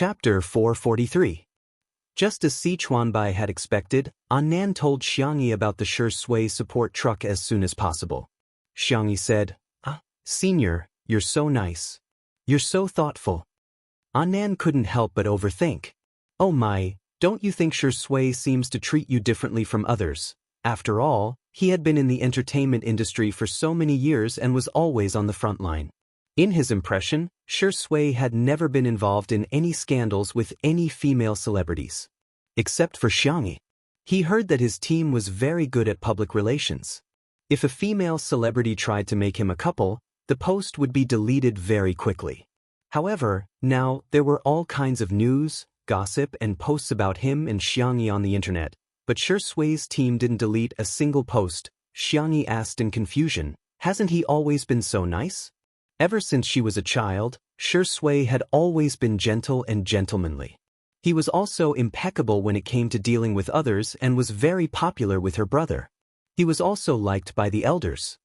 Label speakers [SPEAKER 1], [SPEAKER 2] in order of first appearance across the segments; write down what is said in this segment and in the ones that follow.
[SPEAKER 1] Chapter 443. Just as Sichuanbai had expected, Annan told Xianxia about the Swordplay support truck as soon as possible. Xianxia said, Senior, you're so nice. You're so thoughtful. Annan couldn't help but overthink. Oh my, don't you think Swordplay seems to treat you differently from others? After all, he had been in the entertainment industry for so many years and was always on the front line. In his impression, Swordplay had never been involved in any scandals with any female celebrities. Except for Xianxia. He heard that his team was very good at public relations. If a female celebrity tried to make him a couple, the post would be deleted very quickly. However, now there were all kinds of news, gossip and posts about him and Xianxia on the internet, but Swordplay's team didn't delete a single post. Xianxia asked in confusion, hasn't he always been so nice? Ever since she was a child, Swordplay had always been gentle and gentlemanly. He was also impeccable when it came to dealing with others and was very popular with her brother. He was also liked by the elders.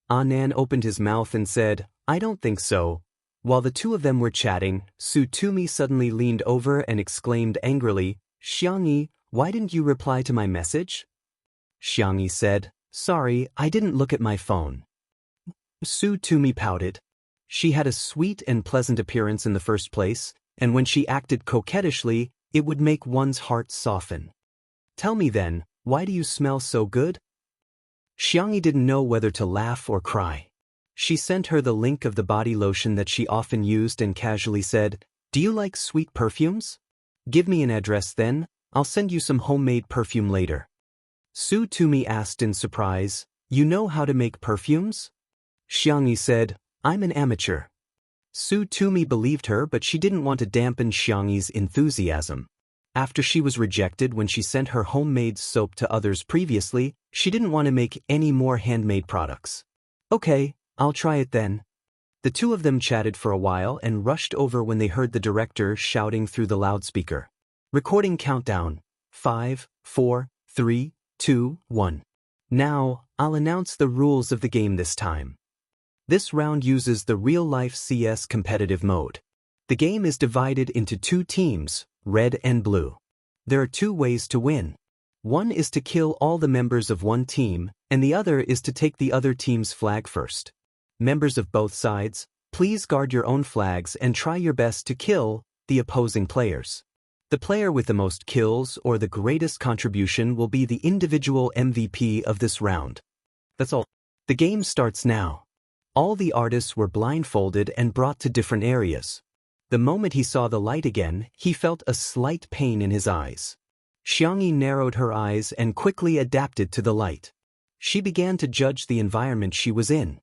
[SPEAKER 1] Annan opened his mouth and said, I don't think so. While the two of them were chatting, Tumi suddenly leaned over and exclaimed angrily, Xianxia, why didn't you reply to my message? Xianxia said, sorry, I didn't look at my phone. Tumi pouted. She had a sweet and pleasant appearance in the first place, and when she acted coquettishly, it would make one's heart soften. Tell me then, why do you smell so good? Xianxia didn't know whether to laugh or cry. She sent her the link of the body lotion that she often used and casually said, do you like sweet perfumes? Give me an address then, I'll send you some homemade perfume later. Tumi asked in surprise, you know how to make perfumes? Xianxia said, I'm an amateur. Tumi believed her, but she didn't want to dampen Xianxia's enthusiasm. After she was rejected when she sent her homemade soap to others previously, she didn't want to make any more handmade products. Okay, I'll try it then. The two of them chatted for a while and rushed over when they heard the director shouting through the loudspeaker. Recording countdown. 5, 4, 3, 2, 1. Now, I'll announce the rules of the game this time. This round uses the real-life CS competitive mode. The game is divided into two teams, red and blue. There are two ways to win. One is to kill all the members of one team, and the other is to take the other team's flag first. Members of both sides, please guard your own flags and try your best to kill the opposing players. The player with the most kills or the greatest contribution will be the individual MVP of this round. That's all. The game starts now. All the artists were blindfolded and brought to different areas. The moment he saw the light again, he felt a slight pain in his eyes. Xianxia narrowed her eyes and quickly adapted to the light. She began to judge the environment she was in.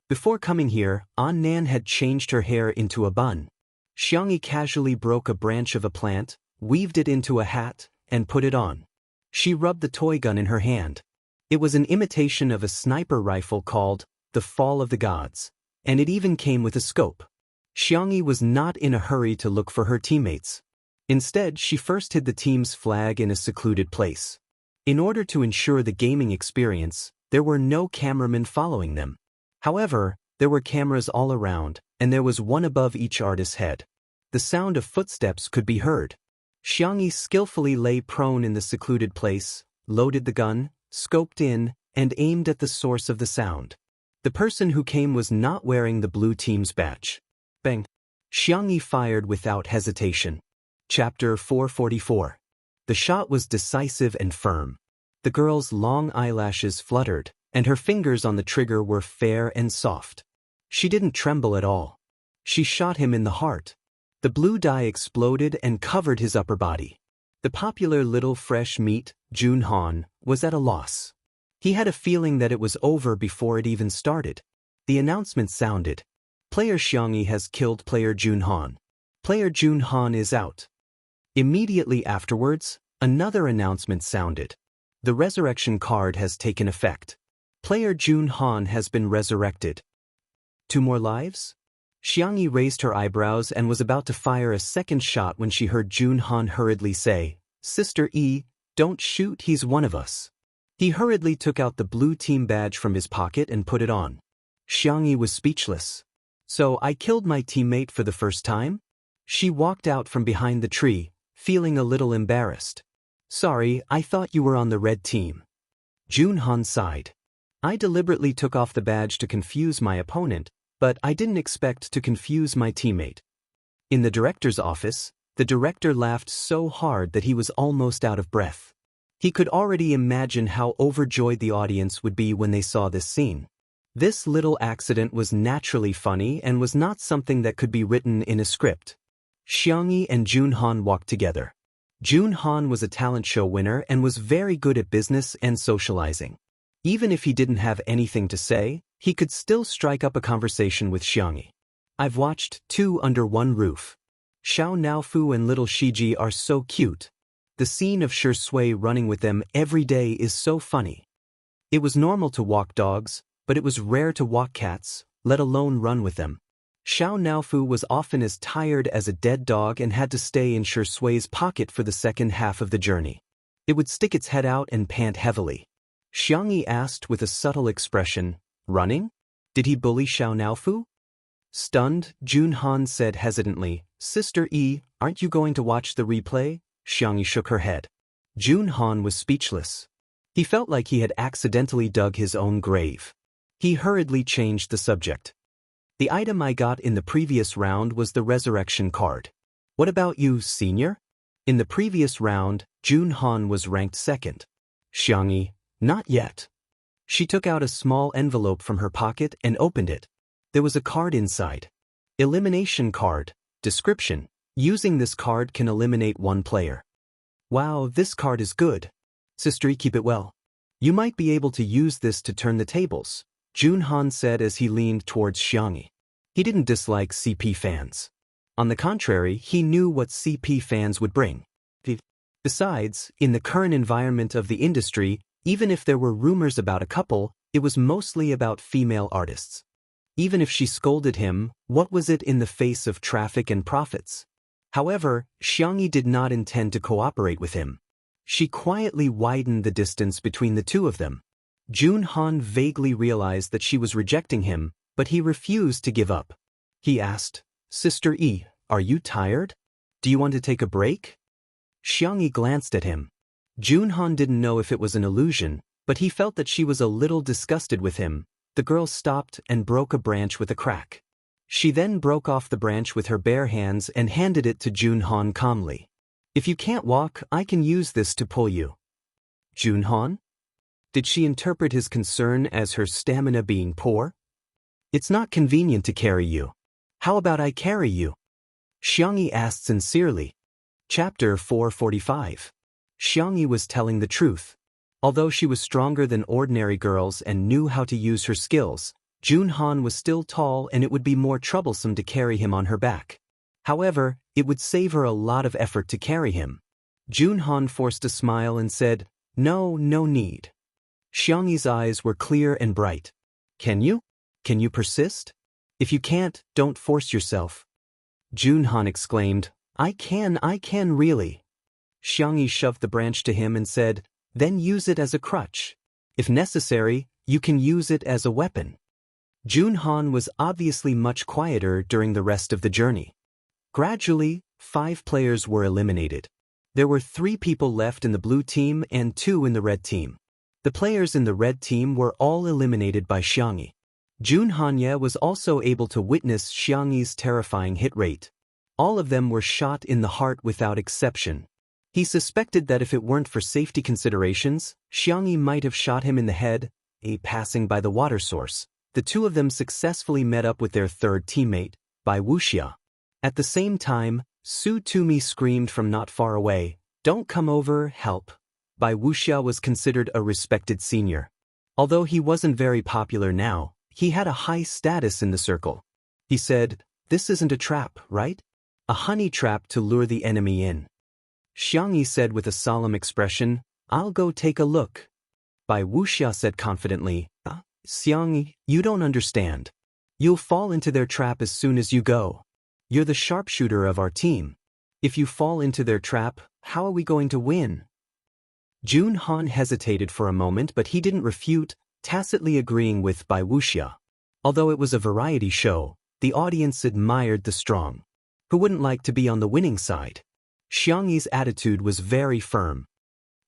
[SPEAKER 1] Before coming here, Annan had changed her hair into a bun. Xianxia casually broke a branch of a plant, weaved it into a hat, and put it on. She rubbed the toy gun in her hand. It was an imitation of a sniper rifle called The Fall of the Gods, and it even came with a scope. Xianxia was not in a hurry to look for her teammates. Instead, she first hid the team's flag in a secluded place. In order to ensure the gaming experience, there were no cameramen following them. However, there were cameras all around, and there was one above each artist's head. The sound of footsteps could be heard. Xianxia skillfully lay prone in the secluded place, loaded the gun, scoped in, and aimed at the source of the sound. The person who came was not wearing the blue team's badge. Bang! Xianxia fired without hesitation. Chapter 444. The shot was decisive and firm. The girl's long eyelashes fluttered, and her fingers on the trigger were fair and soft. She didn't tremble at all. She shot him in the heart. The blue dye exploded and covered his upper body. The popular little fresh meat, Junhan, was at a loss. He had a feeling that it was over before it even started. The announcement sounded. Player Xianxia has killed player Junhan. Player Junhan is out. Immediately afterwards, another announcement sounded. The resurrection card has taken effect. Player Junhan has been resurrected. 2 more lives? Xianxia raised her eyebrows and was about to fire a second shot when she heard Junhan hurriedly say, Sister E, don't shoot, he's one of us. He hurriedly took out the blue team badge from his pocket and put it on. Xianxia was speechless. So I killed my teammate for the first time? She walked out from behind the tree, feeling a little embarrassed. Sorry, I thought you were on the red team. Junhan sighed. I deliberately took off the badge to confuse my opponent, but I didn't expect to confuse my teammate. In the director's office, the director laughed so hard that he was almost out of breath. He could already imagine how overjoyed the audience would be when they saw this scene. This little accident was naturally funny and was not something that could be written in a script. Xianxia and Junhan walked together. Junhan was a talent show winner and was very good at business and socializing. Even if he didn't have anything to say, he could still strike up a conversation with Xianxia. I've watched Two Under One Roof. Xiao Naofu and little Shiji are so cute. The scene of Shui running with them every day is so funny. It was normal to walk dogs, but it was rare to walk cats, let alone run with them. Xiao Naofu was often as tired as a dead dog and had to stay in Shui's pocket for the second half of the journey. It would stick its head out and pant heavily. Xianxia asked with a subtle expression, running? Did he bully Xiao Naofu? Stunned, Junhan said hesitantly, Sister E, aren't you going to watch the replay? Xianxia shook her head. Junhan was speechless. He felt like he had accidentally dug his own grave. He hurriedly changed the subject. The item I got in the previous round was the resurrection card. What about you, senior? In the previous round, Junhan was ranked second. Xianxia, not yet. She took out a small envelope from her pocket and opened it. There was a card inside. Elimination card. Description. Using this card can eliminate one player. Wow, this card is good. Sister, keep it well. You might be able to use this to turn the tables, Junhan said as he leaned towards Xianxia. He didn't dislike CP fans. On the contrary, he knew what CP fans would bring. Besides, in the current environment of the industry, even if there were rumors about a couple, it was mostly about female artists. Even if she scolded him, what was it in the face of traffic and profits? However, Xianxia did not intend to cooperate with him. She quietly widened the distance between the two of them. Junhan vaguely realized that she was rejecting him, but he refused to give up. He asked, Sister E, are you tired? Do you want to take a break? Xianxia glanced at him. Junhan didn't know if it was an illusion, but he felt that she was a little disgusted with him. The girl stopped and broke a branch with a crack. She then broke off the branch with her bare hands and handed it to Junhan calmly. If you can't walk, I can use this to pull you. Junhan? Did she interpret his concern as her stamina being poor? It's not convenient to carry you. How about I carry you? Xianxia asked sincerely. Chapter 445. Xianxia was telling the truth. Although she was stronger than ordinary girls and knew how to use her skills, Junhan was still tall and it would be more troublesome to carry him on her back. However, it would save her a lot of effort to carry him. Junhan forced a smile and said, No need. Xianxia's eyes were clear and bright. Can you? Can you persist? If you can't, don't force yourself. Junhan exclaimed, I can really. Xianxia shoved the branch to him and said, Then use it as a crutch. If necessary, you can use it as a weapon. Junhan was obviously much quieter during the rest of the journey. Gradually, 5 players were eliminated. There were 3 people left in the blue team and 2 in the red team. The players in the red team were all eliminated by Xianxia. Junhan was also able to witness Xianxia's terrifying hit rate. All of them were shot in the heart without exception. He suspected that if it weren't for safety considerations, Xianxia might have shot him in the head, passing by the water source. The two of them successfully met up with their third teammate, by Wuxia. At the same time, Su Tumi screamed from not far away, Don't come over, help. Bai Wuxia was considered a respected senior. Although he wasn't very popular now, he had a high status in the circle. He said, This isn't a trap, right? A honey trap to lure the enemy in. Xianxia said with a solemn expression, I'll go take a look. Bai Wuxia said confidently, Xianxia, you don't understand. You'll fall into their trap as soon as you go. You're the sharpshooter of our team. If you fall into their trap, how are we going to win? Junhan hesitated for a moment, but he didn't refute, tacitly agreeing with Bai Wuxia. Although it was a variety show, the audience admired the strong. Who wouldn't like to be on the winning side? Xianxi's attitude was very firm.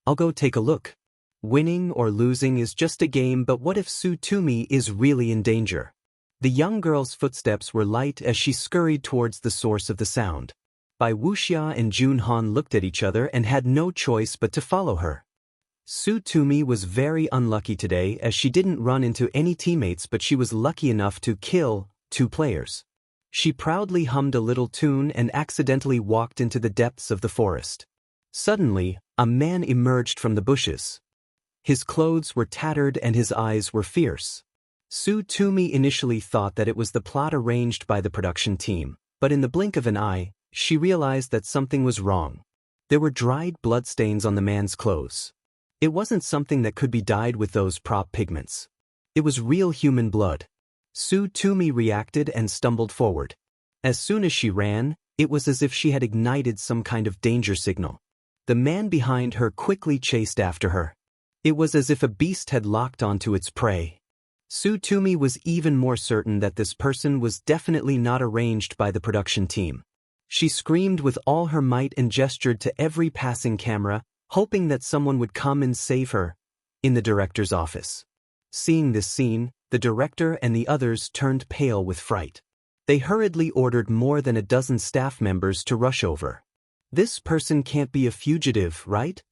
[SPEAKER 1] I'll go take a look. Winning or losing is just a game, but what if Su Tumi is really in danger? The young girl's footsteps were light as she scurried towards the source of the sound. Bai Wuxia and Jun Han looked at each other and had no choice but to follow her. Su Tumi was very unlucky today as she didn't run into any teammates, but she was lucky enough to kill 2 players. She proudly hummed a little tune and accidentally walked into the depths of the forest. Suddenly, a man emerged from the bushes. His clothes were tattered and his eyes were fierce. Su Tumi initially thought that it was the plot arranged by the production team, but in the blink of an eye, she realized that something was wrong. There were dried bloodstains on the man's clothes. It wasn't something that could be dyed with those prop pigments. It was real human blood. Su Tumi reacted and stumbled forward. As soon as she ran, it was as if she had ignited some kind of danger signal. The man behind her quickly chased after her. It was as if a beast had locked onto its prey. Su Tumi was even more certain that this person was definitely not arranged by the production team. She screamed with all her might and gestured to every passing camera, hoping that someone would come and save her. In the director's office. Seeing this scene, the director and the others turned pale with fright. They hurriedly ordered more than a dozen staff members to rush over. This person can't be a fugitive, right?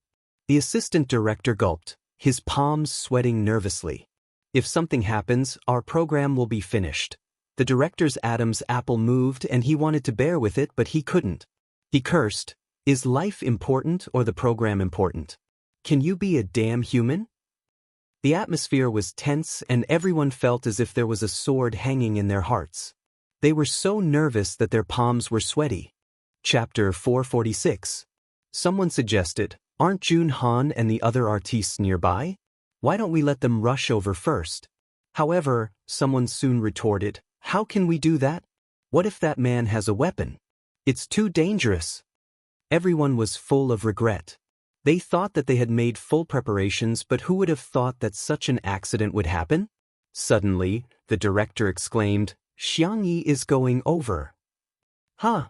[SPEAKER 1] The assistant director gulped, his palms sweating nervously. If something happens, our program will be finished. The director's Adam's apple moved and he wanted to bear with it, but he couldn't. He cursed, "Is life important or the program important? Can you be a damn human?" The atmosphere was tense and everyone felt as if there was a sword hanging in their hearts. They were so nervous that their palms were sweaty. Chapter 446. Someone suggested, "Aren't Jun Han and the other artistes nearby? Why don't we let them rush over first?" However, someone soon retorted, "How can we do that? What if that man has a weapon? It's too dangerous." Everyone was full of regret. They thought that they had made full preparations, but who would have thought that such an accident would happen? Suddenly, the director exclaimed, "Xianxia is going over." Huh?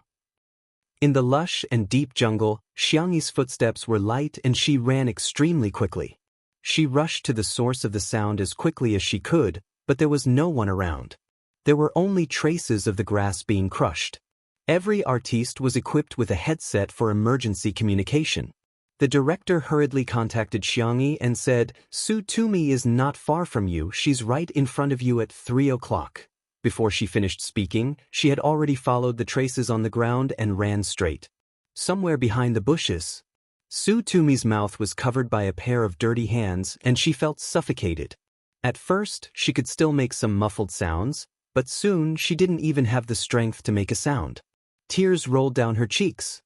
[SPEAKER 1] In the lush and deep jungle, Xianxi's footsteps were light and she ran extremely quickly. She rushed to the source of the sound as quickly as she could, but there was no one around. There were only traces of the grass being crushed. Every artiste was equipped with a headset for emergency communication. The director hurriedly contacted Xianxia and said, "Su Tumi is not far from you, she's right in front of you at 3 o'clock. Before she finished speaking, she had already followed the traces on the ground and ran straight. Somewhere behind the bushes. Su Tumi's mouth was covered by a pair of dirty hands and she felt suffocated. At first, she could still make some muffled sounds, but soon she didn't even have the strength to make a sound. Tears rolled down her cheeks.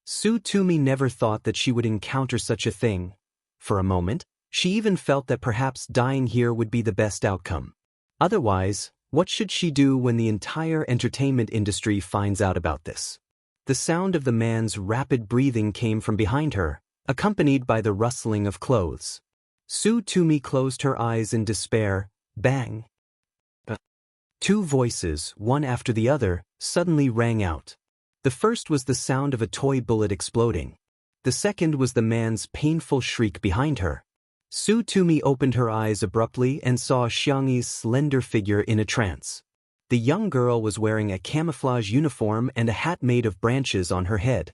[SPEAKER 1] Su Tumi never thought that she would encounter such a thing. For a moment, she even felt that perhaps dying here would be the best outcome. Otherwise, what should she do when the entire entertainment industry finds out about this? The sound of the man's rapid breathing came from behind her, accompanied by the rustling of clothes. Su Tumi closed her eyes in despair. Bang! 2 voices, one after the other, suddenly rang out. The first was the sound of a toy bullet exploding. The second was the man's painful shriek behind her. Su Tumi opened her eyes abruptly and saw Xianxi's slender figure in a trance. The young girl was wearing a camouflage uniform and a hat made of branches on her head.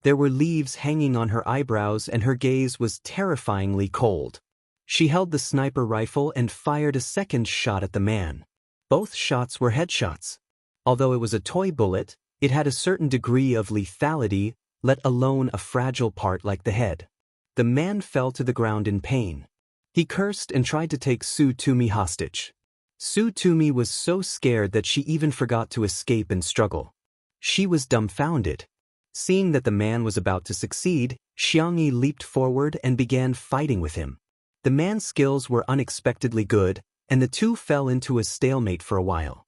[SPEAKER 1] There were leaves hanging on her eyebrows and her gaze was terrifyingly cold. She held the sniper rifle and fired a second shot at the man. Both shots were headshots. Although it was a toy bullet, it had a certain degree of lethality, let alone a fragile part like the head. The man fell to the ground in pain. He cursed and tried to take Su Tumi hostage. Su Tumi was so scared that she even forgot to escape and struggle. She was dumbfounded. Seeing that the man was about to succeed, Xianxia leaped forward and began fighting with him. The man's skills were unexpectedly good, and the two fell into a stalemate for a while.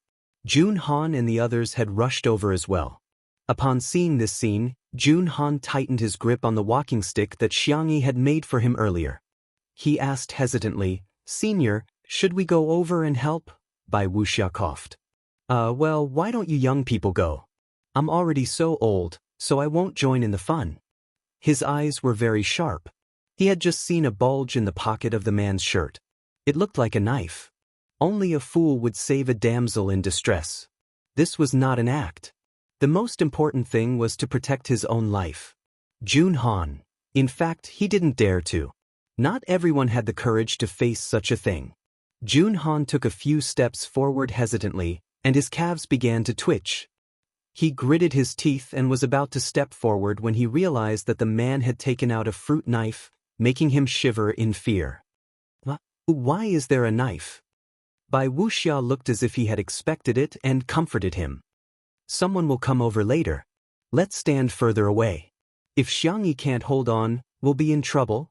[SPEAKER 1] Jun Han and the others had rushed over as well. Upon seeing this scene, Jun Han tightened his grip on the walking stick that Xianxia had made for him earlier. He asked hesitantly, "Senior, should we go over and help?" Bai Wuxia coughed. Well, why don't you young people go? I'm already so old, so I won't join in the fun. His eyes were very sharp. He had just seen a bulge in the pocket of the man's shirt. It looked like a knife. Only a fool would save a damsel in distress. This was not an act. The most important thing was to protect his own life. Jun Han. In fact, he didn't dare to. Not everyone had the courage to face such a thing. Jun Han took a few steps forward hesitantly, and his calves began to twitch. He gritted his teeth and was about to step forward when he realized that the man had taken out a fruit knife, making him shiver in fear. Why is there a knife? Bai Wuxia looked as if he had expected it and comforted him. Someone will come over later. Let's stand further away. If Xianxia can't hold on, we'll be in trouble.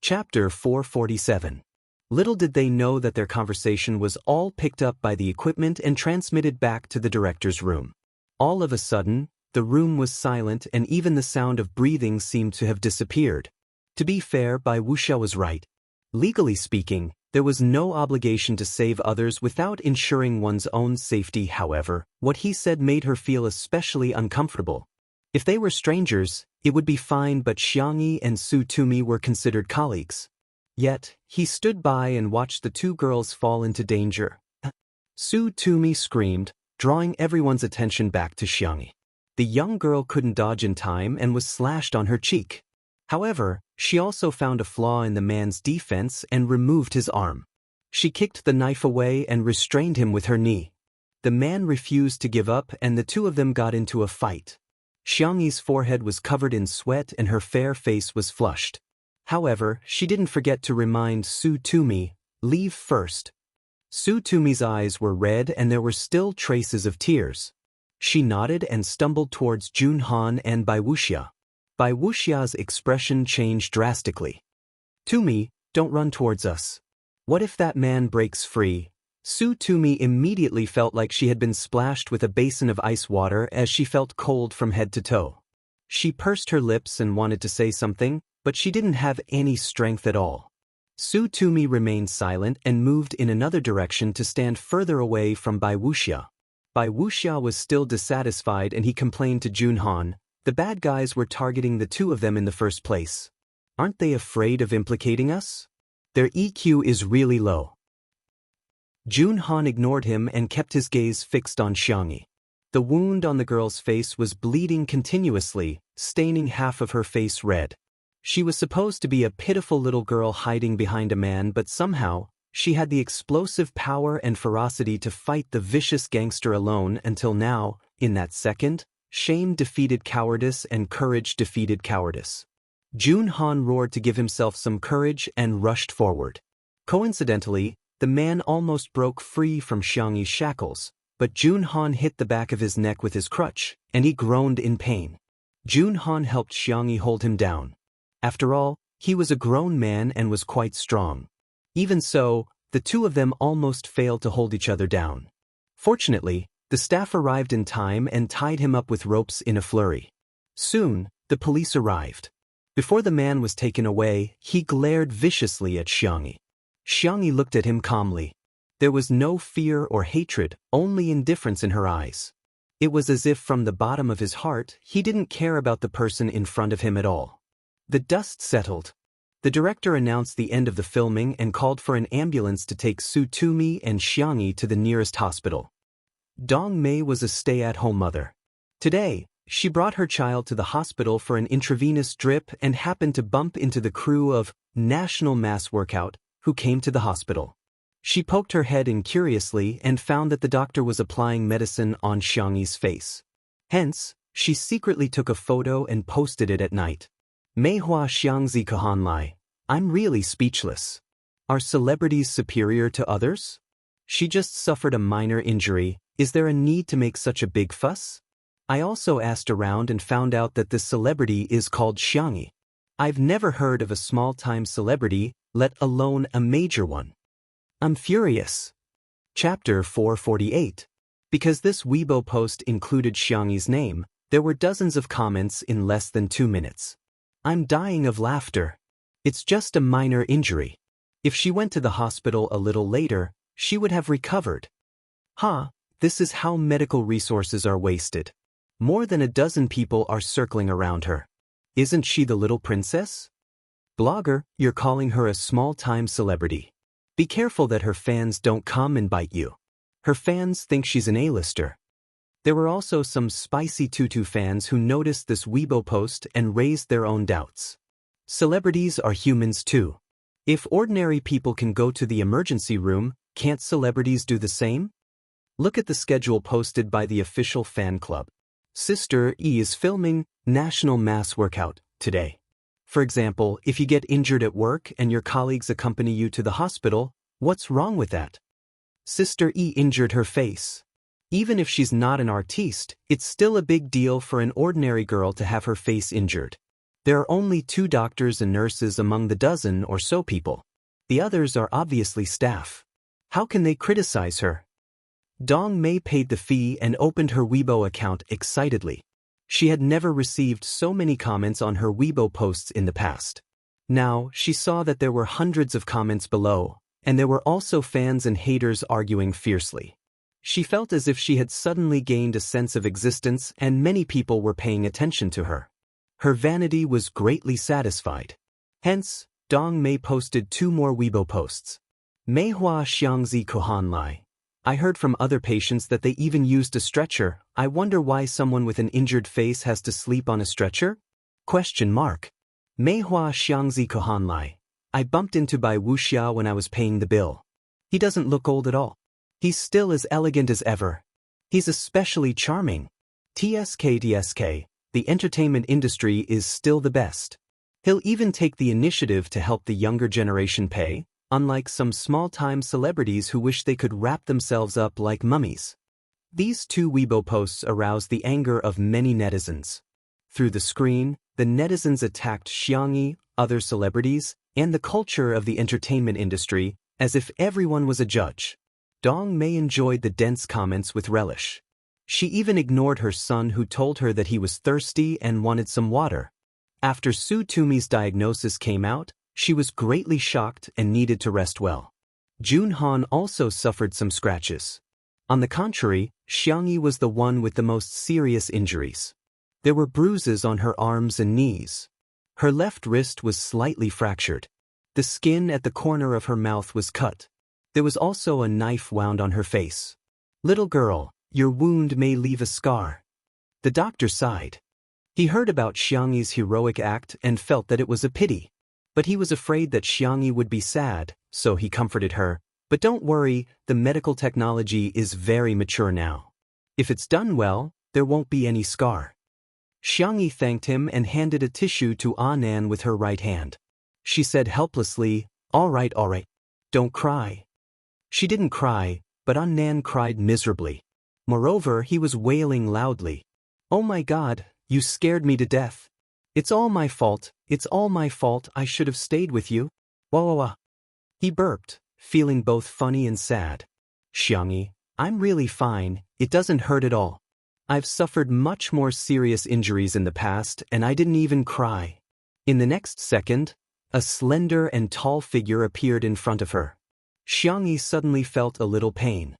[SPEAKER 1] Chapter 447. Little did they know that their conversation was all picked up by the equipment and transmitted back to the director's room. All of a sudden, the room was silent and even the sound of breathing seemed to have disappeared. To be fair, Bai Wuxia was right. Legally speaking, there was no obligation to save others without ensuring one's own safety. However, what he said made her feel especially uncomfortable. If they were strangers, it would be fine, but Xianxia and Su Tumi were considered colleagues. Yet, he stood by and watched the two girls fall into danger. Su Tumi screamed, drawing everyone's attention back to Xianxia. The young girl couldn't dodge in time and was slashed on her cheek. However, she also found a flaw in the man's defense and removed his arm. She kicked the knife away and restrained him with her knee. The man refused to give up and the two of them got into a fight. Xianxia's forehead was covered in sweat and her fair face was flushed. However, she didn't forget to remind Su Tumi, "Leave first." Su Tumi's eyes were red and there were still traces of tears. She nodded and stumbled towards Jun Han and Bai Wuxia. Bai Wuxia's expression changed drastically. "Tumi, don't run towards us. What if that man breaks free?" Su Tumi immediately felt like she had been splashed with a basin of ice water as she felt cold from head to toe. She pursed her lips and wanted to say something, but she didn't have any strength at all. Su Tumi remained silent and moved in another direction to stand further away from Bai Wuxia. Bai Wuxia was still dissatisfied and he complained to Jun Han, "The bad guys were targeting the two of them in the first place. Aren't they afraid of implicating us? Their EQ is really low." Jun Han ignored him and kept his gaze fixed on Xianxia. The wound on the girl's face was bleeding continuously, staining half of her face red. She was supposed to be a pitiful little girl hiding behind a man, but somehow, she had the explosive power and ferocity to fight the vicious gangster alone until now. In that second, shame defeated cowardice and courage defeated cowardice. Jun Han roared to give himself some courage and rushed forward. Coincidentally, the man almost broke free from Xianxia's shackles, but Jun Han hit the back of his neck with his crutch, and he groaned in pain. Jun Han helped Xianxia hold him down. After all, he was a grown man and was quite strong. Even so, the two of them almost failed to hold each other down. Fortunately, the staff arrived in time and tied him up with ropes in a flurry. Soon, the police arrived. Before the man was taken away, he glared viciously at Xianxia. Xianxia looked at him calmly. There was no fear or hatred, only indifference in her eyes. It was as if from the bottom of his heart, he didn't care about the person in front of him at all. The dust settled. The director announced the end of the filming and called for an ambulance to take Su Tumi and Xianxia to the nearest hospital. Dong Mei was a stay-at-home mother. Today, she brought her child to the hospital for an intravenous drip and happened to bump into the crew of National Mass Workout, who came to the hospital. She poked her head in curiously and found that the doctor was applying medicine on Xianxia's face. Hence, she secretly took a photo and posted it at night. Meihua Xiangzi Kahanlai. I'm really speechless. Are celebrities superior to others? She just suffered a minor injury. Is there a need to make such a big fuss? I also asked around and found out that this celebrity is called Xianxia. I've never heard of a small-time celebrity, let alone a major one. I'm furious. Chapter 448. Because this Weibo post included Xiangxia's name, there were dozens of comments in less than 2 minutes. I'm dying of laughter. It's just a minor injury. If she went to the hospital a little later, she would have recovered. This is how medical resources are wasted. More than a dozen people are circling around her. Isn't she the little princess? Blogger, you're calling her a small-time celebrity. Be careful that her fans don't come and bite you. Her fans think she's an A-lister. There were also some spicy Tutu fans who noticed this Weibo post and raised their own doubts. Celebrities are humans too. If ordinary people can go to the emergency room, can't celebrities do the same? Look at the schedule posted by the official fan club. Sister E is filming National Mass Workout today. For example, if you get injured at work and your colleagues accompany you to the hospital, what's wrong with that? Sister E injured her face. Even if she's not an artiste, it's still a big deal for an ordinary girl to have her face injured. There are only 2 doctors and nurses among the dozen or so people. The others are obviously staff. How can they criticize her? Dong Mei paid the fee and opened her Weibo account excitedly. She had never received so many comments on her Weibo posts in the past. Now, she saw that there were hundreds of comments below, and there were also fans and haters arguing fiercely. She felt as if she had suddenly gained a sense of existence and many people were paying attention to her. Her vanity was greatly satisfied. Hence, Dong Mei posted 2 more Weibo posts. Meihua Xiangzi Kohan Lai. I heard from other patients that they even used a stretcher. I wonder why someone with an injured face has to sleep on a stretcher? Meihua Xiangzi Kohan Lai. I bumped into by Wuxia when I was paying the bill. He doesn't look old at all. He's still as elegant as ever. He's especially charming. TSK, the entertainment industry is still the best. He'll even take the initiative to help the younger generation pay, unlike some small-time celebrities who wish they could wrap themselves up like mummies. These 2 Weibo posts aroused the anger of many netizens. Through the screen, the netizens attacked Xianxia, other celebrities, and the culture of the entertainment industry, as if everyone was a judge. Dong Mei enjoyed the dense comments with relish. She even ignored her son who told her that he was thirsty and wanted some water. After Su Tumi's diagnosis came out, she was greatly shocked and needed to rest well. Jun Han also suffered some scratches. On the contrary, Xiangxia was the one with the most serious injuries. There were bruises on her arms and knees. Her left wrist was slightly fractured. The skin at the corner of her mouth was cut. There was also a knife wound on her face. Little girl, your wound may leave a scar. The doctor sighed. He heard about Xiangxi's heroic act and felt that it was a pity. But he was afraid that Xiangxia would be sad, so he comforted her. But don't worry, the medical technology is very mature now. If it's done well, there won't be any scar. Xiangxia thanked him and handed a tissue to Nan with her right hand. She said helplessly, all right, don't cry. She didn't cry, but Nan cried miserably. Moreover, he was wailing loudly. Oh my God, you scared me to death. It's all my fault, I should have stayed with you. Wah. He burped, feeling both funny and sad. Xiangxia, I'm really fine, it doesn't hurt at all. I've suffered much more serious injuries in the past and I didn't even cry. In the next second, a slender and tall figure appeared in front of her. Xiangxia suddenly felt a little pain.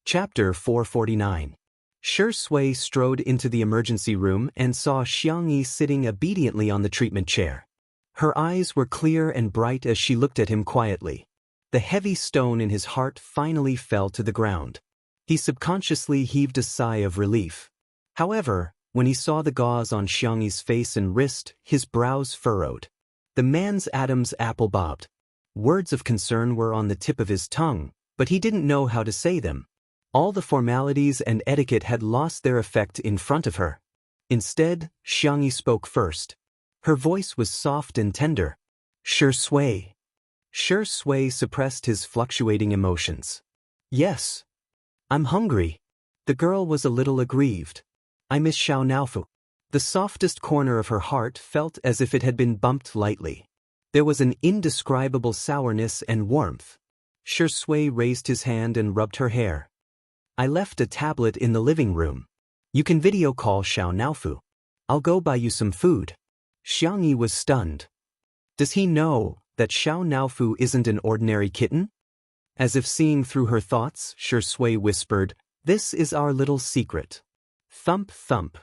[SPEAKER 1] Chapter 449. Shi Sui strode into the emergency room and saw Xiangxia sitting obediently on the treatment chair. Her eyes were clear and bright as she looked at him quietly. The heavy stone in his heart finally fell to the ground. He subconsciously heaved a sigh of relief. However, when he saw the gauze on Xiangxia's face and wrist, his brows furrowed. The man's Adam's apple bobbed. Words of concern were on the tip of his tongue, but he didn't know how to say them. All the formalities and etiquette had lost their effect in front of her. Instead, Xiangxia spoke first. Her voice was soft and tender. Shi Sui. Shi Sui suppressed his fluctuating emotions. Yes. I'm hungry. The girl was a little aggrieved. I miss Xiaonaofu. The softest corner of her heart felt as if it had been bumped lightly. There was an indescribable sourness and warmth. Shi Sui raised his hand and rubbed her hair. I left a tablet in the living room. You can video call Xiaonaofu. I'll go buy you some food. Xiangxia was stunned. Does he know that Xiaonaofu isn't an ordinary kitten? As if seeing through her thoughts, Shi Sui whispered, This is our little secret. Thump thump.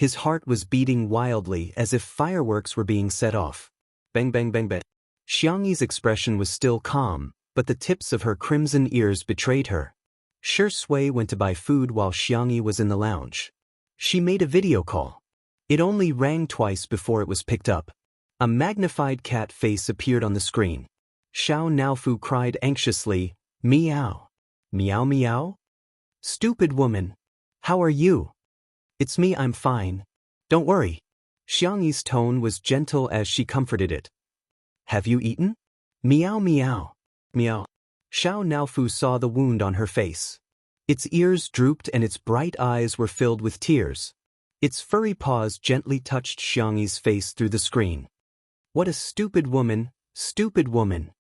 [SPEAKER 1] His heart was beating wildly as if fireworks were being set off. Bang bang bang bang. Xianxi's expression was still calm, but the tips of her crimson ears betrayed her. Shui went to buy food while Xianxi was in the lounge. She made a video call. It only rang twice before it was picked up. A magnified cat face appeared on the screen. Xiao Naofu cried anxiously, "Meow. Meow meow? Stupid woman. How are you?" "It's me, I'm fine. Don't worry." Xiangyi's tone was gentle as she comforted it. "Have you eaten?" "Meow meow. Meow." Xiao Naofu saw the wound on her face. Its ears drooped and its bright eyes were filled with tears. Its furry paws gently touched Xiangyi's face through the screen. What a stupid woman, stupid woman.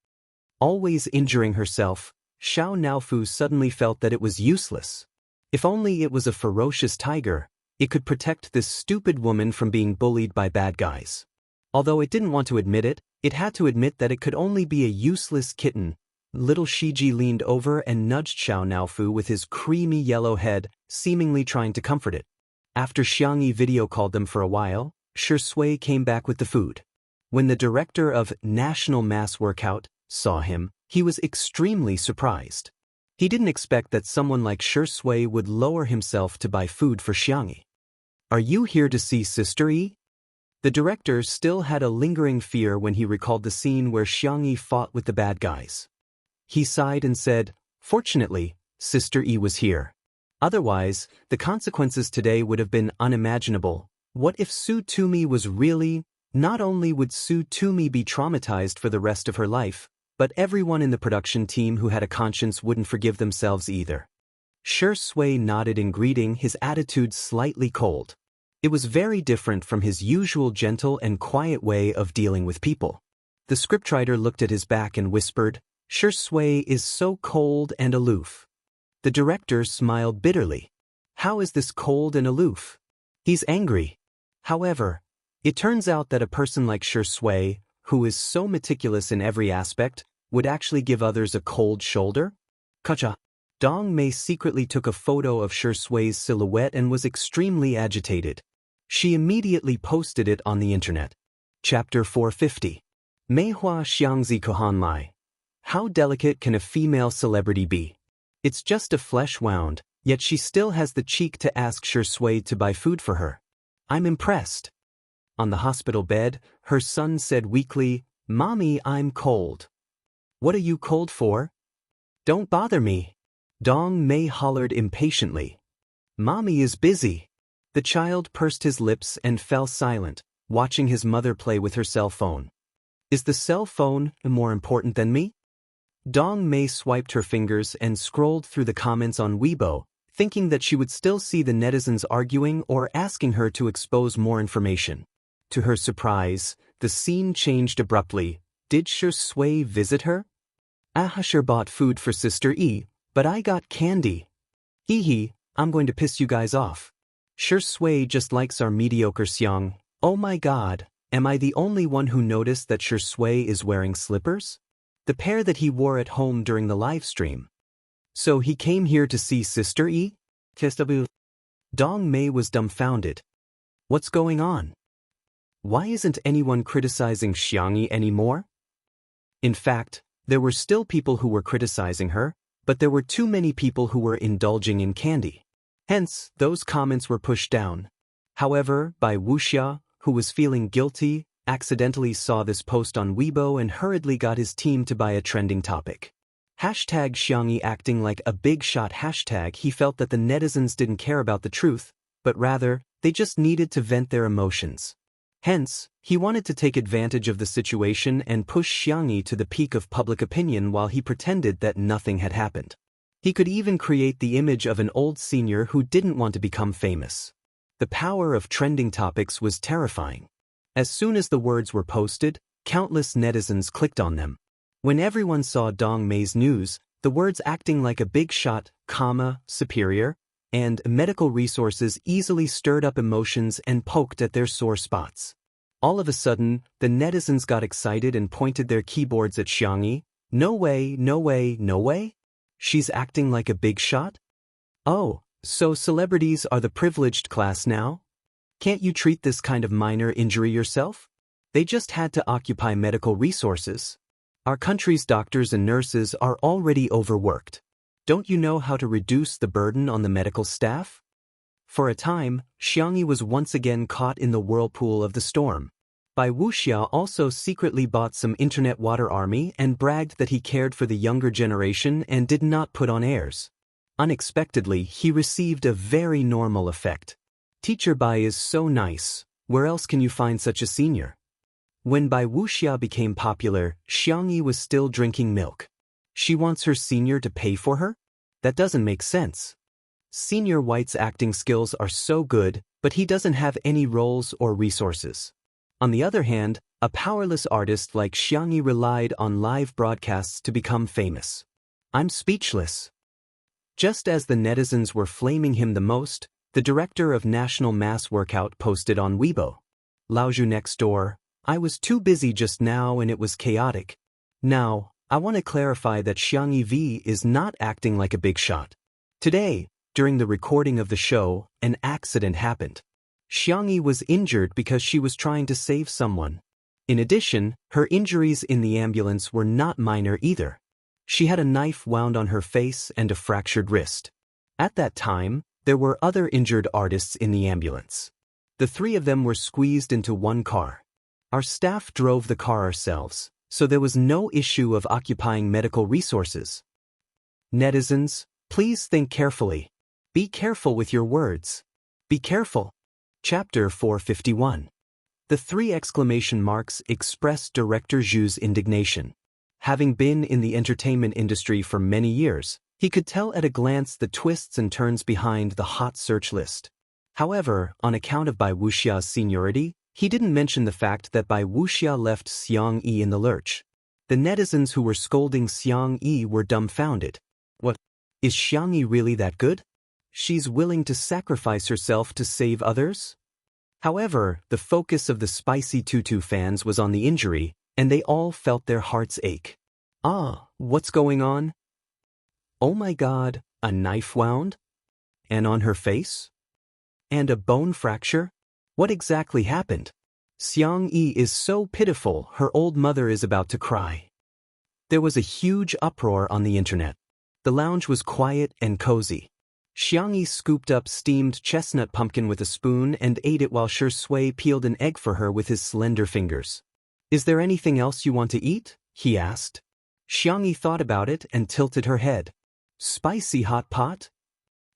[SPEAKER 1] Always injuring herself, Xiao Naofu suddenly felt that it was useless. If only it was a ferocious tiger, it could protect this stupid woman from being bullied by bad guys. Although it didn't want to admit it, it had to admit that it could only be a useless kitten. Little Shiji leaned over and nudged Xiao Naofu with his creamy yellow head, seemingly trying to comfort it. After Xiangyi video called them for a while, Shui came back with the food. When the director of National Mass Workout saw him, he was extremely surprised. He didn't expect that someone like Shui would lower himself to buy food for Xiangyi. "Are you here to see Sister Yi?" The director still had a lingering fear when he recalled the scene where Xiangyi fought with the bad guys. He sighed and said, "Fortunately, Sister Yi was here. Otherwise, the consequences today would have been unimaginable. What if Su Tumi was really... Not only would Su Tumi be traumatized for the rest of her life, but everyone in the production team who had a conscience wouldn't forgive themselves either." Shui nodded in greeting, his attitude slightly cold. It was very different from his usual gentle and quiet way of dealing with people. The scriptwriter looked at his back and whispered, "Shui is so cold and aloof." The director smiled bitterly. "How is this cold and aloof? He's angry." However, it turns out that a person like Shui, who is so meticulous in every aspect, would actually give others a cold shoulder? Kacha. Dong Mei secretly took a photo of Shui's silhouette and was extremely agitated. She immediately posted it on the internet. Chapter 450. Meihua Xiangzi Kohanlai. How delicate can a female celebrity be? It's just a flesh wound, yet she still has the cheek to ask Shui to buy food for her. I'm impressed. On the hospital bed, her son said weakly, "Mommy, I'm cold." "What are you cold for?" "Don't bother me." Dong Mei hollered impatiently. "Mommy is busy." The child pursed his lips and fell silent, watching his mother play with her cell phone. "Is the cell phone more important than me?" Dong Mei swiped her fingers and scrolled through the comments on Weibo, thinking that she would still see the netizens arguing or asking her to expose more information. To her surprise, the scene changed abruptly. Did Shui visit her? "Ahasher bought food for Sister Yi, but I got candy. Hee, I'm going to piss you guys off. Shui just likes our mediocre Xiang. Oh my god, am I the only one who noticed that Shui is wearing slippers? The pair that he wore at home during the live stream. So he came here to see Sister Yi? TSW. Dong Mei was dumbfounded. What's going on? Why isn't anyone criticizing Xiangyi anymore? In fact, there were still people who were criticizing her, but there were too many people who were indulging in candy. Hence, those comments were pushed down. However, by Wuxia, who was feeling guilty, accidentally saw this post on Weibo and hurriedly got his team to buy a trending topic. Hashtag Xiangyi acting like a big shot. Hashtag he felt that the netizens didn't care about the truth, but rather, they just needed to vent their emotions. Hence, he wanted to take advantage of the situation and push Xiangyi to the peak of public opinion while he pretended that nothing had happened. He could even create the image of an old senior who didn't want to become famous. The power of trending topics was terrifying. As soon as the words were posted, countless netizens clicked on them. When everyone saw Dong Mei's news, the words acting like a big shot, superior, and medical resources easily stirred up emotions and poked at their sore spots. All of a sudden, the netizens got excited and pointed their keyboards at Xiangyi. No way, no way, no way? She's acting like a big shot? Oh, so celebrities are the privileged class now? Can't you treat this kind of minor injury yourself? They just had to occupy medical resources. Our country's doctors and nurses are already overworked. Don't you know how to reduce the burden on the medical staff? For a time, Xianxia was once again caught in the whirlpool of the storm. Wuxia also secretly bought some internet water army and bragged that he cared for the younger generation and did not put on airs. Unexpectedly, he received a very normal effect. Teacher Bai is so nice. Where else can you find such a senior? When Wuxia became popular, Xianxia was still drinking milk. She wants her senior to pay for her? That doesn't make sense. Senior White's acting skills are so good, but he doesn't have any roles or resources. On the other hand, a powerless artist like Xianxia relied on live broadcasts to become famous. I'm speechless. Just as the netizens were flaming him the most, the director of National Mass Workout posted on Weibo. Laozhu next door, I was too busy just now and it was chaotic. Now, I want to clarify that Xianxia V is not acting like a big shot. Today, during the recording of the show, an accident happened. Xianxia was injured because she was trying to save someone. In addition, her injuries in the ambulance were not minor either. She had a knife wound on her face and a fractured wrist. At that time, there were other injured artists in the ambulance. The three of them were squeezed into one car. Our staff drove the car ourselves, so there was no issue of occupying medical resources. Netizens, please think carefully. Be careful with your words. Be careful. Chapter 451. The three exclamation marks expressed Director Zhu's indignation. Having been in the entertainment industry for many years, he could tell at a glance the twists and turns behind the hot search list. However, on account of Wuxia's seniority, he didn't mention the fact that Wuxia left Xianxia in the lurch. The netizens who were scolding Xianxia were dumbfounded. What? Is Xianxia really that good? She's willing to sacrifice herself to save others? However, the focus of the Spicy Tutu fans was on the injury, and they all felt their hearts ache. Ah, what's going on? Oh my God, a knife wound? And on her face? And a bone fracture? What exactly happened? Xianxia is so pitiful, her old mother is about to cry. There was a huge uproar on the internet. The lounge was quiet and cozy. Xianxia scooped up steamed chestnut pumpkin with a spoon and ate it while Shui peeled an egg for her with his slender fingers. Is there anything else you want to eat? He asked. Xianxia thought about it and tilted her head. Spicy hot pot?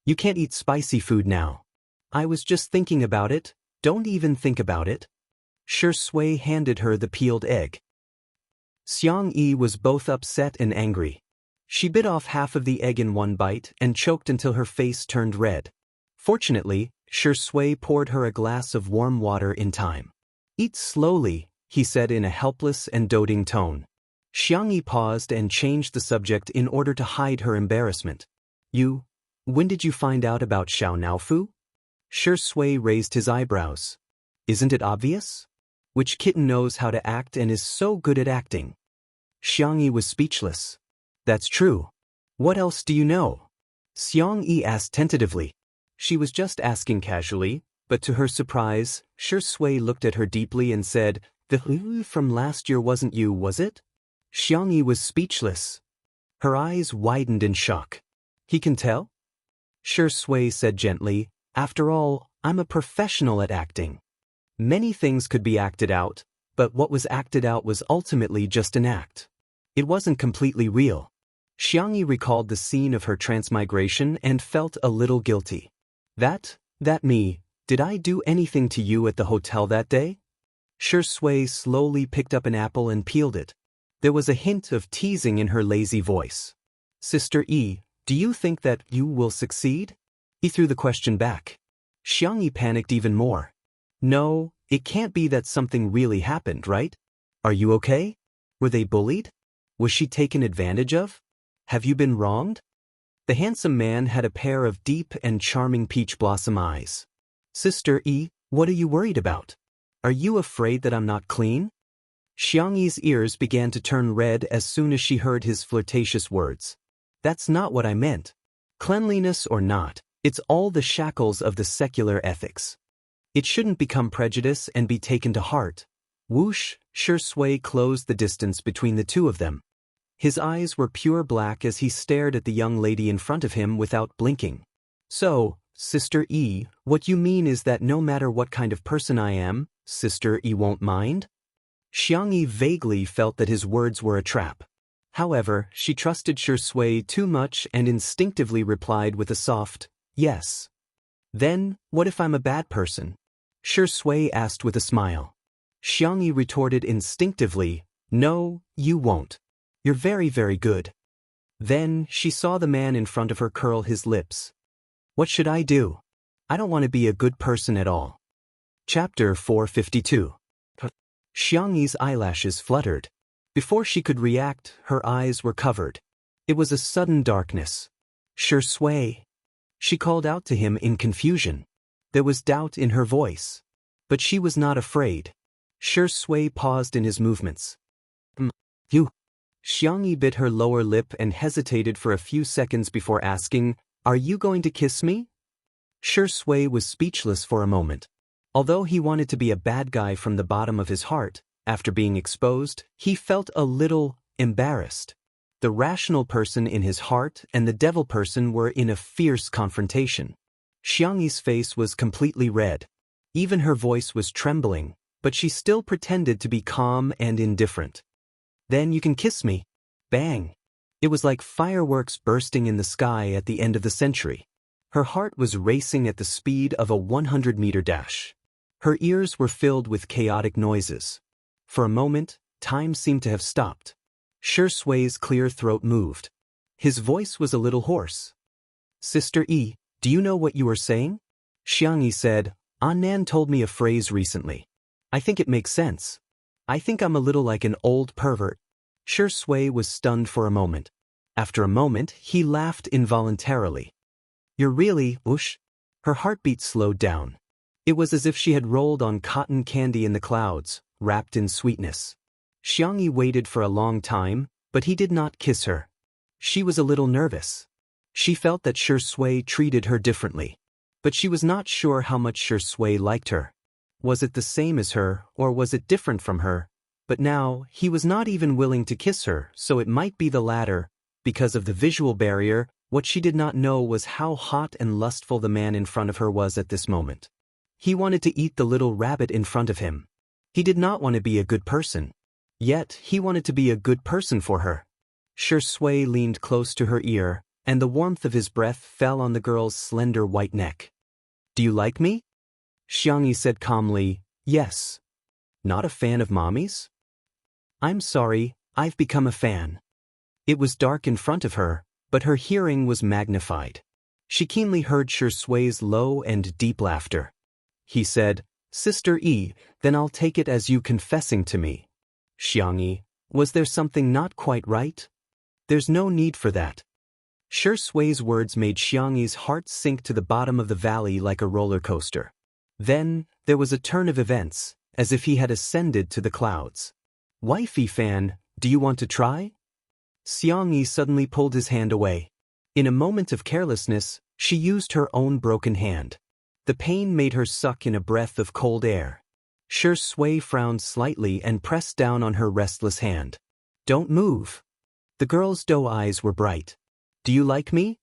[SPEAKER 1] You can't eat spicy food now. I was just thinking about it. Don't even think about it. Shui handed her the peeled egg. Xianxia was both upset and angry. She bit off half of the egg in one bite and choked until her face turned red. Fortunately, Shui poured her a glass of warm water in time. Eat slowly, he said in a helpless and doting tone. Xianxia paused and changed the subject in order to hide her embarrassment. When did you find out about Xiao Naofu? Shui raised his eyebrows. Isn't it obvious? Which kitten knows how to act and is so good at acting? Xianxia was speechless. That's true. What else do you know? Xianxia asked tentatively. She was just asking casually, but to her surprise, Shui looked at her deeply and said, The from last year wasn't you, was it? Xianxia was speechless. Her eyes widened in shock. He can tell? Shui said gently, After all, I'm a professional at acting. Many things could be acted out, but what was acted out was ultimately just an act. It wasn't completely real. Xianxia recalled the scene of her transmigration and felt a little guilty. That me, did I do anything to you at the hotel that day? Shui slowly picked up an apple and peeled it. There was a hint of teasing in her lazy voice. Sister E, do you think that you will succeed? He threw the question back. Xianxia panicked even more. No, it can't be that something really happened, right? Are you okay? Were they bullied? Was she taken advantage of? Have you been wronged? The handsome man had a pair of deep and charming peach blossom eyes. Sister E, what are you worried about? Are you afraid that I'm not clean? Xianxi's ears began to turn red as soon as she heard his flirtatious words. That's not what I meant. Cleanliness or not, it's all the shackles of the secular ethics. It shouldn't become prejudice and be taken to heart. Whoosh, Shui closed the distance between the two of them. His eyes were pure black as he stared at the young lady in front of him without blinking. So, Sister E, what you mean is that no matter what kind of person I am, Sister E won't mind? Xianxia vaguely felt that his words were a trap. However, she trusted Shui too much and instinctively replied with a soft, yes. Then, what if I'm a bad person? Shui asked with a smile. Xianxia retorted instinctively, no, you won't. You're very, very good. Then, she saw the man in front of her curl his lips. What should I do? I don't want to be a good person at all. Chapter 452. Xiangyi's eyelashes fluttered. Before she could react, her eyes were covered. It was a sudden darkness. Shui. She called out to him in confusion. There was doubt in her voice. But she was not afraid. Shui paused in his movements. You. Xiangyi bit her lower lip and hesitated for a few seconds before asking, are you going to kiss me? Shui was speechless for a moment. Although he wanted to be a bad guy from the bottom of his heart, after being exposed, he felt a little embarrassed. The rational person in his heart and the devil person were in a fierce confrontation. Xiangyi's face was completely red. Even her voice was trembling, but she still pretended to be calm and indifferent. Then you can kiss me. Bang. It was like fireworks bursting in the sky at the end of the century. Her heart was racing at the speed of a 100-meter dash. Her ears were filled with chaotic noises. For a moment, time seemed to have stopped. Shui's clear throat moved. His voice was a little hoarse. Sister E, do you know what you are saying? Xiangyi said, Nan told me a phrase recently. I think it makes sense. I think I'm a little like an old pervert. Shui was stunned for a moment. After a moment, he laughed involuntarily. You're really, whoosh? Her heartbeat slowed down. It was as if she had rolled on cotton candy in the clouds, wrapped in sweetness. Xiangyi waited for a long time, but he did not kiss her. She was a little nervous. She felt that Shui treated her differently. But she was not sure how much Shui liked her. Was it the same as her, or was it different from her? But now, he was not even willing to kiss her, so it might be the latter. Because of the visual barrier, what she did not know was how hot and lustful the man in front of her was at this moment. He wanted to eat the little rabbit in front of him. He did not want to be a good person. Yet, he wanted to be a good person for her. Shui leaned close to her ear, and the warmth of his breath fell on the girl's slender white neck. Do you like me? Xiangyi said calmly, yes. Not a fan of mommies? I'm sorry, I've become a fan. It was dark in front of her, but her hearing was magnified. She keenly heard Shui's low and deep laughter. He said, Sister E, then I'll take it as you confessing to me. Xiangyi, was there something not quite right? There's no need for that. Shui's words made Xiangyi's heart sink to the bottom of the valley like a roller coaster. Then, there was a turn of events, as if he had ascended to the clouds. Wifey fan, do you want to try? Xiangyi suddenly pulled his hand away. In a moment of carelessness, she used her own broken hand. The pain made her suck in a breath of cold air. Shui frowned slightly and pressed down on her restless hand. Don't move. The girl's doe eyes were bright. Do you like me?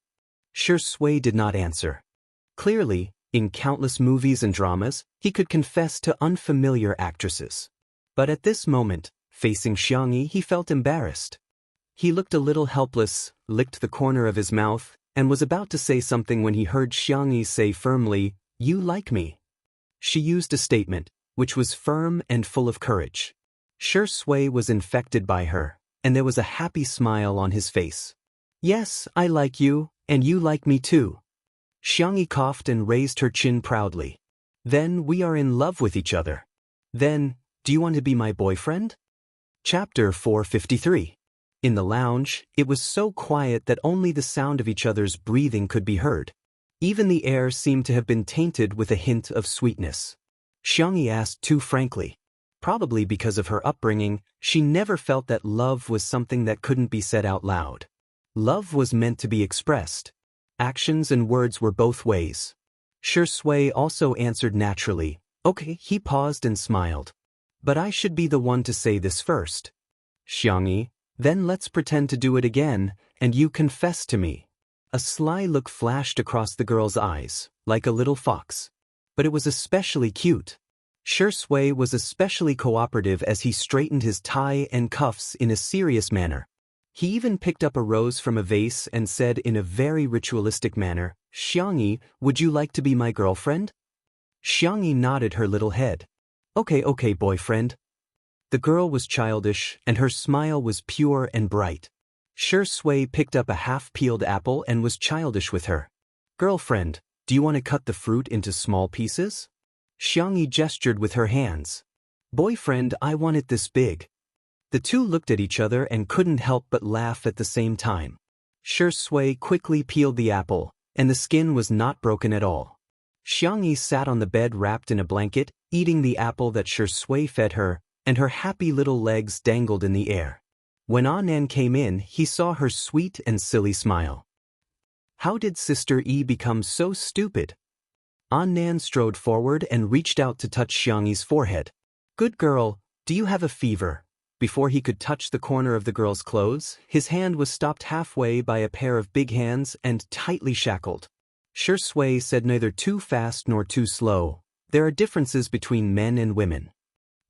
[SPEAKER 1] Shui did not answer. Clearly, in countless movies and dramas, he could confess to unfamiliar actresses. But at this moment, facing Xiangyi, he felt embarrassed. He looked a little helpless, licked the corner of his mouth, and was about to say something when he heard Xiangyi say firmly, You like me. She used a statement, which was firm and full of courage. Shui was infected by her, and there was a happy smile on his face. Yes, I like you, and you like me too. Xiangyi coughed and raised her chin proudly. Then we are in love with each other. Then, do you want to be my boyfriend? Chapter 453. In the lounge, it was so quiet that only the sound of each other's breathing could be heard. Even the air seemed to have been tainted with a hint of sweetness. Xiangyi asked too frankly. Probably because of her upbringing, she never felt that love was something that couldn't be said out loud. Love was meant to be expressed. Actions and words were both ways. Shui also answered naturally, Okay, he paused and smiled. But I should be the one to say this first. Xianxia, then let's pretend to do it again, and you confess to me. A sly look flashed across the girl's eyes, like a little fox. But it was especially cute. Shui was especially cooperative as he straightened his tie and cuffs in a serious manner. He even picked up a rose from a vase and said in a very ritualistic manner, Xianxia, would you like to be my girlfriend? Xianxia nodded her little head. Okay, boyfriend. The girl was childish, and her smile was pure and bright. Shui picked up a half-peeled apple and was childish with her. Girlfriend, do you want to cut the fruit into small pieces? Xianxia gestured with her hands. Boyfriend, I want it this big. The two looked at each other and couldn't help but laugh at the same time. Shui quickly peeled the apple, and the skin was not broken at all. Xianxia sat on the bed wrapped in a blanket, eating the apple that Shui fed her, and her happy little legs dangled in the air. When Nan came in, he saw her sweet and silly smile. How did Sister E become so stupid? Nan strode forward and reached out to touch Xiangyi's forehead. Good girl, do you have a fever? Before he could touch the corner of the girl's clothes, his hand was stopped halfway by a pair of big hands and tightly shackled. Shui said neither too fast nor too slow. There are differences between men and women.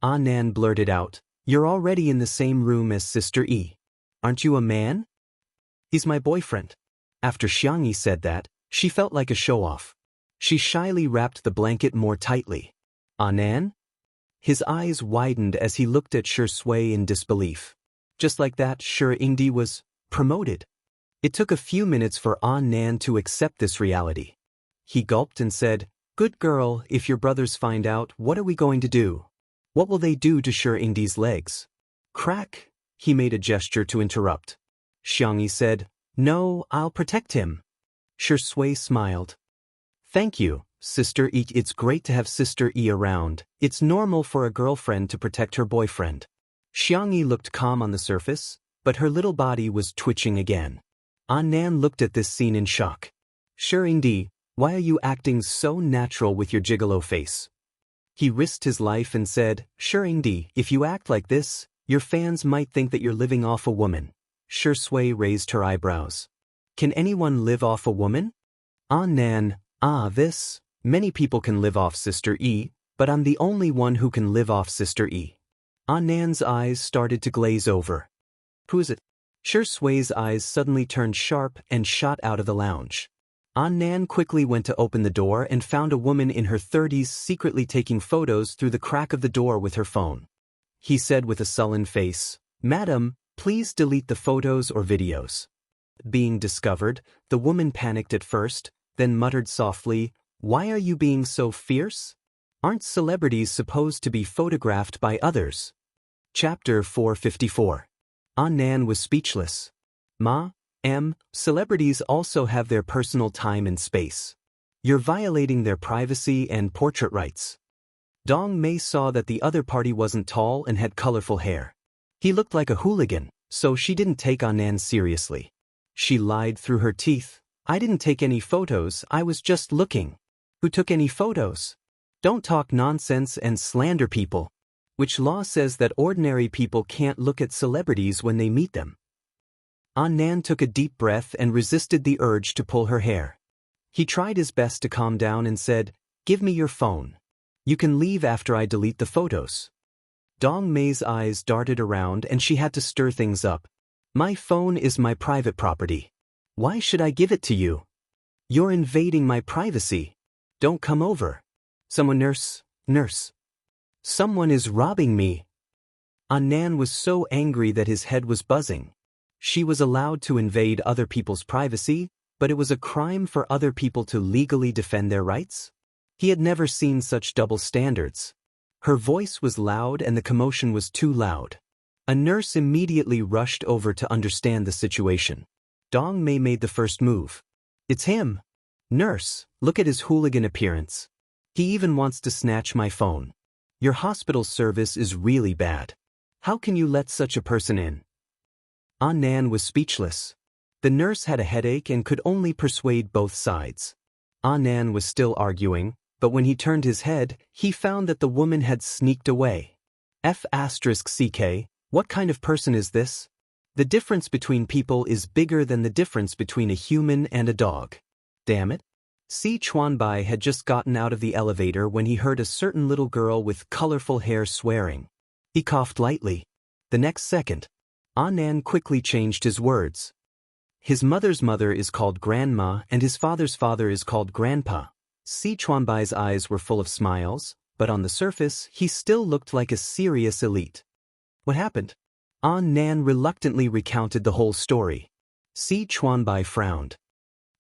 [SPEAKER 1] Nan blurted out, You're already in the same room as Sister E. Aren't you a man? He's my boyfriend. After Xianxia said that, she felt like a show-off. She shyly wrapped the blanket more tightly. Nan? His eyes widened as he looked at Shui in disbelief. Just like that, Xiangdi was promoted. It took a few minutes for Nan to accept this reality. He gulped and said, Good girl, if your brothers find out, what are we going to do? What will they do to Xiangdi's legs? Crack, he made a gesture to interrupt. Xianxia said, No, I'll protect him. Shui smiled. Thank you, Sister E. It's great to have Sister E around. It's normal for a girlfriend to protect her boyfriend. Xianxia looked calm on the surface, but her little body was twitching again. Nan looked at this scene in shock. Xiangdi, why are you acting so natural with your gigolo face? He risked his life and said, Xiangdi, if you act like this, your fans might think that you're living off a woman. Shui raised her eyebrows. Can anyone live off a woman? Nan, many people can live off Sister E, but I'm the only one who can live off Sister E. Nan's eyes started to glaze over. Who is it? Shui's eyes suddenly turned sharp and shot out of the lounge. Nan quickly went to open the door and found a woman in her 30s secretly taking photos through the crack of the door with her phone. He said with a sullen face, Madam, please delete the photos or videos. Being discovered, the woman panicked at first, then muttered softly, Why are you being so fierce? Aren't celebrities supposed to be photographed by others? Chapter 454. Nan was speechless. Celebrities also have their personal time and space. You're violating their privacy and portrait rights. Dong Mei saw that the other party wasn't tall and had colorful hair. He looked like a hooligan, so she didn't take Nan seriously. She lied through her teeth. I didn't take any photos, I was just looking. Who took any photos? Don't talk nonsense and slander people. Which law says that ordinary people can't look at celebrities when they meet them? Nan took a deep breath and resisted the urge to pull her hair. He tried his best to calm down and said, Give me your phone. You can leave after I delete the photos. Dong Mei's eyes darted around and she had to stir things up. My phone is my private property. Why should I give it to you? You're invading my privacy. Don't come over. Someone nurse. Someone is robbing me. Nan was so angry that his head was buzzing. She was allowed to invade other people's privacy, but it was a crime for other people to legally defend their rights? He had never seen such double standards. Her voice was loud and the commotion was too loud. A nurse immediately rushed over to understand the situation. Dong Mei made the first move. It's him. Nurse, look at his hooligan appearance. He even wants to snatch my phone. Your hospital service is really bad. How can you let such a person in? Nan was speechless. The nurse had a headache and could only persuade both sides. Nan was still arguing, but when he turned his head, he found that the woman had sneaked away. F***ck, what kind of person is this? The difference between people is bigger than the difference between a human and a dog. Damn it. Si Chuanbai had just gotten out of the elevator when he heard a certain little girl with colorful hair swearing. He coughed lightly. The next second, Nan quickly changed his words. His mother's mother is called grandma and his father's father is called grandpa. Si Chuanbai's eyes were full of smiles, but on the surface, he still looked like a serious elite. What happened? Nan reluctantly recounted the whole story. Si Chuanbai frowned.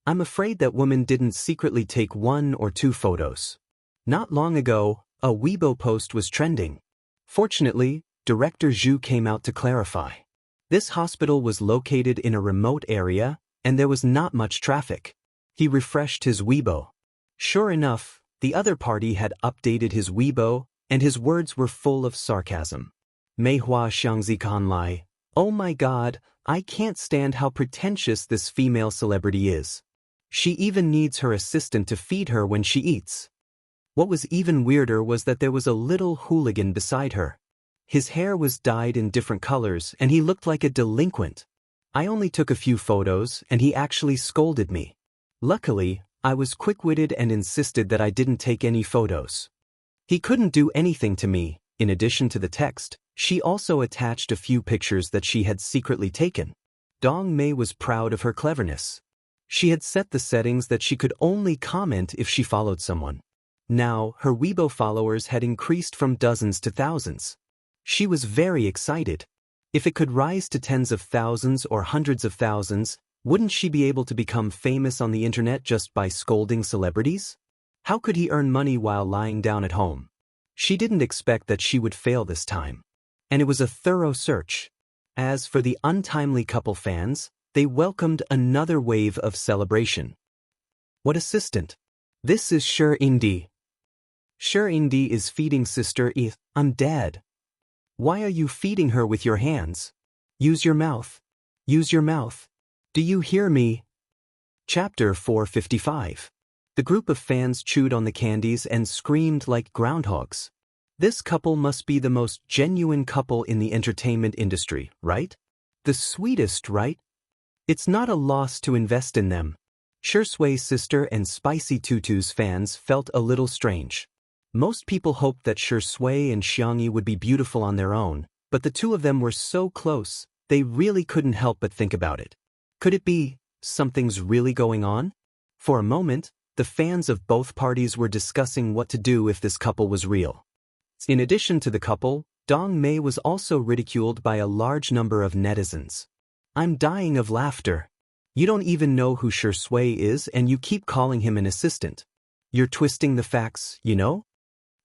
[SPEAKER 1] I'm afraid that woman didn't secretly take 1 or 2 photos. Not long ago, a Weibo post was trending. Fortunately, Director Zhu came out to clarify. This hospital was located in a remote area, and there was not much traffic. He refreshed his Weibo. Sure enough, the other party had updated his Weibo, and his words were full of sarcasm. Meihua Xianxia Lai, oh my god, I can't stand how pretentious this female celebrity is. She even needs her assistant to feed her when she eats. What was even weirder was that there was a little hooligan beside her. His hair was dyed in different colors and he looked like a delinquent. I only took a few photos and he actually scolded me. Luckily, I was quick-witted and insisted that I didn't take any photos. He couldn't do anything to me. In addition to the text, she also attached a few pictures that she had secretly taken. Dong Mei was proud of her cleverness. She had set the settings that she could only comment if she followed someone. Now, her Weibo followers had increased from dozens to thousands. She was very excited. If it could rise to tens of thousands or hundreds of thousands, wouldn't she be able to become famous on the internet just by scolding celebrities? How could he earn money while lying down at home? She didn't expect that she would fail this time. And it was a thorough search. As for the untimely couple fans, they welcomed another wave of celebration. What assistant? This is Sher Indi. Sher Indi is feeding Sister Eth. I'm dead. Why are you feeding her with your hands? Use your mouth. Use your mouth. Do you hear me? Chapter 455. The group of fans chewed on the candies and screamed like groundhogs. This couple must be the most genuine couple in the entertainment industry, right? The sweetest, right? It's not a loss to invest in them. Shui's sister and Spicy Tutu's fans felt a little strange. Most people hoped that Shui and Xianxia would be beautiful on their own, but the two of them were so close, they really couldn't help but think about it. Could it be something's really going on? For a moment, the fans of both parties were discussing what to do if this couple was real. In addition to the couple, Dong Mei was also ridiculed by a large number of netizens. I'm dying of laughter. You don't even know who Shui is and you keep calling him an assistant. You're twisting the facts, you know?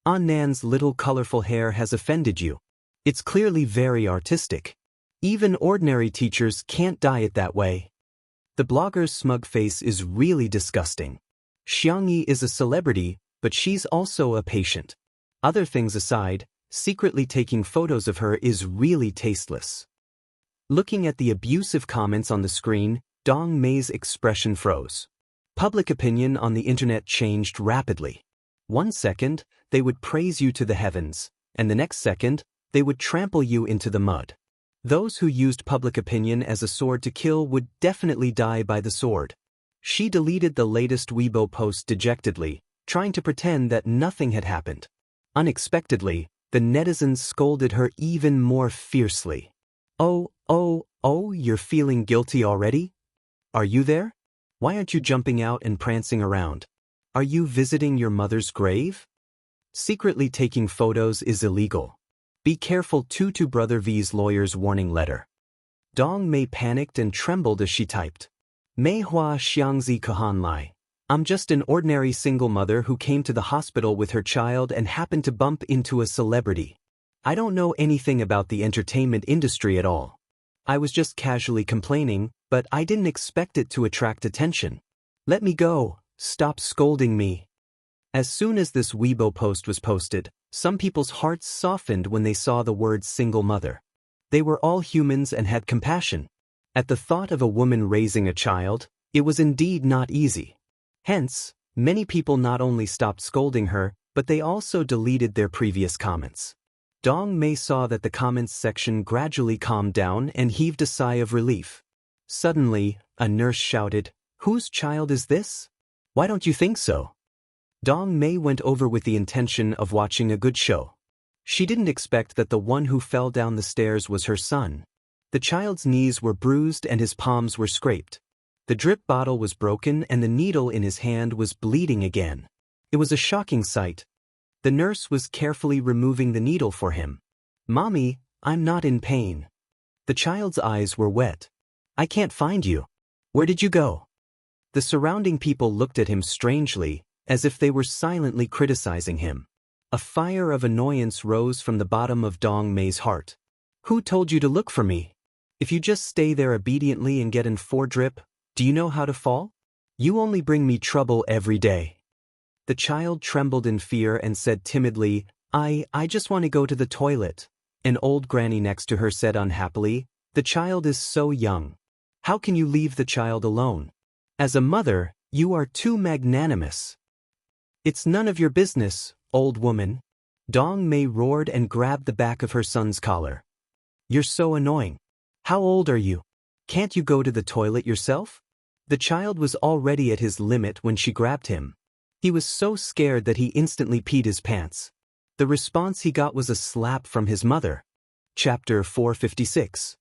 [SPEAKER 1] Nan's little colorful hair has offended you. It's clearly very artistic. Even ordinary teachers can't dye it that way. The blogger's smug face is really disgusting. Xianxia is a celebrity, but she's also a patient. Other things aside, secretly taking photos of her is really tasteless. Looking at the abusive comments on the screen, Dong Mei's expression froze. Public opinion on the internet changed rapidly. 1 second, they would praise you to the heavens, and the next second, they would trample you into the mud. Those who used public opinion as a sword to kill would definitely die by the sword. She deleted the latest Weibo post dejectedly, trying to pretend that nothing had happened. Unexpectedly, the netizens scolded her even more fiercely. Oh, you're feeling guilty already? Are you there? Why aren't you jumping out and prancing around? Are you visiting your mother's grave? Secretly taking photos is illegal. Be careful. Tutu Brother V's lawyer's warning letter. Dong Mei panicked and trembled as she typed. Meihua Xianxia Lai. I'm just an ordinary single mother who came to the hospital with her child and happened to bump into a celebrity. I don't know anything about the entertainment industry at all. I was just casually complaining, but I didn't expect it to attract attention. Let me go. Stop scolding me. As soon as this Weibo post was posted, some people's hearts softened when they saw the word single mother. They were all humans and had compassion. At the thought of a woman raising a child, it was indeed not easy. Hence, Many people not only stopped scolding her, but they also deleted their previous comments. Dong Mei saw that the comments section gradually calmed down and heaved a sigh of relief. Suddenly, a nurse shouted, "Whose child is this? Why don't you think so?" Dong Mei went over with the intention of watching a good show. She didn't expect that the one who fell down the stairs was her son. The child's knees were bruised and his palms were scraped. The drip bottle was broken and the needle in his hand was bleeding again. It was a shocking sight. The nurse was carefully removing the needle for him. "Mommy, I'm not in pain." The child's eyes were wet. "I can't find you. Where did you go?" The surrounding people looked at him strangely, as if they were silently criticizing him. A fire of annoyance rose from the bottom of Dong Mei's heart. "Who told you to look for me? If you just stay there obediently and get in 4 drip, do you know how to fall? You only bring me trouble every day." The child trembled in fear and said timidly, I just want to go to the toilet." An old granny next to her said unhappily, "The child is so young. How can you leave the child alone? As a mother, you are too magnanimous." "It's none of your business, old woman." Dong Mei roared and grabbed the back of her son's collar. "You're so annoying. How old are you? Can't you go to the toilet yourself?" The child was already at his limit when she grabbed him. He was so scared that he instantly peed his pants. The response he got was a slap from his mother. Chapter 456.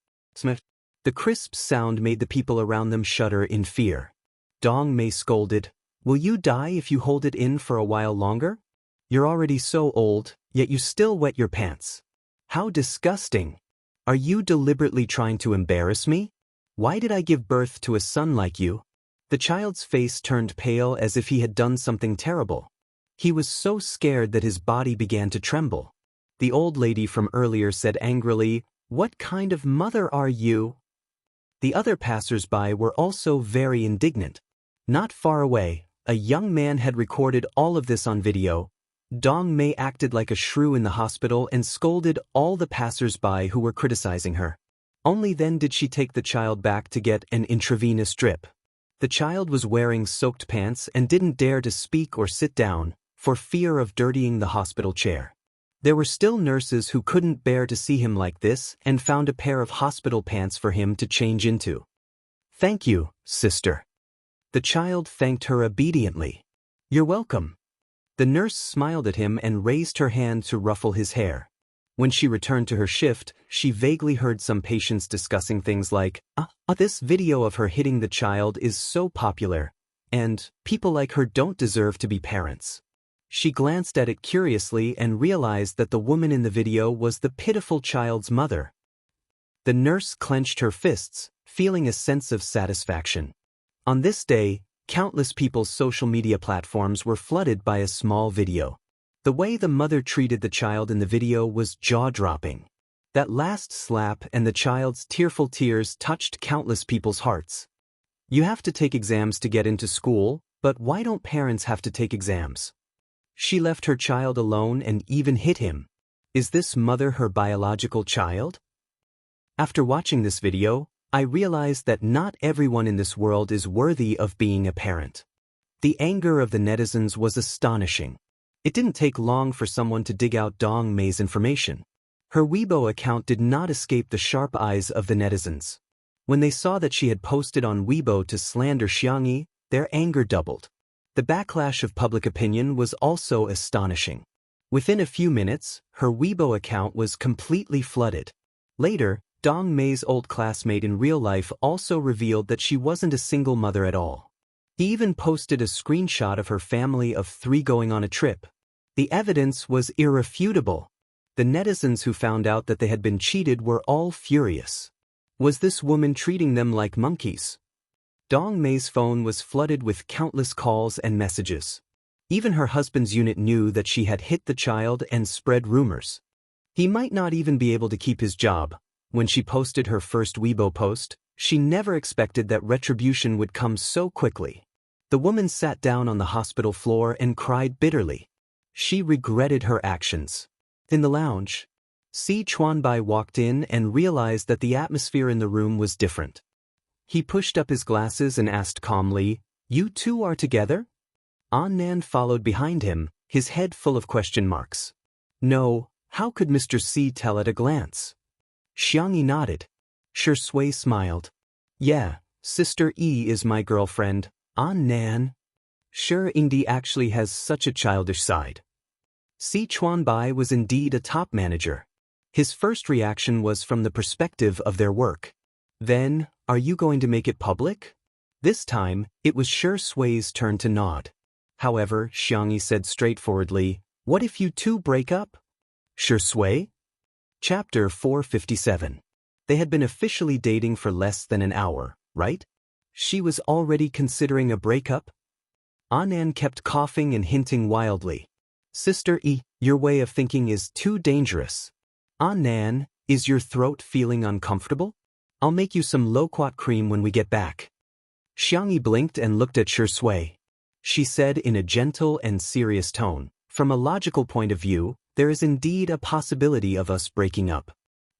[SPEAKER 1] The crisp sound made the people around them shudder in fear. Dong Mei scolded, "Will you die if you hold it in for a while longer? You're already so old, yet you still wet your pants. How disgusting! Are you deliberately trying to embarrass me? Why did I give birth to a son like you?" The child's face turned pale as if he had done something terrible. He was so scared that his body began to tremble. The old lady from earlier said angrily, "What kind of mother are you?" The other passers-by were also very indignant. Not far away, a young man had recorded all of this on video. Dong Mei acted like a shrew in the hospital and scolded all the passers-by who were criticizing her. Only then did she take the child back to get an intravenous drip. The child was wearing soaked pants and didn't dare to speak or sit down, for fear of dirtying the hospital chair. There were still nurses who couldn't bear to see him like this and found a pair of hospital pants for him to change into. "Thank you, sister." The child thanked her obediently. "You're welcome." The nurse smiled at him and raised her hand to ruffle his hair. When she returned to her shift, she vaguely heard some patients discussing things like, this video of her hitting the child is so popular, and people like her don't deserve to be parents." She glanced at it curiously and realized that the woman in the video was the pitiful child's mother. The nurse clenched her fists, feeling a sense of satisfaction. On this day, countless people's social media platforms were flooded by a small video. The way the mother treated the child in the video was jaw-dropping. That last slap and the child's tearful tears touched countless people's hearts. "You have to take exams to get into school, but why don't parents have to take exams?" She left her child alone and even hit him. Is this mother her biological child? After watching this video, I realized that not everyone in this world is worthy of being a parent. The anger of the netizens was astonishing. It didn't take long for someone to dig out Dong Mei's information. Her Weibo account did not escape the sharp eyes of the netizens. When they saw that she had posted on Weibo to slander Xianxia, their anger doubled. The backlash of public opinion was also astonishing. Within a few minutes, her Weibo account was completely flooded. Later, Dong Mei's old classmate in real life also revealed that she wasn't a single mother at all. He even posted a screenshot of her family of 3 going on a trip. The evidence was irrefutable. The netizens who found out that they had been cheated were all furious. Was this woman treating them like monkeys? Dong Mei's phone was flooded with countless calls and messages. Even her husband's unit knew that she had hit the child and spread rumors. He might not even be able to keep his job. When she posted her first Weibo post, she never expected that retribution would come so quickly. The woman sat down on the hospital floor and cried bitterly. She regretted her actions. In the lounge, Si Chuanbai walked in and realized that the atmosphere in the room was different. He pushed up his glasses and asked calmly, "You two are together?" Nan followed behind him, his head full of question marks. No, how could Mr. C tell at a glance? Xianxia nodded. Shui smiled. Yeah, Sister E is my girlfriend, Nan. Yingdi actually has such a childish side. Si Chuanbai was indeed a top manager. His first reaction was from the perspective of their work. Then, are you going to make it public? This time, it was Shui's turn to nod. However, Xianxia said straightforwardly, what if you two break up? Shui? Chapter 457. They had been officially dating for less than an hour, right? She was already considering a breakup? Nan kept coughing and hinting wildly. Sister E, your way of thinking is too dangerous. Nan, is your throat feeling uncomfortable? I'll make you some loquat cream when we get back. Xianxia blinked and looked at Shui. She said in a gentle and serious tone, from a logical point of view, there is indeed a possibility of us breaking up.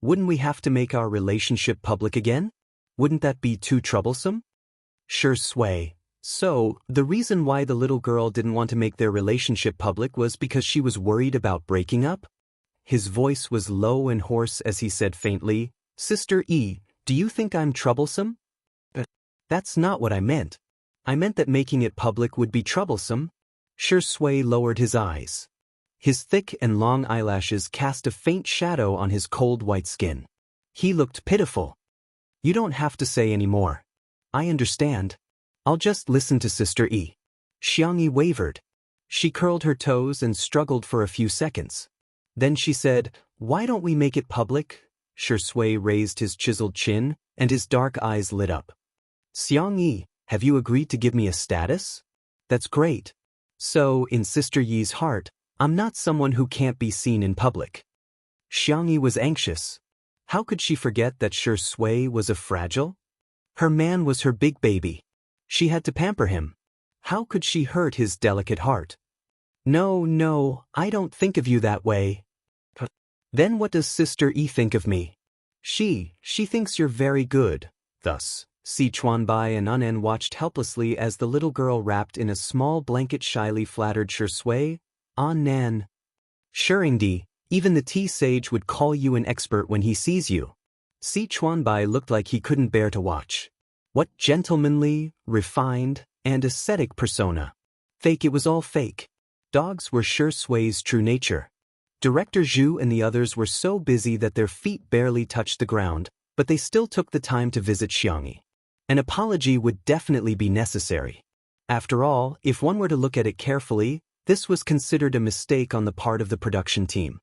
[SPEAKER 1] Wouldn't we have to make our relationship public again? Wouldn't that be too troublesome? Shui. So, the reason why the little girl didn't want to make their relationship public was because she was worried about breaking up? His voice was low and hoarse as he said faintly, Sister E, do you think I'm troublesome? That's not what I meant. I meant that making it public would be troublesome. Shui lowered his eyes. His thick and long eyelashes cast a faint shadow on his cold white skin. He looked pitiful. You don't have to say any more. I understand. I'll just listen to Sister E. Xianxia wavered. She curled her toes and struggled for a few seconds. Then she said, why don't we make it public? Shui raised his chiseled chin, and his dark eyes lit up. Xianxia, have you agreed to give me a status? That's great. So, in Sister Yi's heart, I'm not someone who can't be seen in public. Xianxia was anxious. How could she forget that Shui was a fragile? Her man was her big baby. She had to pamper him. How could she hurt his delicate heart? No, I don't think of you that way. Then what does Sister E think of me? She thinks you're very good. Thus, Si Chuanbai and Nan watched helplessly as the little girl wrapped in a small blanket shyly flattered Shui. Nan. Yingdi, even the tea sage would call you an expert when he sees you. Si Chuanbai looked like he couldn't bear to watch. What gentlemanly, refined, and ascetic persona. Fake, it was all fake. Dogs were Shui's true nature. Director Zhu and the others were so busy that their feet barely touched the ground, but they still took the time to visit Xianxia. An apology would definitely be necessary. After all, if one were to look at it carefully, this was considered a mistake on the part of the production team.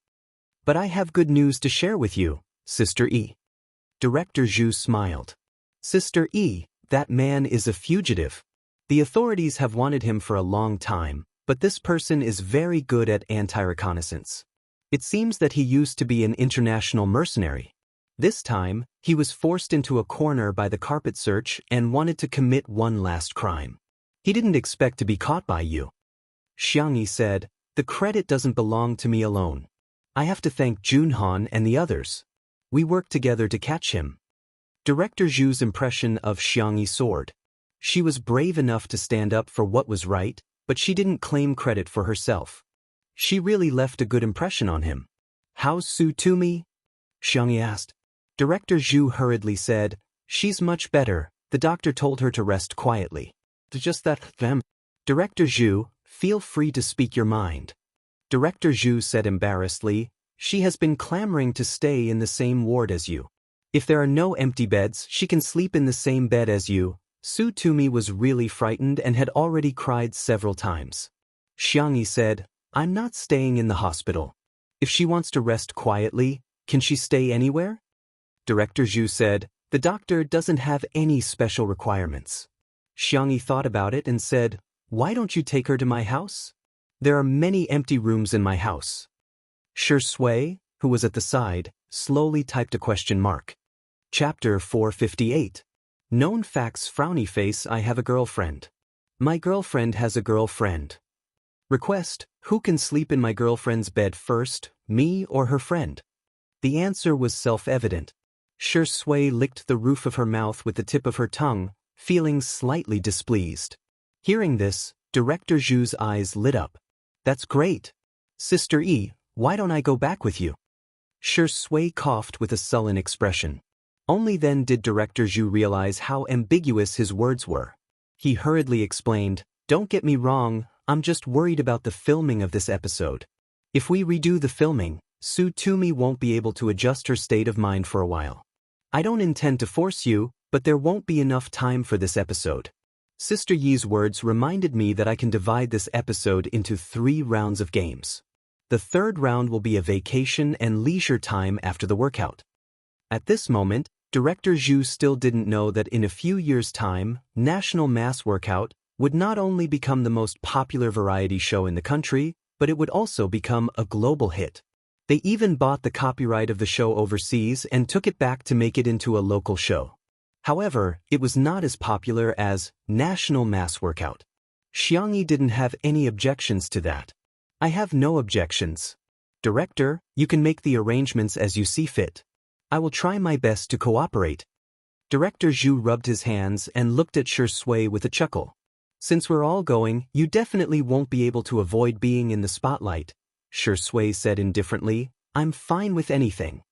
[SPEAKER 1] But I have good news to share with you, Sister E. Director Zhu smiled. Sister E, that man is a fugitive. The authorities have wanted him for a long time, but this person is very good at anti-reconnaissance. It seems that he used to be an international mercenary. This time, he was forced into a corner by the carpet search and wanted to commit one last crime. He didn't expect to be caught by you. Xianxia said, the credit doesn't belong to me alone. I have to thank Junhan and the others. We worked together to catch him. Director Zhu's impression of Xianxia soared. She was brave enough to stand up for what was right, but she didn't claim credit for herself. She really left a good impression on him. How's Su Tumi? Xianxia asked. Director Zhu hurriedly said, she's much better. The doctor told her to rest quietly. Just that, Director Zhu, feel free to speak your mind. Director Zhu said embarrassedly, she has been clamoring to stay in the same ward as you. If there are no empty beds, she can sleep in the same bed as you. Su Tumi was really frightened and had already cried several times. Xianxia said, I'm not staying in the hospital. If she wants to rest quietly, can she stay anywhere? Director Zhu said, the doctor doesn't have any special requirements. Xianxia thought about it and said, why don't you take her to my house? There are many empty rooms in my house. Shui, who was at the side, slowly typed a question mark. Chapter 458. Known facts. Frowny face. I have a girlfriend. My girlfriend has a girlfriend. Request, who can sleep in my girlfriend's bed first, me or her friend? The answer was self-evident. Shui licked the roof of her mouth with the tip of her tongue, feeling slightly displeased. Hearing this, Director Zhu's eyes lit up. That's great. Sister E, why don't I go back with you? Shui coughed with a sullen expression. Only then did Director Zhu realize how ambiguous his words were. He hurriedly explained, don't get me wrong, I'm just worried about the filming of this episode. If we redo the filming, Su Tumi won't be able to adjust her state of mind for a while. I don't intend to force you, but there won't be enough time for this episode. Sister Yi's words reminded me that I can divide this episode into 3 rounds of games. The 3rd round will be a vacation and leisure time after the workout. At this moment, Director Zhu still didn't know that in a few years' time, National Mass Workout would not only become the most popular variety show in the country, but it would also become a global hit. They even bought the copyright of the show overseas and took it back to make it into a local show. However, it was not as popular as National Mass Workout. Xianxia didn't have any objections to that. I have no objections. Director, you can make the arrangements as you see fit. I will try my best to cooperate. Director Zhu rubbed his hands and looked at Shui with a chuckle. Since we're all going, you definitely won't be able to avoid being in the spotlight, Shui said indifferently. I'm fine with anything.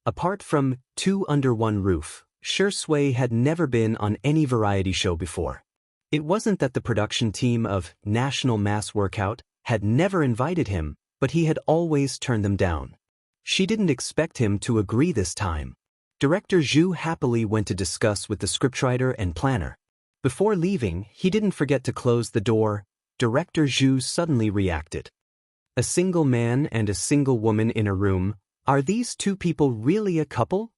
[SPEAKER 1] Apart from 2 Under One Roof, Shui had never been on any variety show before. It wasn't that the production team of National Mass Workout had never invited him, but he had always turned them down. She didn't expect him to agree this time. Director Zhu happily went to discuss with the scriptwriter and planner. Before leaving, he didn't forget to close the door. Director Zhu suddenly reacted. A single man and a single woman in a room, are these 2 people really a couple?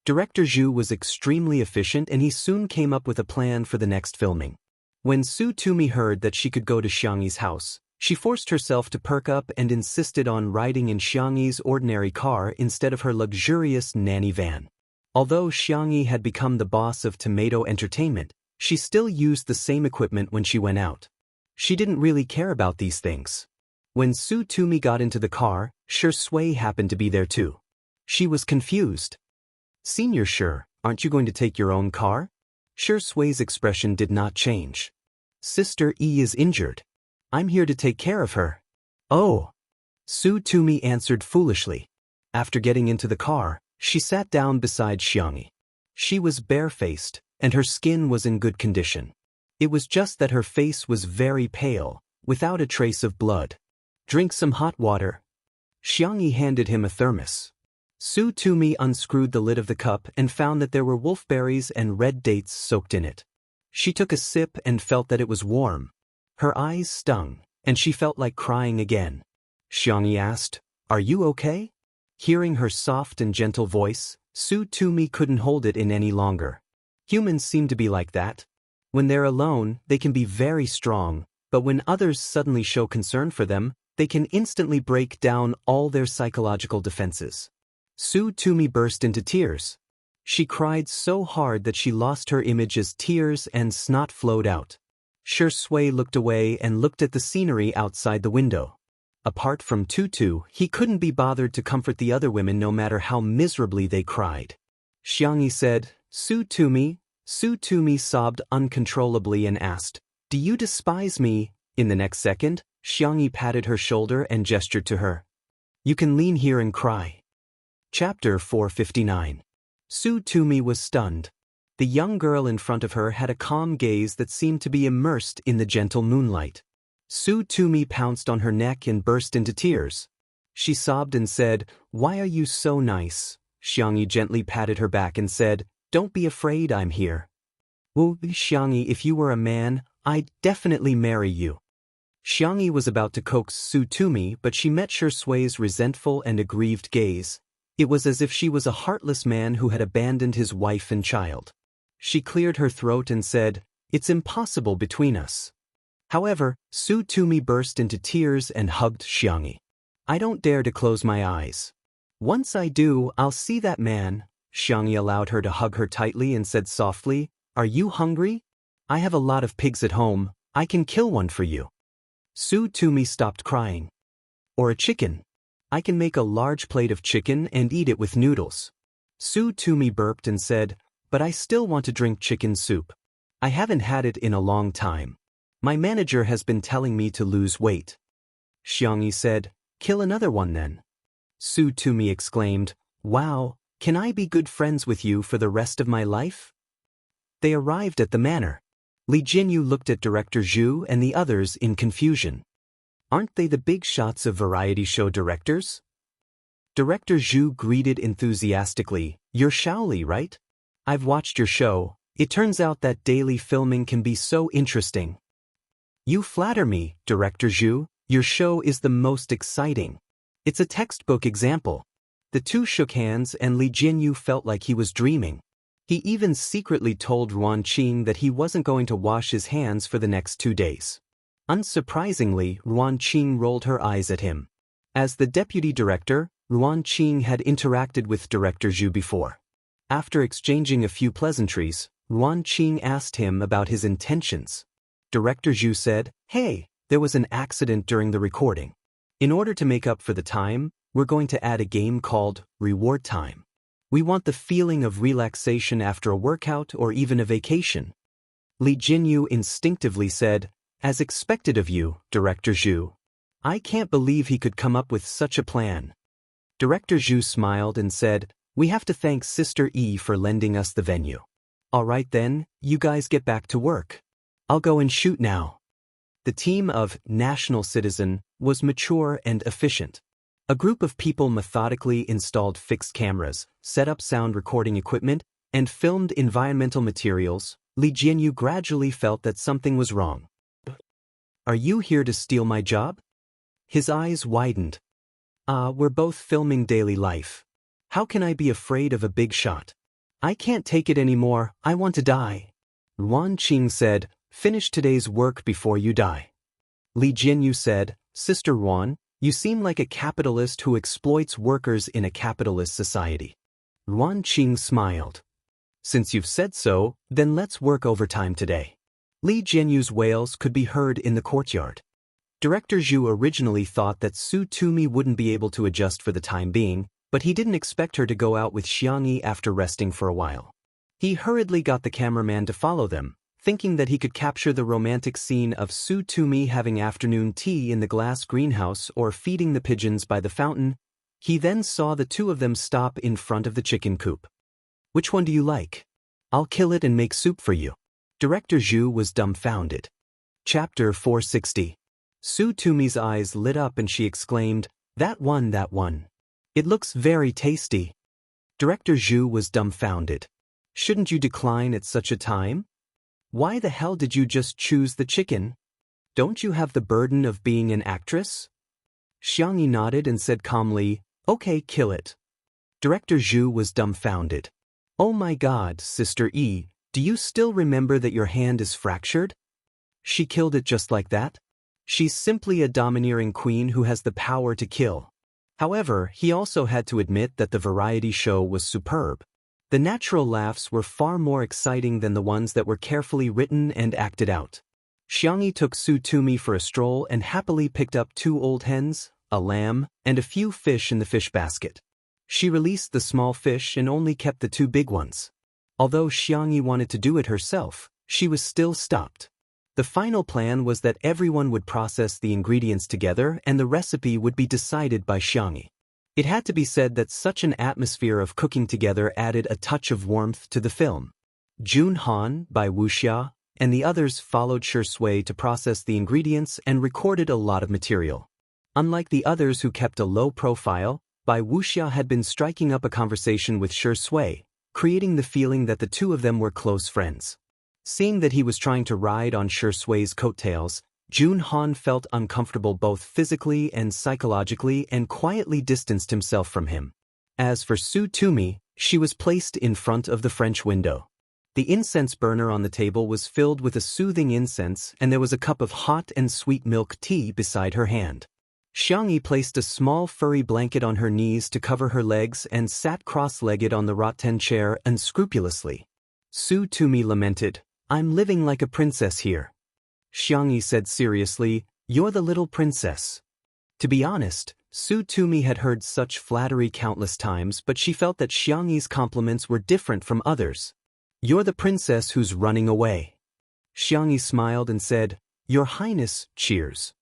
[SPEAKER 1] Director Zhu was extremely efficient and he soon came up with a plan for the next filming. When Su Tumi heard that she could go to Xianxi's house, she forced herself to perk up and insisted on riding in Xianxi's ordinary car instead of her luxurious nanny van. Although Xianxia had become the boss of Tomato Entertainment, she still used the same equipment when she went out. She didn't really care about these things. When Su Tumi got into the car, Shui happened to be there too. She was confused. Senior Shi, aren't you going to take your own car? Shui's expression did not change. Sister E is injured. I'm here to take care of her. Oh. Su Tumi answered foolishly. After getting into the car, she sat down beside Xianxia. She was barefaced, and her skin was in good condition. It was just that her face was very pale, without a trace of blood. Drink some hot water. Xianxia handed him a thermos. Su Tumi unscrewed the lid of the cup and found that there were wolfberries and red dates soaked in it. She took a sip and felt that it was warm. Her eyes stung, and she felt like crying again. Xianxia asked, "Are you okay?" Hearing her soft and gentle voice, Su Tumi couldn't hold it in any longer. Humans seem to be like that. When they're alone, they can be very strong, but when others suddenly show concern for them, they can instantly break down all their psychological defenses. Su Tumi burst into tears. She cried so hard that she lost her image as tears and snot flowed out. Shui looked away and looked at the scenery outside the window. Apart from Tutu, he couldn't be bothered to comfort the other women no matter how miserably they cried. Xianxia said, Su Tumi. Su Tumi sobbed uncontrollably and asked, "Do you despise me?" In the next second, Xianxia patted her shoulder and gestured to her. "You can lean here and cry." Chapter 459. Su Tumi was stunned. The young girl in front of her had a calm gaze that seemed to be immersed in the gentle moonlight. Su Tumi pounced on her neck and burst into tears. She sobbed and said, "Why are you so nice?" Xianxia gently patted her back and said, "Don't be afraid, I'm here." "Oh, Xianxia, if you were a man, I'd definitely marry you." Xianxia was about to coax Su Tumi, but she met Shui's resentful and aggrieved gaze. It was as if she was a heartless man who had abandoned his wife and child. She cleared her throat and said, "It's impossible between us." However, Su Tumi burst into tears and hugged Xianxia. "I don't dare to close my eyes. Once I do, I'll see that man." Xianxia allowed her to hug her tightly and said softly, "Are you hungry? I have a lot of pigs at home. I can kill one for you." Su Tumi stopped crying. "Or a chicken. I can make a large plate of chicken and eat it with noodles." Su Tumi burped and said, "But I still want to drink chicken soup. I haven't had it in a long time." My manager has been telling me to lose weight. Xianxia said, kill another one then. Su Tumi exclaimed, wow, can I be good friends with you for the rest of my life? They arrived at the manor. Li Jinyu looked at Director Zhu and the others in confusion. Aren't they the big shots of variety show directors? Director Zhu greeted enthusiastically, you're Shaoli, right? I've watched your show. It turns out that daily filming can be so interesting. You flatter me, Director Zhu. Your show is the most exciting. It's a textbook example. The two shook hands and Li Jinyu felt like he was dreaming. He even secretly told Ruan Qing that he wasn't going to wash his hands for the next 2 days. Unsurprisingly, Ruan Qing rolled her eyes at him. As the deputy director, Ruan Qing had interacted with Director Zhu before. After exchanging a few pleasantries, Ruan Qing asked him about his intentions. Director Zhu said, hey, there was an accident during the recording. In order to make up for the time, we're going to add a game called Reward Time. We want the feeling of relaxation after a workout or even a vacation. Li Jinyu instinctively said, as expected of you, Director Zhu. I can't believe he could come up with such a plan. Director Zhu smiled and said, we have to thank Sister Yi for lending us the venue. All right then, you guys get back to work. I'll go and shoot now. The team of National Citizen was mature and efficient. A group of people methodically installed fixed cameras, set up sound recording equipment, and filmed environmental materials. Li Jinyu gradually felt that something was wrong. Are you here to steal my job? His eyes widened. We're both filming daily life. How can I be afraid of a big shot? I can't take it anymore, I want to die. Ruan Qing said, finish today's work before you die. Li Jinyu said, Sister Ruan, you seem like a capitalist who exploits workers in a capitalist society. Ruan Qing smiled. Since you've said so, then let's work overtime today. Li Jinyu's wails could be heard in the courtyard. Director Zhu originally thought that Su Tumi wouldn't be able to adjust for the time being, but he didn't expect her to go out with Xianxia after resting for a while. He hurriedly got the cameraman to follow them, thinking that he could capture the romantic scene of Su Tumi having afternoon tea in the glass greenhouse or feeding the pigeons by the fountain. He then saw the two of them stop in front of the chicken coop. Which one do you like? I'll kill it and make soup for you. Director Zhu was dumbfounded. Chapter 460. Su Tumi's eyes lit up and she exclaimed, that one. It looks very tasty. Director Zhu was dumbfounded. Shouldn't you decline at such a time? Why the hell did you just choose the chicken? Don't you have the burden of being an actress? Xianxia nodded and said calmly, okay, kill it. Director Zhu was dumbfounded. Oh my God, Sister Yi, do you still remember that your hand is fractured? She killed it just like that? She's simply a domineering queen who has the power to kill. However, he also had to admit that the variety show was superb. The natural laughs were far more exciting than the ones that were carefully written and acted out. Xianxia took Su Tumi for a stroll and happily picked up 2 old hens, a lamb, and a few fish in the fish basket. She released the small fish and only kept the 2 big ones. Although Xianxia wanted to do it herself, she was still stopped. The final plan was that everyone would process the ingredients together and the recipe would be decided by Xianxia. It had to be said that such an atmosphere of cooking together added a touch of warmth to the film. Jun Han, by Wuxia, and the others followed Shui to process the ingredients and recorded a lot of material. Unlike the others who kept a low profile, Bai Wuxia had been striking up a conversation with Shui, creating the feeling that the two of them were close friends. Seeing that he was trying to ride on Shui's coattails, Jun Han felt uncomfortable both physically and psychologically and quietly distanced himself from him. As for Su Tumi, she was placed in front of the French window. The incense burner on the table was filled with a soothing incense and there was a cup of hot and sweet milk tea beside her hand. Xianxia placed a small furry blanket on her knees to cover her legs and sat cross-legged on the rattan chair unscrupulously. Su Tumi lamented, I'm living like a princess here. Xianxia said seriously, you're the little princess. To be honest, Su Tumi had heard such flattery countless times, but she felt that Xianxia's compliments were different from others. You're the princess who's running away. Xianxia smiled and said, Your Highness, cheers.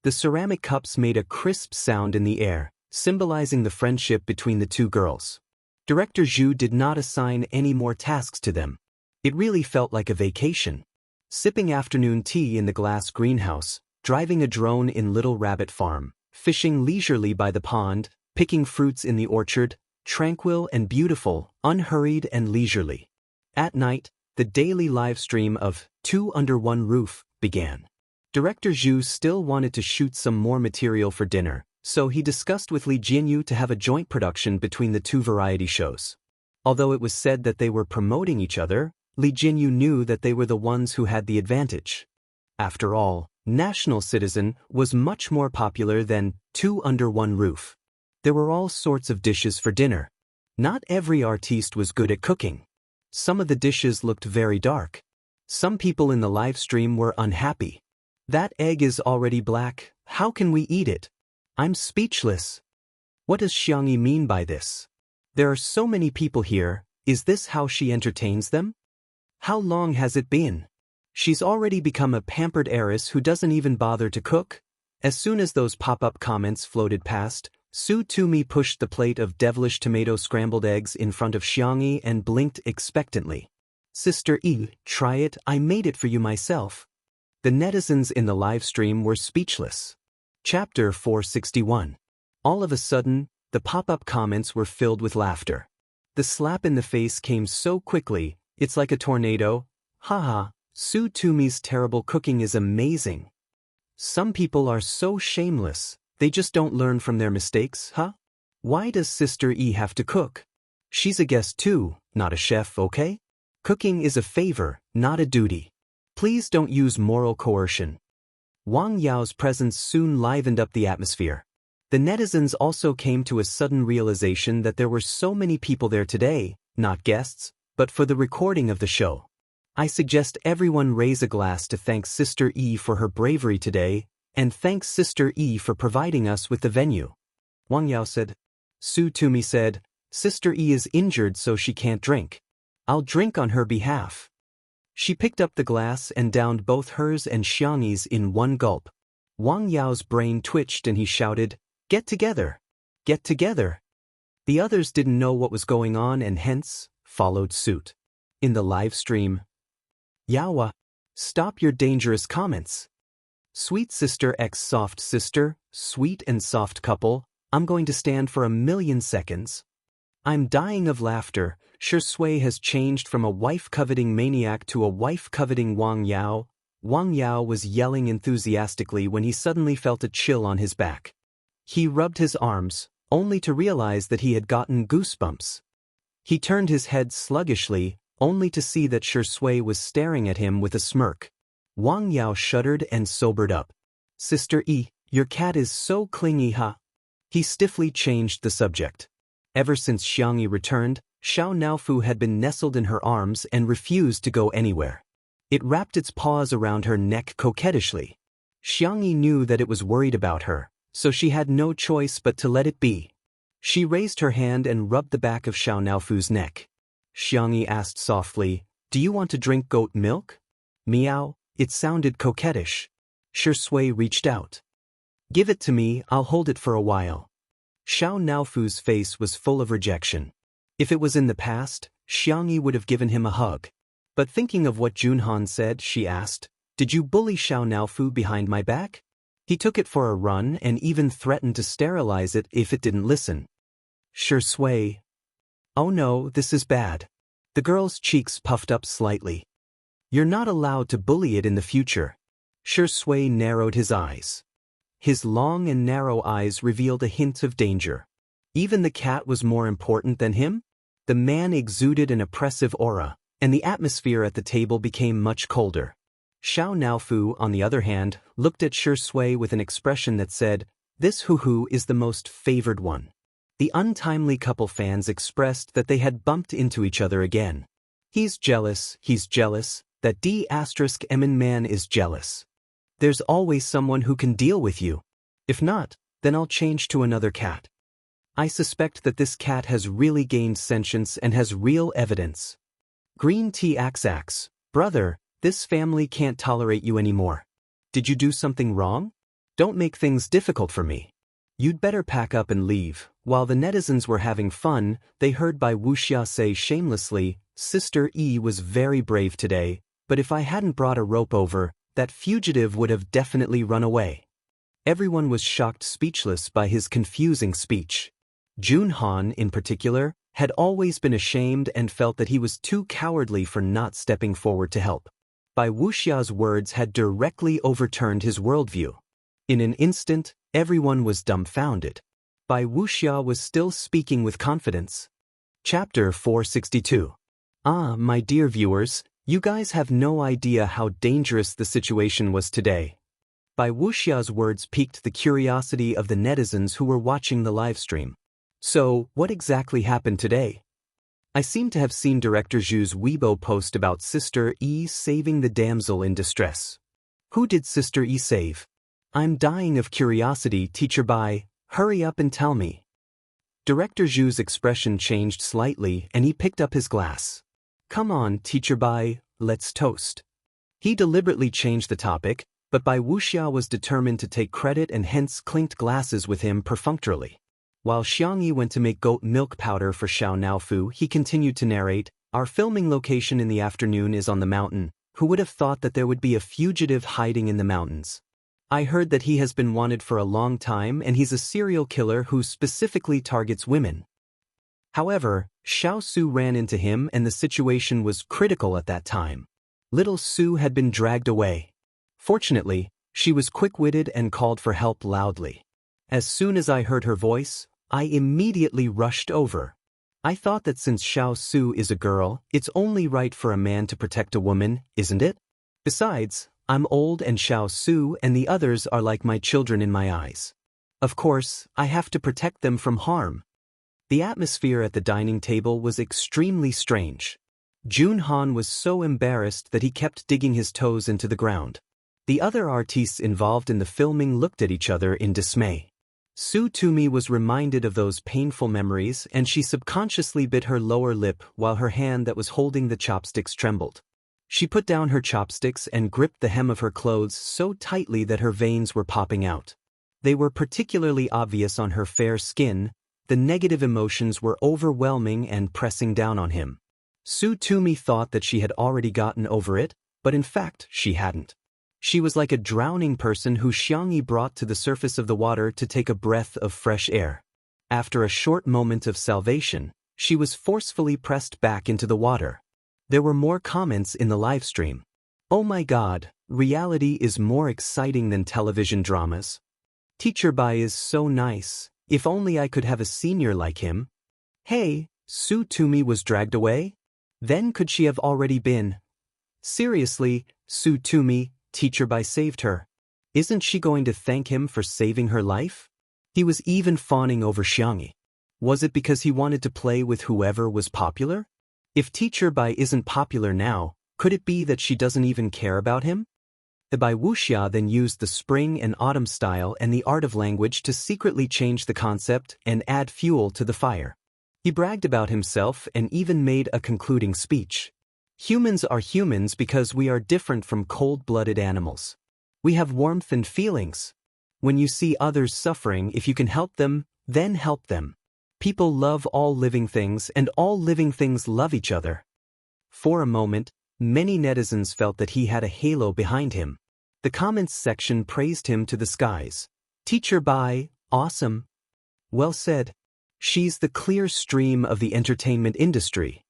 [SPEAKER 1] The ceramic cups made a crisp sound in the air, symbolizing the friendship between the two girls. Director Zhu did not assign any more tasks to them. It really felt like a vacation. Sipping afternoon tea in the glass greenhouse, driving a drone in Little Rabbit Farm, fishing leisurely by the pond, picking fruits in the orchard, tranquil and beautiful, unhurried and leisurely. At night, the daily live stream of Two Under One Roof began. Director Zhu still wanted to shoot some more material for dinner, so he discussed with Li Jianyu to have a joint production between the two variety shows. Although it was said that they were promoting each other, Li Jianyu knew that they were the ones who had the advantage. After all, National Citizen was much more popular than Two Under One Roof. There were all sorts of dishes for dinner. Not every artiste was good at cooking. Some of the dishes looked very dark. Some people in the live stream were unhappy. That egg is already black, how can we eat it? I'm speechless. What does Xianxia mean by this? There are so many people here, is this how she entertains them? How long has it been? She's already become a pampered heiress who doesn't even bother to cook? As soon as those pop-up comments floated past, Su Tumi pushed the plate of devilish tomato scrambled eggs in front of Xianxia and blinked expectantly. Sister Yi, try it, I made it for you myself. The netizens in the live stream were speechless. Chapter 461. All of a sudden, the pop-up comments were filled with laughter. The slap in the face came so quickly, it's like a tornado. Haha, Su Tumi's terrible cooking is amazing. Some people are so shameless, they just don't learn from their mistakes, huh? Why does Sister E have to cook? She's a guest too, not a chef, okay? Cooking is a favor, not a duty. Please don't use moral coercion. Wang Yao's presence soon livened up the atmosphere. The netizens also came to a sudden realization that there were so many people there today, not guests, but for the recording of the show. I suggest everyone raise a glass to thank Sister E for her bravery today, and thank Sister E for providing us with the venue. Wang Yao said. Su Tumi said, Sister E is injured so she can't drink. I'll drink on her behalf. She picked up the glass and downed both hers and Xianxi's in one gulp. Wang Yao's brain twitched and he shouted, Get together! Get together! The others didn't know what was going on and hence, followed suit. In the live stream, Yawa, stop your dangerous comments. Sweet sister x soft sister, sweet and soft couple, I'm going to stand for 1,000,000 seconds. I'm dying of laughter. Shui has changed from a wife-coveting maniac to a wife-coveting Wang Yao. Wang Yao was yelling enthusiastically when he suddenly felt a chill on his back. He rubbed his arms, only to realize that he had gotten goosebumps. He turned his head sluggishly, only to see that Shui was staring at him with a smirk. Wang Yao shuddered and sobered up. Sister E, your cat is so clingy, huh? He stiffly changed the subject. Ever since Xianxia returned, Xiao Naofu had been nestled in her arms and refused to go anywhere. It wrapped its paws around her neck coquettishly. Xianxia knew that it was worried about her, so she had no choice but to let it be. She raised her hand and rubbed the back of Xiao Naofu's neck. Xianxia asked softly, Do you want to drink goat milk? Meow, it sounded coquettish. Shui reached out. Give it to me, I'll hold it for a while. Xiao Naofu's face was full of rejection. If it was in the past, Xianxia would have given him a hug. But thinking of what Junhan said, she asked, Did you bully Xiao Naofu behind my back? He took it for a run and even threatened to sterilize it if it didn't listen. Shui. Oh no, this is bad. The girl's cheeks puffed up slightly. You're not allowed to bully it in the future. Shui narrowed his eyes. His long and narrow eyes revealed a hint of danger. Even the cat was more important than him? The man exuded an oppressive aura, and the atmosphere at the table became much colder. Xiao Naofu, on the other hand, looked at Shui with an expression that said, This hoo-hoo is the most favored one. The untimely couple fans expressed that they had bumped into each other again. He's jealous, that D*Emin man is jealous. There's always someone who can deal with you. If not, then I'll change to another cat. I suspect that this cat has really gained sentience and has real evidence. Green Tea Axe, brother, this family can't tolerate you anymore. Did you do something wrong? Don't make things difficult for me. You'd better pack up and leave. While the netizens were having fun, they heard Bai Wuxia say shamelessly, Sister Yi was very brave today, but if I hadn't brought a rope over, that fugitive would have definitely run away. Everyone was shocked speechless by his confusing speech. Jun Han, in particular, had always been ashamed and felt that he was too cowardly for not stepping forward to help. Bai Wuxia's words had directly overturned his worldview. In an instant, everyone was dumbfounded. Bai Wuxia was still speaking with confidence. Chapter 462. My dear viewers, you guys have no idea how dangerous the situation was today. Bai Wuxia's words piqued the curiosity of the netizens who were watching the livestream. So, what exactly happened today? I seem to have seen Director Zhu's Weibo post about Sister Yi saving the damsel in distress. Who did Sister Yi save? I'm dying of curiosity, Teacher Bai. Hurry up and tell me. Director Zhu's expression changed slightly and he picked up his glass. Come on, Teacher Bai, let's toast. He deliberately changed the topic, but Bai Wuxia was determined to take credit and hence clinked glasses with him perfunctorily. While Xianxia went to make goat milk powder for Xiao Naofu, he continued to narrate, Our filming location in the afternoon is on the mountain. Who would have thought that there would be a fugitive hiding in the mountains? I heard that he has been wanted for a long time and he's a serial killer who specifically targets women. However, Xiao Su ran into him and the situation was critical at that time. Little Su had been dragged away. Fortunately, she was quick-witted and called for help loudly. As soon as I heard her voice, I immediately rushed over. I thought that since Xiao Su is a girl, it's only right for a man to protect a woman, isn't it? Besides, I'm old and Xiao Su and the others are like my children in my eyes. Of course, I have to protect them from harm. The atmosphere at the dining table was extremely strange. Jun Han was so embarrassed that he kept digging his toes into the ground. The other artists involved in the filming looked at each other in dismay. Su Tumi was reminded of those painful memories and she subconsciously bit her lower lip while her hand that was holding the chopsticks trembled. She put down her chopsticks and gripped the hem of her clothes so tightly that her veins were popping out. They were particularly obvious on her fair skin. The negative emotions were overwhelming and pressing down on him. Su Tumi thought that she had already gotten over it, but in fact she hadn't. She was like a drowning person who Xianxia brought to the surface of the water to take a breath of fresh air. After a short moment of salvation, she was forcefully pressed back into the water. There were more comments in the livestream. Oh my god, reality is more exciting than television dramas. Teacher Bai is so nice, if only I could have a senior like him. Hey, Su Tumi was dragged away? Then could she have already been? Seriously, Su Tumi, Teacher Bai saved her. Isn't she going to thank him for saving her life? He was even fawning over Xianxia. Was it because he wanted to play with whoever was popular? If Teacher Bai isn't popular now, could it be that she doesn't even care about him? The Bai Wuxia then used the spring and autumn style and the art of language to secretly change the concept and add fuel to the fire. He bragged about himself and even made a concluding speech. Humans are humans because we are different from cold-blooded animals. We have warmth and feelings. When you see others suffering, if you can help them, then help them. People love all living things and all living things love each other. For a moment, many netizens felt that he had a halo behind him. The comments section praised him to the skies. Teacher Bai, awesome. Well said. She's the clear stream of the entertainment industry.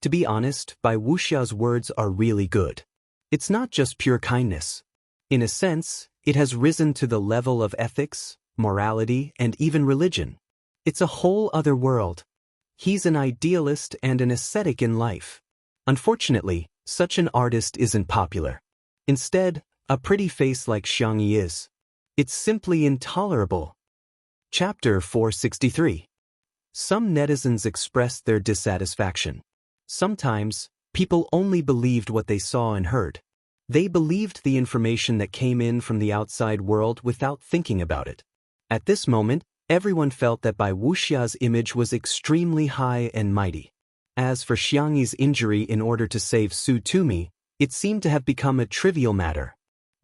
[SPEAKER 1] To be honest, Bai Wuxia's words are really good. It's not just pure kindness. In a sense, it has risen to the level of ethics, morality, and even religion. It's a whole other world. He's an idealist and an ascetic in life. Unfortunately, such an artist isn't popular. Instead, a pretty face like Xianxia is. It's simply intolerable. Chapter 463. Some netizens expressed their dissatisfaction. Sometimes, people only believed what they saw and heard. They believed the information that came in from the outside world without thinking about it. At this moment, everyone felt that Bai Wuxia's image was extremely high and mighty. As for Xianxia's injury in order to save Su Tumi, it seemed to have become a trivial matter.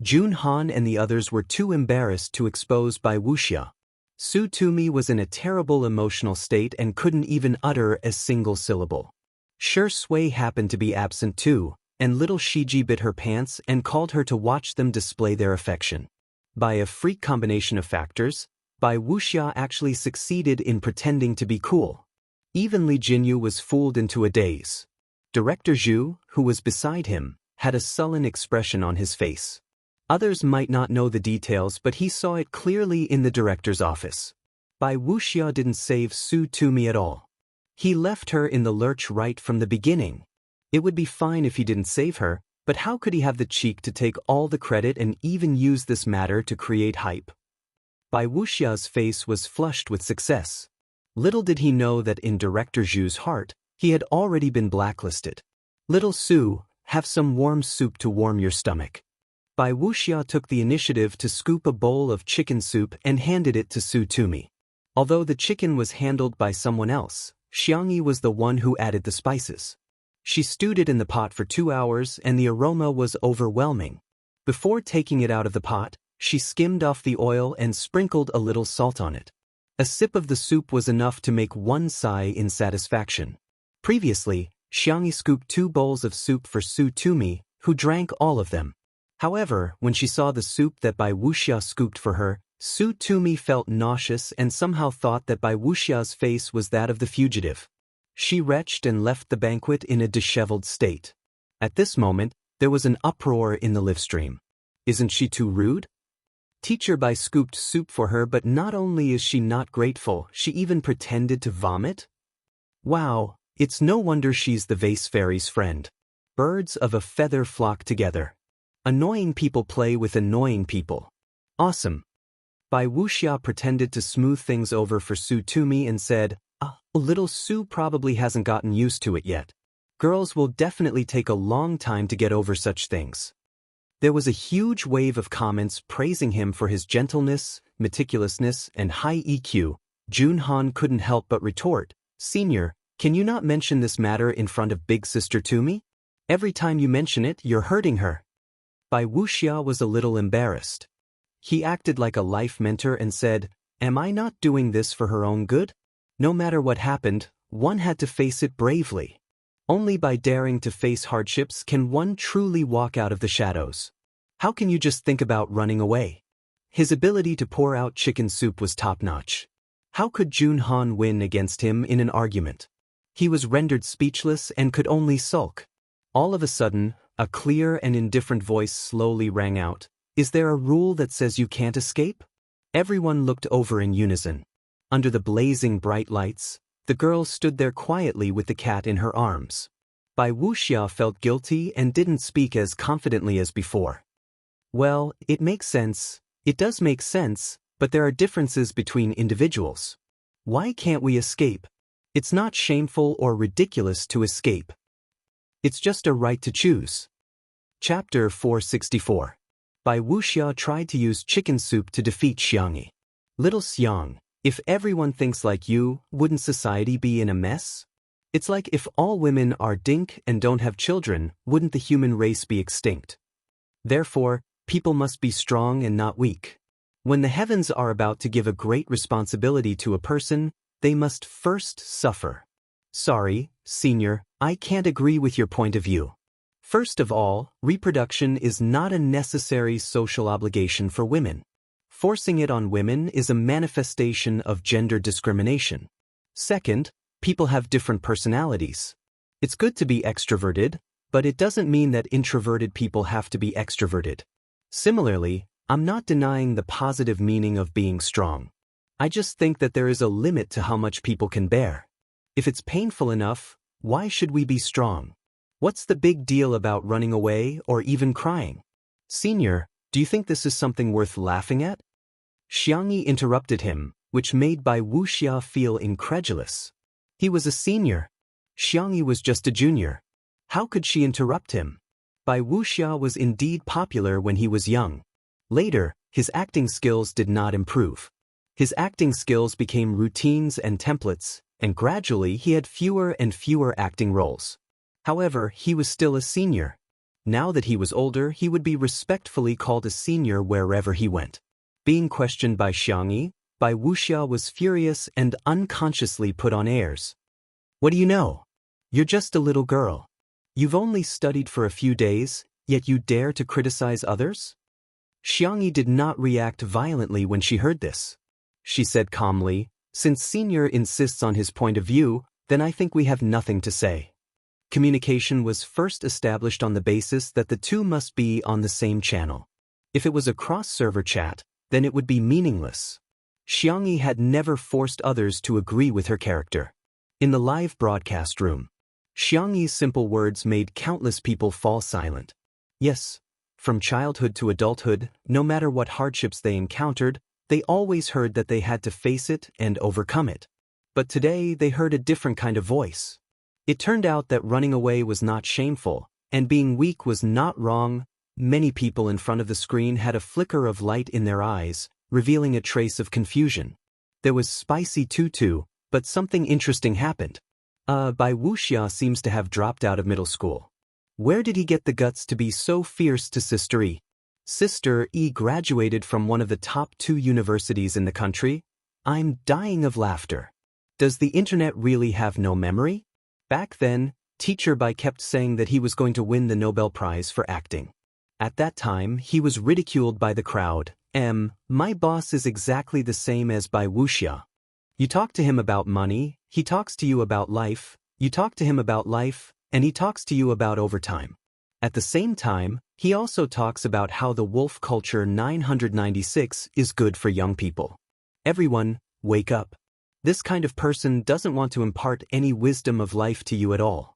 [SPEAKER 1] Jun Han and the others were too embarrassed to expose Bai Wuxia. Su Tumi was in a terrible emotional state and couldn't even utter a single syllable. Shi Sui happened to be absent too, and little Shiji bit her pants and called her to watch them display their affection. By a freak combination of factors, Bai Wuxia actually succeeded in pretending to be cool. Even Li Jinyu was fooled into a daze. Director Zhu, who was beside him, had a sullen expression on his face. Others might not know the details, but he saw it clearly in the director's office. Bai Wuxia didn't save Su Tumi at all. He left her in the lurch right from the beginning. It would be fine if he didn't save her, but how could he have the cheek to take all the credit and even use this matter to create hype? Bai Wuxia's face was flushed with success. Little did he know that in Director Zhu's heart, he had already been blacklisted. Little Su, have some warm soup to warm your stomach. Bai Wuxia took the initiative to scoop a bowl of chicken soup and handed it to Su Tumi. Although the chicken was handled by someone else, Xianxia was the one who added the spices. She stewed it in the pot for 2 hours and the aroma was overwhelming. Before taking it out of the pot, she skimmed off the oil and sprinkled a little salt on it. A sip of the soup was enough to make one sigh in satisfaction. Previously, Xianxia scooped 2 bowls of soup for Su Tumi, who drank all of them. However, when she saw the soup that Bai Wuxia scooped for her, Su Tumi felt nauseous and somehow thought that Bai Wuxia's face was that of the fugitive. She retched and left the banquet in a disheveled state. At this moment, there was an uproar in the live stream. Isn't she too rude? Teacher Bai scooped soup for her, but not only is she not grateful, she even pretended to vomit? Wow, it's no wonder she's the vase fairy's friend. Birds of a feather flock together. Annoying people play with annoying people. Awesome. Bai Wuxia pretended to smooth things over for Su Tumi and said, little Su probably hasn't gotten used to it yet. Girls will definitely take a long time to get over such things. There was a huge wave of comments praising him for his gentleness, meticulousness, and high EQ. Jun Han couldn't help but retort, Senior, can you not mention this matter in front of Big Sister Tumi? Every time you mention it, you're hurting her. Bai Wuxia was a little embarrassed. He acted like a life mentor and said, am I not doing this for her own good? No matter what happened, one had to face it bravely. Only by daring to face hardships can one truly walk out of the shadows. How can you just think about running away? His ability to pour out chicken soup was top-notch. How could Jun Han win against him in an argument? He was rendered speechless and could only sulk. All of a sudden, a clear and indifferent voice slowly rang out. Is there a rule that says you can't escape? Everyone looked over in unison. Under the blazing bright lights, the girl stood there quietly with the cat in her arms. Bai Wuxia felt guilty and didn't speak as confidently as before. Well, it makes sense. It does make sense, but there are differences between individuals. Why can't we escape? It's not shameful or ridiculous to escape. It's just a right to choose. Chapter 464. Bai Wuxia tried to use chicken soup to defeat Xianxia. Little Xiang, if everyone thinks like you, wouldn't society be in a mess? It's like if all women are dink and don't have children, wouldn't the human race be extinct? Therefore, people must be strong and not weak. When the heavens are about to give a great responsibility to a person, they must first suffer. Sorry, Senior, I can't agree with your point of view. First of all, reproduction is not a necessary social obligation for women. Forcing it on women is a manifestation of gender discrimination. Second, people have different personalities. It's good to be extroverted, but it doesn't mean that introverted people have to be extroverted. Similarly, I'm not denying the positive meaning of being strong. I just think that there is a limit to how much people can bear. If it's painful enough, why should we be strong? What's the big deal about running away or even crying? Senior, do you think this is something worth laughing at? Xianxia interrupted him, which made Bai Wuxia feel incredulous. He was a senior. Xianxia was just a junior. How could she interrupt him? Bai Wuxia was indeed popular when he was young. Later, his acting skills did not improve. His acting skills became routines and templates, and gradually he had fewer and fewer acting roles. However, he was still a senior. Now that he was older, he would be respectfully called a senior wherever he went. Being questioned by Xianxia, by Wuxia was furious and unconsciously put on airs. What do you know? You're just a little girl. You've only studied for a few days, yet you dare to criticize others? Xianxia did not react violently when she heard this. She said calmly, since Senior insists on his point of view, then I think we have nothing to say. Communication was first established on the basis that the two must be on the same channel. If it was a cross-server chat, then it would be meaningless. Xianxia had never forced others to agree with her character. In the live broadcast room, Xianxia's simple words made countless people fall silent. Yes, from childhood to adulthood, no matter what hardships they encountered, they always heard that they had to face it and overcome it. But today they heard a different kind of voice. It turned out that running away was not shameful, and being weak was not wrong. Many people in front of the screen had a flicker of light in their eyes, revealing a trace of confusion. There was spicy tutu, but something interesting happened. Bai Wuxia seems to have dropped out of middle school. Where did he get the guts to be so fierce to Sister E? Sister E graduated from one of the top 2 universities in the country. I'm dying of laughter. Does the internet really have no memory? Back then, Teacher Bai kept saying that he was going to win the Nobel Prize for acting. At that time, he was ridiculed by the crowd. My boss is exactly the same as Bai Wuxia. You talk to him about money, he talks to you about life, you talk to him about life, and he talks to you about overtime. At the same time, he also talks about how the wolf culture 996 is good for young people. Everyone, wake up. This kind of person doesn't want to impart any wisdom of life to you at all.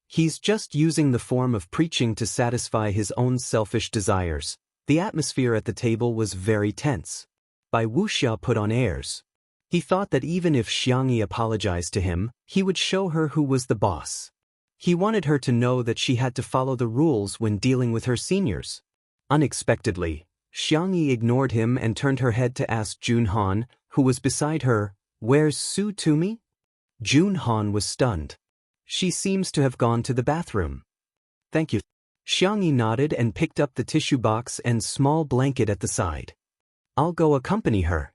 [SPEAKER 1] He's just using the form of preaching to satisfy his own selfish desires. The atmosphere at the table was very tense. Bai Wuxia put on airs. He thought that even if Xianxia apologized to him, he would show her who was the boss. He wanted her to know that she had to follow the rules when dealing with her seniors. Unexpectedly, Xianxia ignored him and turned her head to ask Jun Han, who was beside her, "Where's Su Tumi?" Jun Han was stunned. She seems to have gone to the bathroom. Thank you. Xianxia nodded and picked up the tissue box and small blanket at the side. I'll go accompany her.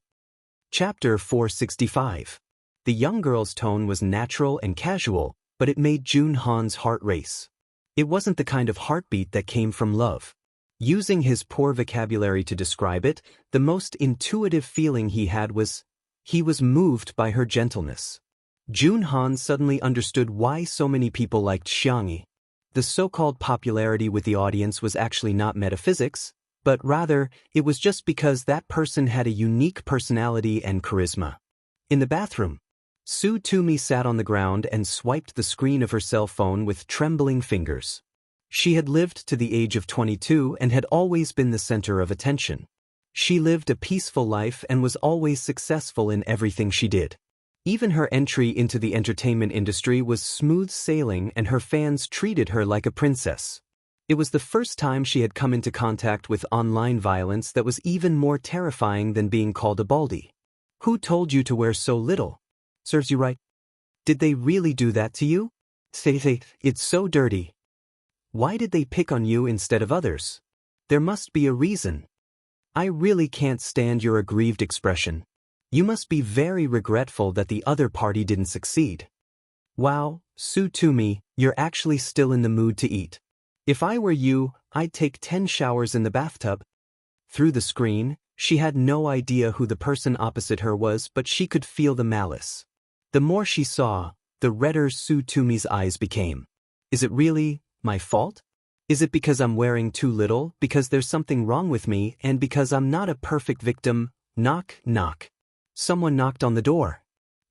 [SPEAKER 1] Chapter 465. The young girl's tone was natural and casual, but it made Jun Han's heart race. It wasn't the kind of heartbeat that came from love. Using his poor vocabulary to describe it, the most intuitive feeling he had was, he was moved by her gentleness. Jun Han suddenly understood why so many people liked Xianxia. The so-called popularity with the audience was actually not metaphysics, but rather, it was just because that person had a unique personality and charisma. In the bathroom, Su Tumi sat on the ground and swiped the screen of her cell phone with trembling fingers. She had lived to the age of 22 and had always been the center of attention. She lived a peaceful life and was always successful in everything she did. Even her entry into the entertainment industry was smooth sailing and her fans treated her like a princess. It was the first time she had come into contact with online violence that was even more terrifying than being called a baldy. Who told you to wear so little? Serves you right. Did they really do that to you? Say, it's so dirty. Why did they pick on you instead of others? There must be a reason. I really can't stand your aggrieved expression. You must be very regretful that the other party didn't succeed. Wow, Su Tumi, you're actually still in the mood to eat. If I were you, I'd take 10 showers in the bathtub. Through the screen, she had no idea who the person opposite her was, but she could feel the malice. The more she saw, the redder Su Tumi's eyes became. Is it really my fault? Is it because I'm wearing too little, because there's something wrong with me, and because I'm not a perfect victim? Knock, knock. Someone knocked on the door.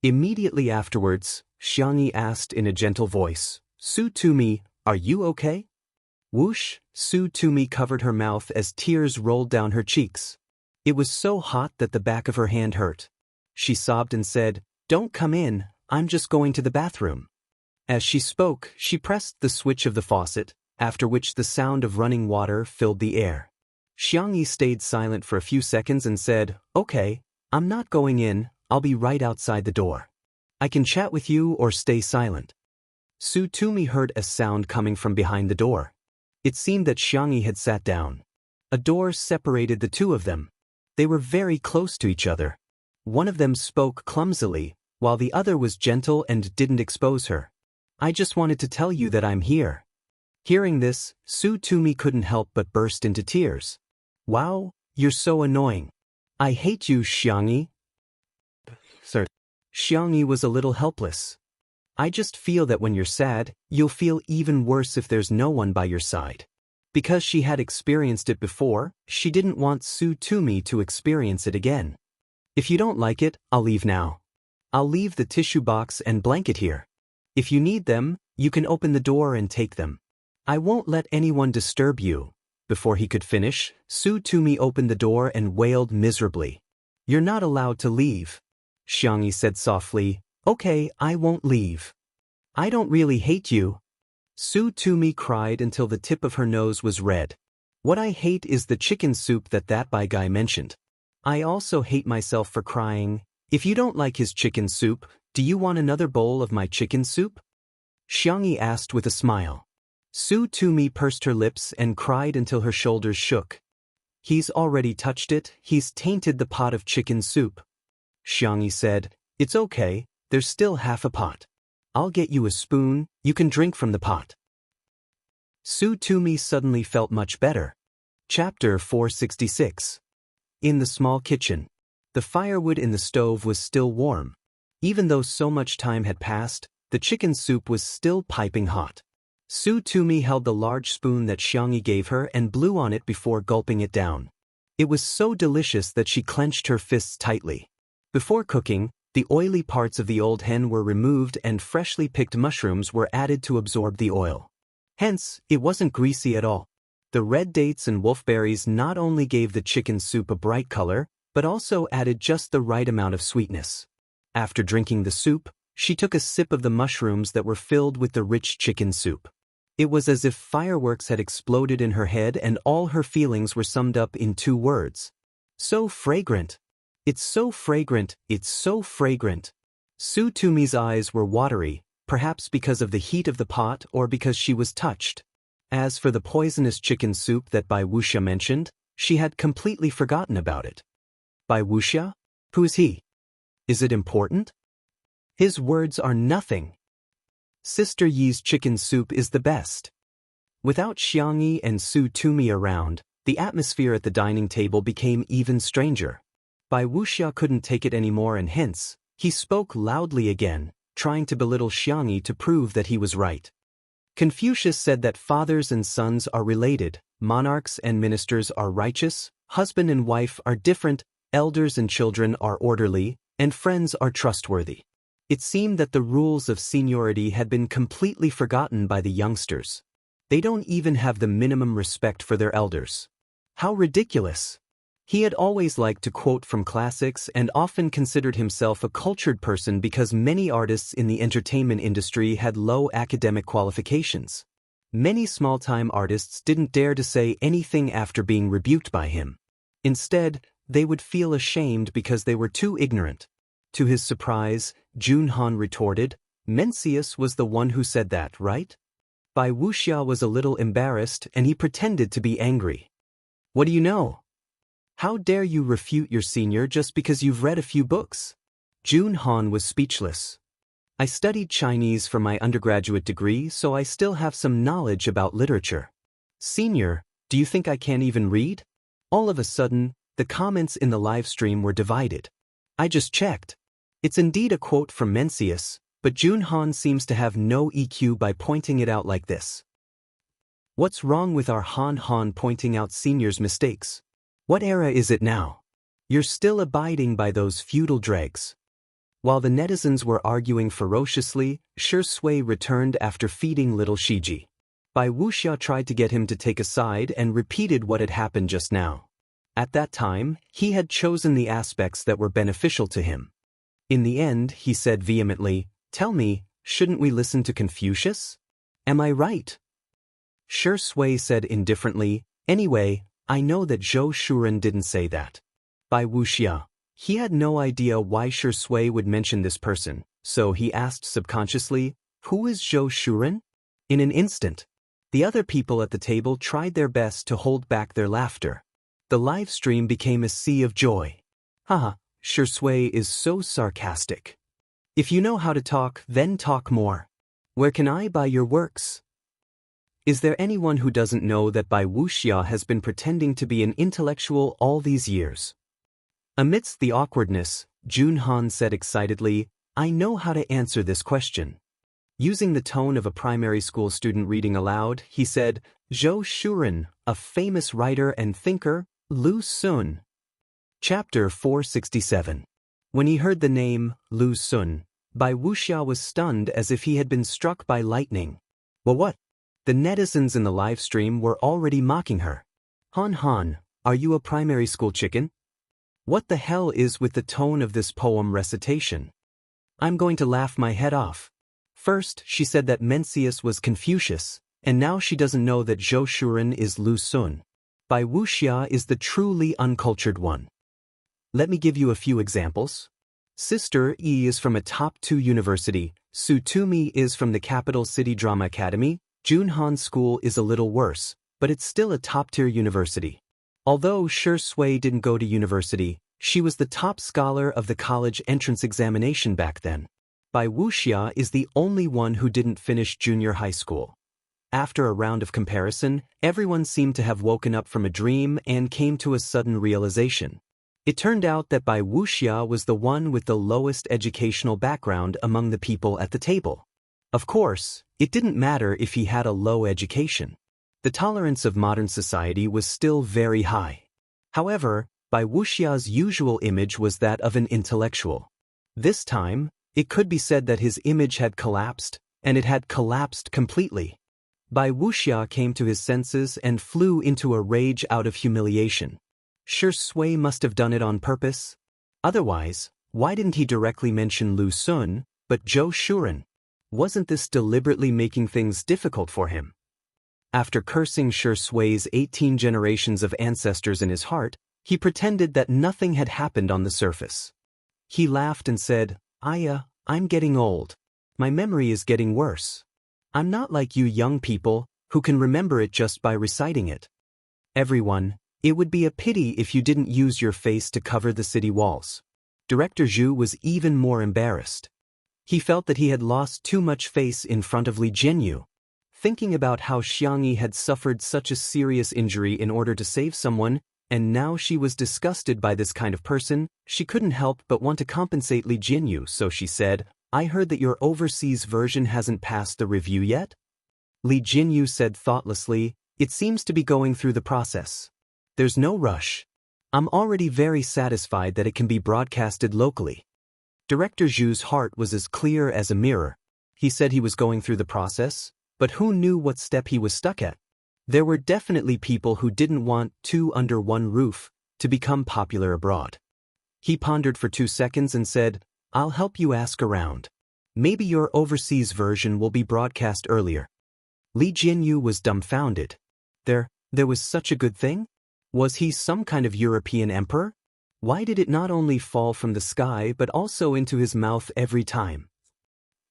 [SPEAKER 1] Immediately afterwards, Xianxia asked in a gentle voice, Su Tumi, are you okay? Whoosh, Su Tumi covered her mouth as tears rolled down her cheeks. It was so hot that the back of her hand hurt. She sobbed and said, Don't come in, I'm just going to the bathroom. As she spoke, she pressed the switch of the faucet, after which the sound of running water filled the air. Xianxia stayed silent for a few seconds and said, Okay, I'm not going in, I'll be right outside the door. I can chat with you or stay silent. Su Tumi heard a sound coming from behind the door. It seemed that Xianxia had sat down. A door separated the two of them. They were very close to each other. One of them spoke clumsily, while the other was gentle and didn't expose her. I just wanted to tell you that I'm here. Hearing this, Su Tumi couldn't help but burst into tears. Wow, you're so annoying. I hate you, Xianxia. Sir. Xianxia was a little helpless. I just feel that when you're sad, you'll feel even worse if there's no one by your side. Because she had experienced it before, she didn't want Su Tumi to experience it again. If you don't like it, I'll leave now. I'll leave the tissue box and blanket here. If you need them, you can open the door and take them. I won't let anyone disturb you. Before he could finish, Su Tumi opened the door and wailed miserably. You're not allowed to leave. Xianxia said softly, Okay, I won't leave. I don't really hate you. Su Tumi cried until the tip of her nose was red. What I hate is the chicken soup that by guy mentioned. I also hate myself for crying. If you don't like his chicken soup, do you want another bowl of my chicken soup? Xianxia asked with a smile. Su Tumi pursed her lips and cried until her shoulders shook. He's already touched it, he's tainted the pot of chicken soup. Xianxia said, It's okay, there's still half a pot. I'll get you a spoon, you can drink from the pot. Su Tumi suddenly felt much better. Chapter 466. In the small kitchen. The firewood in the stove was still warm. Even though so much time had passed, the chicken soup was still piping hot. Su Tumi held the large spoon that Xianxia gave her and blew on it before gulping it down. It was so delicious that she clenched her fists tightly. Before cooking, the oily parts of the old hen were removed and freshly picked mushrooms were added to absorb the oil. Hence, it wasn't greasy at all. The red dates and wolfberries not only gave the chicken soup a bright color, but also added just the right amount of sweetness. After drinking the soup, she took a sip of the mushrooms that were filled with the rich chicken soup. It was as if fireworks had exploded in her head and all her feelings were summed up in 2 words. So fragrant. It's so fragrant, it's so fragrant. Su Tumi's eyes were watery, perhaps because of the heat of the pot or because she was touched. As for the poisonous chicken soup that Bai Wuxia mentioned, she had completely forgotten about it. Bai Wuxia? Who is he? Is it important? His words are nothing. Sister Yi's chicken soup is the best. Without Xianxia and Su Tumi around, the atmosphere at the dining table became even stranger. Bai Wuxia couldn't take it anymore and hence, he spoke loudly again, trying to belittle Xianxia to prove that he was right. Confucius said that fathers and sons are related, monarchs and ministers are righteous, husband and wife are different, elders and children are orderly, and friends are trustworthy. It seemed that the rules of seniority had been completely forgotten by the youngsters. They don't even have the minimum respect for their elders. How ridiculous! He had always liked to quote from classics and often considered himself a cultured person because many artists in the entertainment industry had low academic qualifications. Many small-time artists didn't dare to say anything after being rebuked by him. Instead, they would feel ashamed because they were too ignorant. To his surprise, Jun Han retorted, Mencius was the one who said that, right? Bai Wuxia was a little embarrassed and he pretended to be angry. What do you know? How dare you refute your senior just because you've read a few books? Jun Han was speechless. I studied Chinese for my undergraduate degree, so I still have some knowledge about literature. Senior, do you think I can't even read? All of a sudden, the comments in the live stream were divided. I just checked. It's indeed a quote from Mencius, but Jun Han seems to have no EQ by pointing it out like this. What's wrong with our Han pointing out seniors' mistakes? What era is it now? You're still abiding by those feudal dregs. While the netizens were arguing ferociously, Shi Sui returned after feeding little Shiji. Bai Wuxia tried to get him to take a side and repeated what had happened just now. At that time, he had chosen the aspects that were beneficial to him. In the end, he said vehemently, Tell me, shouldn't we listen to Confucius? Am I right? Shi Sui said indifferently, Anyway, I know that Zhou Shuren didn't say that. Bai Wuxia. He had no idea why Shi Sui would mention this person, so he asked subconsciously, Who is Zhou Shuren? In an instant, The other people at the table tried their best to hold back their laughter. The live stream became a sea of joy. Haha, Shui is so sarcastic. If you know how to talk, then talk more. Where can I buy your works? Is there anyone who doesn't know that Wuxia has been pretending to be an intellectual all these years? Amidst the awkwardness, Junhan said excitedly, I know how to answer this question. Using the tone of a primary school student reading aloud, he said, Zhou Shuren, a famous writer and thinker, Lu Sun. Chapter 467. When he heard the name, Lu Sun, Wuxia was stunned as if he had been struck by lightning. Well, what? The netizens in the live stream were already mocking her. Han Han, are you a primary school chicken? What the hell is with the tone of this poem recitation? I'm going to laugh my head off. First, she said that Mencius was Confucius, and now she doesn't know that Zhou Shuren is Lu Sun. Wuxia is the truly uncultured one. Let me give you a few examples. Sister E is from a top 2 university, Su Tumi is from the capital city drama academy, Junhan School is a little worse, but it's still a top-tier university. Although Shui didn't go to university, she was the top scholar of the college entrance examination back then. Wuxia is the only one who didn't finish junior high school. After a round of comparison, everyone seemed to have woken up from a dream and came to a sudden realization. It turned out that Wuxia was the one with the lowest educational background among the people at the table. Of course, it didn't matter if he had a low education. The tolerance of modern society was still very high. However, Wuxia's usual image was that of an intellectual. This time, it could be said that his image had collapsed, and it had collapsed completely. Wuxia came to his senses and flew into a rage out of humiliation. Shui must have done it on purpose. Otherwise, why didn't he directly mention Lu Sun, but Zhou Shuren? Wasn't this deliberately making things difficult for him? After cursing Shui's 18 generations of ancestors in his heart, he pretended that nothing had happened on the surface. He laughed and said, I'm getting old. My memory is getting worse. I'm not like you young people, who can remember it just by reciting it. Everyone, it would be a pity if you didn't use your face to cover the city walls. Director Zhu was even more embarrassed. He felt that he had lost too much face in front of Li Jianyu. Thinking about how Xianxia had suffered such a serious injury in order to save someone, and now she was disgusted by this kind of person, she couldn't help but want to compensate Li Jianyu, so she said, I heard that your overseas version hasn't passed the review yet? Li Jianyu said thoughtlessly, it seems to be going through the process. There's no rush. I'm already very satisfied that it can be broadcasted locally. Director Zhu's heart was as clear as a mirror. He said he was going through the process, but who knew what step he was stuck at? There were definitely people who didn't want Two Under One Roof to become popular abroad. He pondered for 2 seconds and said, I'll help you ask around. Maybe your overseas version will be broadcast earlier. Li Jianyu was dumbfounded. There was such a good thing? Was he some kind of European emperor? Why did it not only fall from the sky but also into his mouth every time?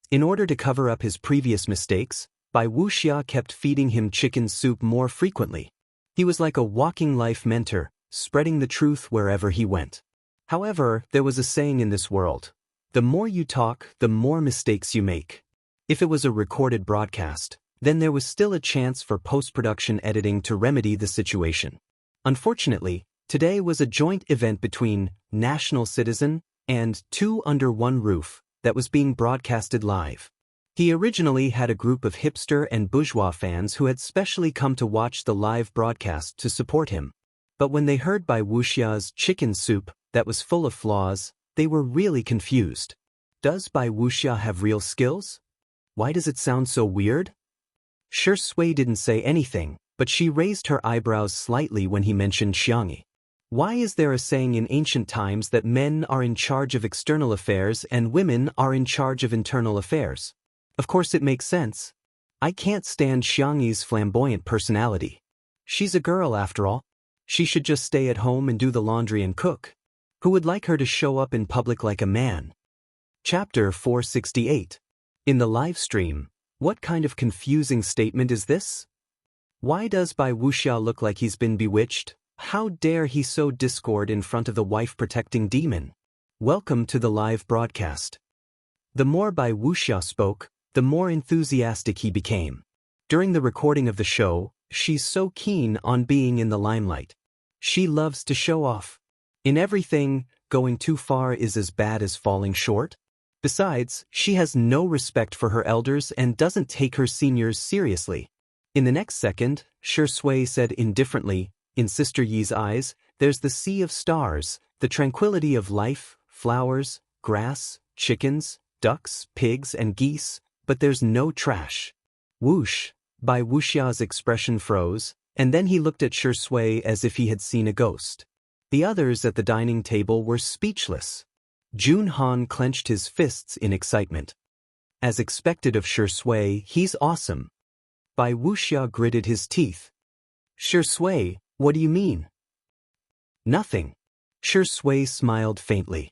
[SPEAKER 1] In order to cover up his previous mistakes, Wuxia kept feeding him chicken soup more frequently. He was like a walking life mentor, spreading the truth wherever he went. However, there was a saying in this world, the more you talk, the more mistakes you make. If it was a recorded broadcast, then there was still a chance for post-production editing to remedy the situation. Unfortunately, today was a joint event between National Citizen and Two Under One Roof that was being broadcasted live. He originally had a group of hipster and bourgeois fans who had specially come to watch the live broadcast to support him. But when they heard Wuxia's chicken soup that was full of flaws, they were really confused. Does Wuxia have real skills? Why does it sound so weird? Shui didn't say anything, but she raised her eyebrows slightly when he mentioned Xianxia. Why is there a saying in ancient times that men are in charge of external affairs and women are in charge of internal affairs? Of course it makes sense. I can't stand Xianxi's flamboyant personality. She's a girl after all. She should just stay at home and do the laundry and cook. Who would like her to show up in public like a man? Chapter 468. In the live stream, what kind of confusing statement is this? Why does Bai Wuxia look like he's been bewitched? How dare he sow discord in front of the wife-protecting demon? Welcome to the live broadcast. The more Bai Wuxia spoke, the more enthusiastic he became. During the recording of the show, she's so keen on being in the limelight. She loves to show off. In everything, going too far is as bad as falling short. Besides, she has no respect for her elders and doesn't take her seniors seriously. In the next second, Shui said indifferently, in Sister Yi's eyes, there's the sea of stars, the tranquility of life, flowers, grass, chickens, ducks, pigs, and geese, but there's no trash. Whoosh! Bai Wuxia's expression froze, and then he looked at Shui as if he had seen a ghost. The others at the dining table were speechless. Jun Han clenched his fists in excitement. As expected of Shui, he's awesome. Bai Wuxia gritted his teeth. Shui, what do you mean? Nothing. Shui smiled faintly.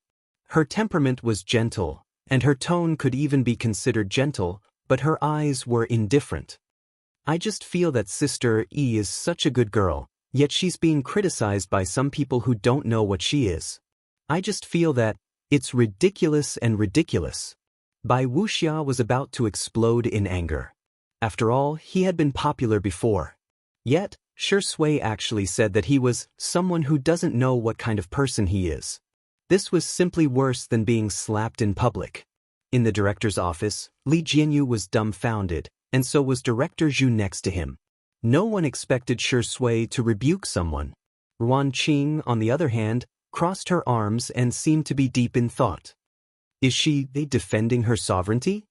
[SPEAKER 1] Her temperament was gentle, and her tone could even be considered gentle, but her eyes were indifferent. I just feel that Sister Yi is such a good girl, yet she's being criticized by some people who don't know what she is. I just feel that it's ridiculous and ridiculous. Bai Wuxia was about to explode in anger. After all, he had been popular before. Yet, Shui actually said that he was someone who doesn't know what kind of person he is. This was simply worse than being slapped in public. In the director's office, Li Jianyu was dumbfounded, and so was Director Zhu next to him. No one expected Shui to rebuke someone. Ruan Qing, on the other hand, crossed her arms and seemed to be deep in thought. Is she defending her sovereignty?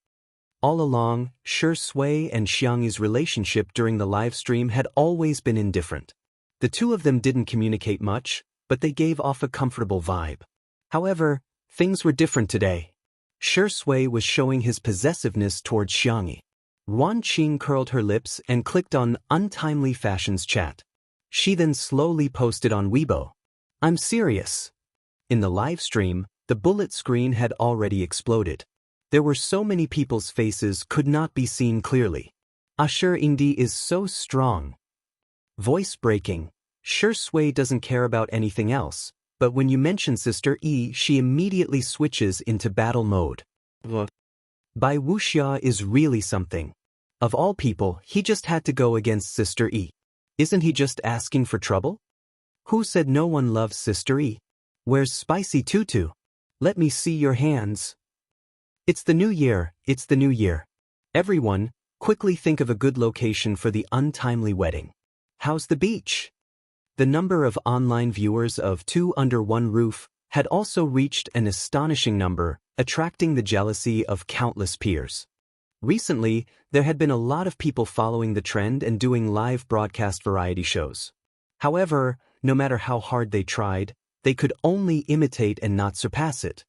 [SPEAKER 1] All along, Shui and Xianxi's relationship during the live stream had always been indifferent. The two of them didn't communicate much, but they gave off a comfortable vibe. However, things were different today. Shui was showing his possessiveness towards Xianxia. Ruan Qing curled her lips and clicked on Untimely Fashions chat. She then slowly posted on Weibo. I'm serious. In the live stream, the bullet screen had already exploded. There were so many people's faces could not be seen clearly. Asher Ingdi is so strong. Voice breaking. Shui doesn't care about anything else, but when you mention Sister Yi, she immediately switches into battle mode. Bai Wuxia is really something. Of all people, he just had to go against Sister Yi. Isn't he just asking for trouble? Who said no one loves Sister Yi? Where's Spicy Tutu? Let me see your hands. It's the new year, it's the new year. Everyone, quickly think of a good location for the untimely wedding. How's the beach? The number of online viewers of Two Under One Roof had also reached an astonishing number, attracting the jealousy of countless peers. Recently, there had been a lot of people following the trend and doing live broadcast variety shows. However, no matter how hard they tried, they could only imitate and not surpass it.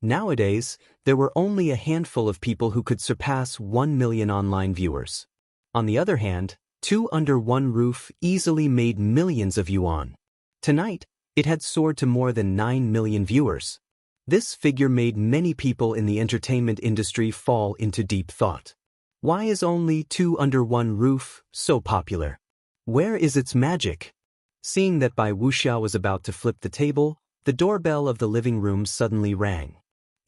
[SPEAKER 1] Nowadays, there were only a handful of people who could surpass 1 million online viewers. On the other hand, Two Under One Roof easily made millions of yuan. Tonight, it had soared to more than 9 million viewers. This figure made many people in the entertainment industry fall into deep thought. Why is only Two Under One Roof so popular? Where is its magic? Seeing that Bai Wuxia was about to flip the table, the doorbell of the living room suddenly rang.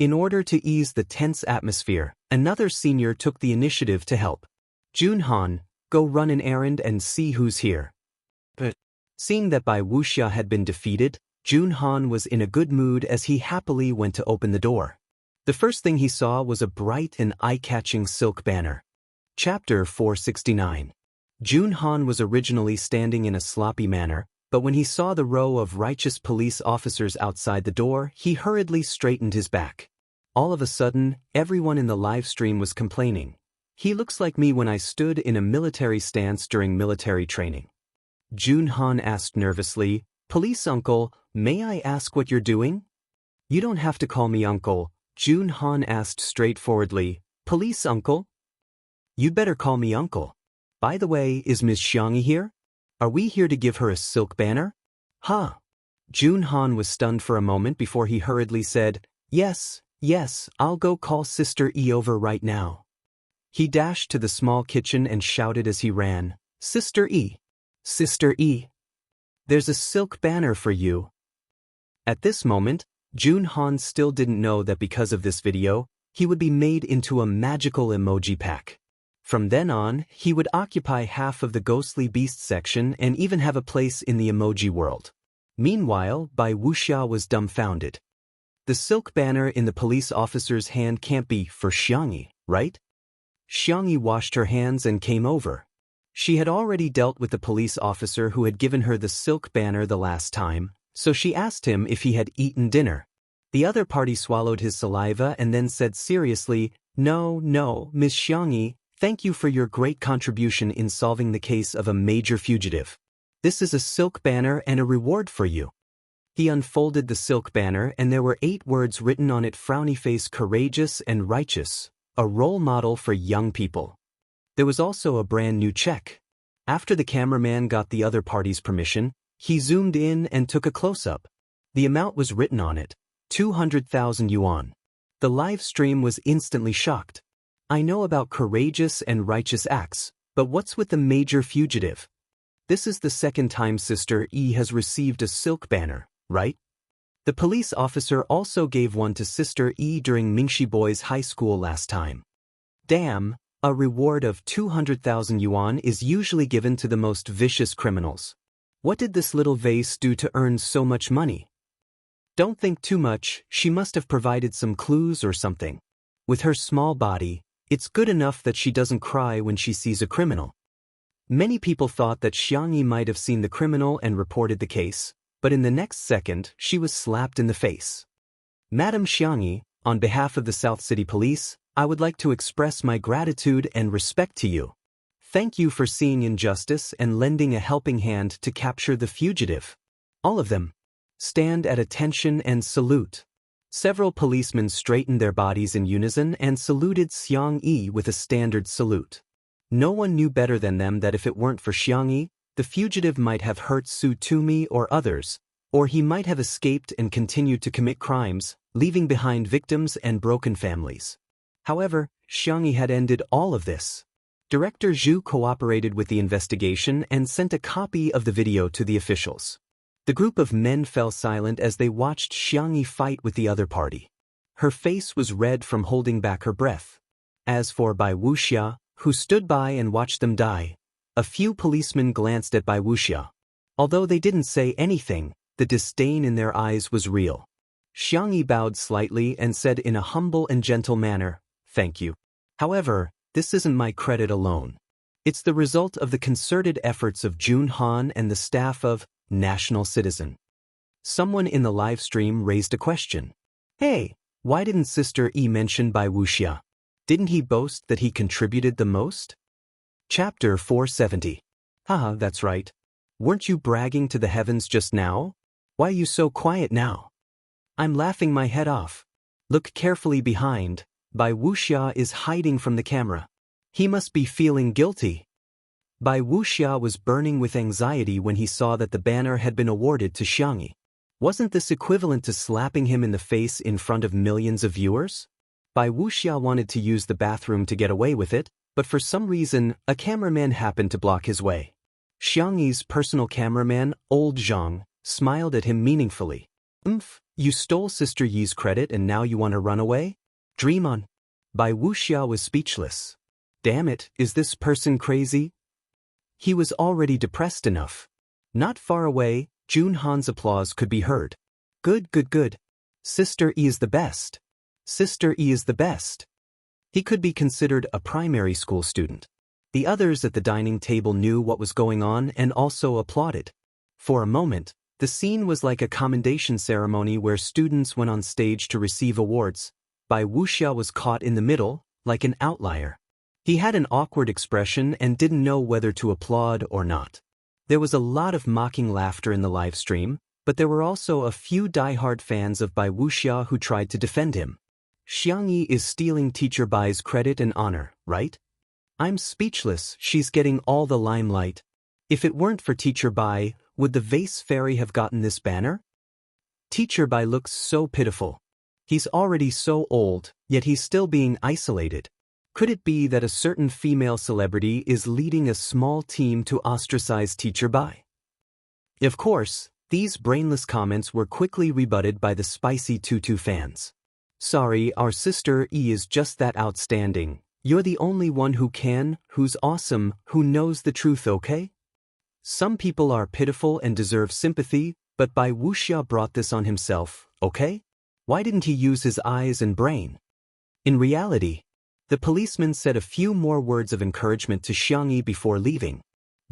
[SPEAKER 1] In order to ease the tense atmosphere, another senior took the initiative to help. Jun Han, go run an errand and see who's here. But seeing that Bai Wuxia had been defeated, Jun Han was in a good mood as he happily went to open the door. The first thing he saw was a bright and eye-catching silk banner. Chapter 469. Jun Han was originally standing in a sloppy manner, but when he saw the row of righteous police officers outside the door, he hurriedly straightened his back. All of a sudden, everyone in the live stream was complaining. He looks like me when I stood in a military stance during military training. Jun Han asked nervously, Police uncle, may I ask what you're doing? You don't have to call me uncle, Jun Han asked straightforwardly. Police uncle? You'd better call me uncle. By the way, is Ms. Xianxia here? Are we here to give her a silk banner? Huh. Jun Han was stunned for a moment before he hurriedly said, Yes, I'll go call Sister Yi over right now. He dashed to the small kitchen and shouted as he ran, Sister E. Sister E. There's a silk banner for you. At this moment, Jun Han still didn't know that because of this video, he would be made into a magical emoji pack. From then on, he would occupy half of the ghostly beast section and even have a place in the emoji world. Meanwhile, Wuxia was dumbfounded. The silk banner in the police officer's hand can't be for Xianxia, right? Xianxia washed her hands and came over. She had already dealt with the police officer who had given her the silk banner the last time, so she asked him if he had eaten dinner. The other party swallowed his saliva and then said seriously, "No, Miss Xianxia, thank you for your great contribution in solving the case of a major fugitive. This is a silk banner and a reward for you." He unfolded the silk banner and there were 8 words written on it: frowny face, courageous and righteous, a role model for young people. There was also a brand new check. After the cameraman got the other party's permission, he zoomed in and took a close-up. The amount was written on it: 200,000 yuan. The live stream was instantly shocked. I know about courageous and righteous acts, but what's with the major fugitive? This is the second time Sister E has received a silk banner, right? The police officer also gave one to Sister E during Mingxi Boys High School last time. Damn, a reward of 200,000 yuan is usually given to the most vicious criminals. What did this little vase do to earn so much money? Don't think too much, she must have provided some clues or something. With her small body, it's good enough that she doesn't cry when she sees a criminal. Many people thought that Xianxia might have seen the criminal and reported the case, but in the next second, she was slapped in the face. Madam Xianxia, on behalf of the South City Police, I would like to express my gratitude and respect to you. Thank you for seeing injustice and lending a helping hand to capture the fugitive. All of them. Stand at attention and salute. Several policemen straightened their bodies in unison and saluted Xianxia with a standard salute. No one knew better than them that if it weren't for Xianxia, the fugitive might have hurt Su Tumi or others, or he might have escaped and continued to commit crimes, leaving behind victims and broken families. However, Xianxia had ended all of this. Director Zhu cooperated with the investigation and sent a copy of the video to the officials. The group of men fell silent as they watched Xianxia fight with the other party. Her face was red from holding back her breath. As for Wuxia, who stood by and watched them die, a few policemen glanced at Wuxia. Although they didn't say anything, the disdain in their eyes was real. Xianxia bowed slightly and said in a humble and gentle manner, "Thank you. However, this isn't my credit alone. It's the result of the concerted efforts of Jun Han and the staff of National Citizen." Someone in the live stream raised a question. Hey, why didn't Sister E mention Wuxia? Didn't he boast that he contributed the most? Chapter 470. Haha, that's right. Weren't you bragging to the heavens just now? Why are you so quiet now? I'm laughing my head off. Look carefully behind. Wuxia is hiding from the camera. He must be feeling guilty. Wuxia was burning with anxiety when he saw that the banner had been awarded to Xianxia. Wasn't this equivalent to slapping him in the face in front of millions of viewers? Wuxia wanted to use the bathroom to get away with it, but for some reason, a cameraman happened to block his way. Xianxia's personal cameraman, Old Zhang, smiled at him meaningfully. You stole Sister Yi's credit and now you want to run away? Dream on. Wuxia was speechless. Damn it, is this person crazy? He was already depressed enough. Not far away, Jun Han's applause could be heard. Good. Sister E is the best. Sister E is the best. He could be considered a primary school student. The others at the dining table knew what was going on and also applauded. For a moment, the scene was like a commendation ceremony where students went on stage to receive awards. Wuxia was caught in the middle, like an outlier. He had an awkward expression and didn't know whether to applaud or not. There was a lot of mocking laughter in the live stream, but there were also a few die-hard fans of Wuxia who tried to defend him. Xianxia is stealing Teacher Bai's credit and honor, right? I'm speechless, she's getting all the limelight. If it weren't for Teacher Bai, would the vase fairy have gotten this banner? Teacher Bai looks so pitiful. He's already so old, yet he's still being isolated. Could it be that a certain female celebrity is leading a small team to ostracize Teacher Bai? Of course, these brainless comments were quickly rebutted by the spicy Tutu fans. Sorry, our sister E is just that outstanding. You're the only one who can, who's awesome, who knows the truth, okay? Some people are pitiful and deserve sympathy, but Bai Wuxia brought this on himself, okay? Why didn't he use his eyes and brain? In reality, the policeman said a few more words of encouragement to Xianxia before leaving.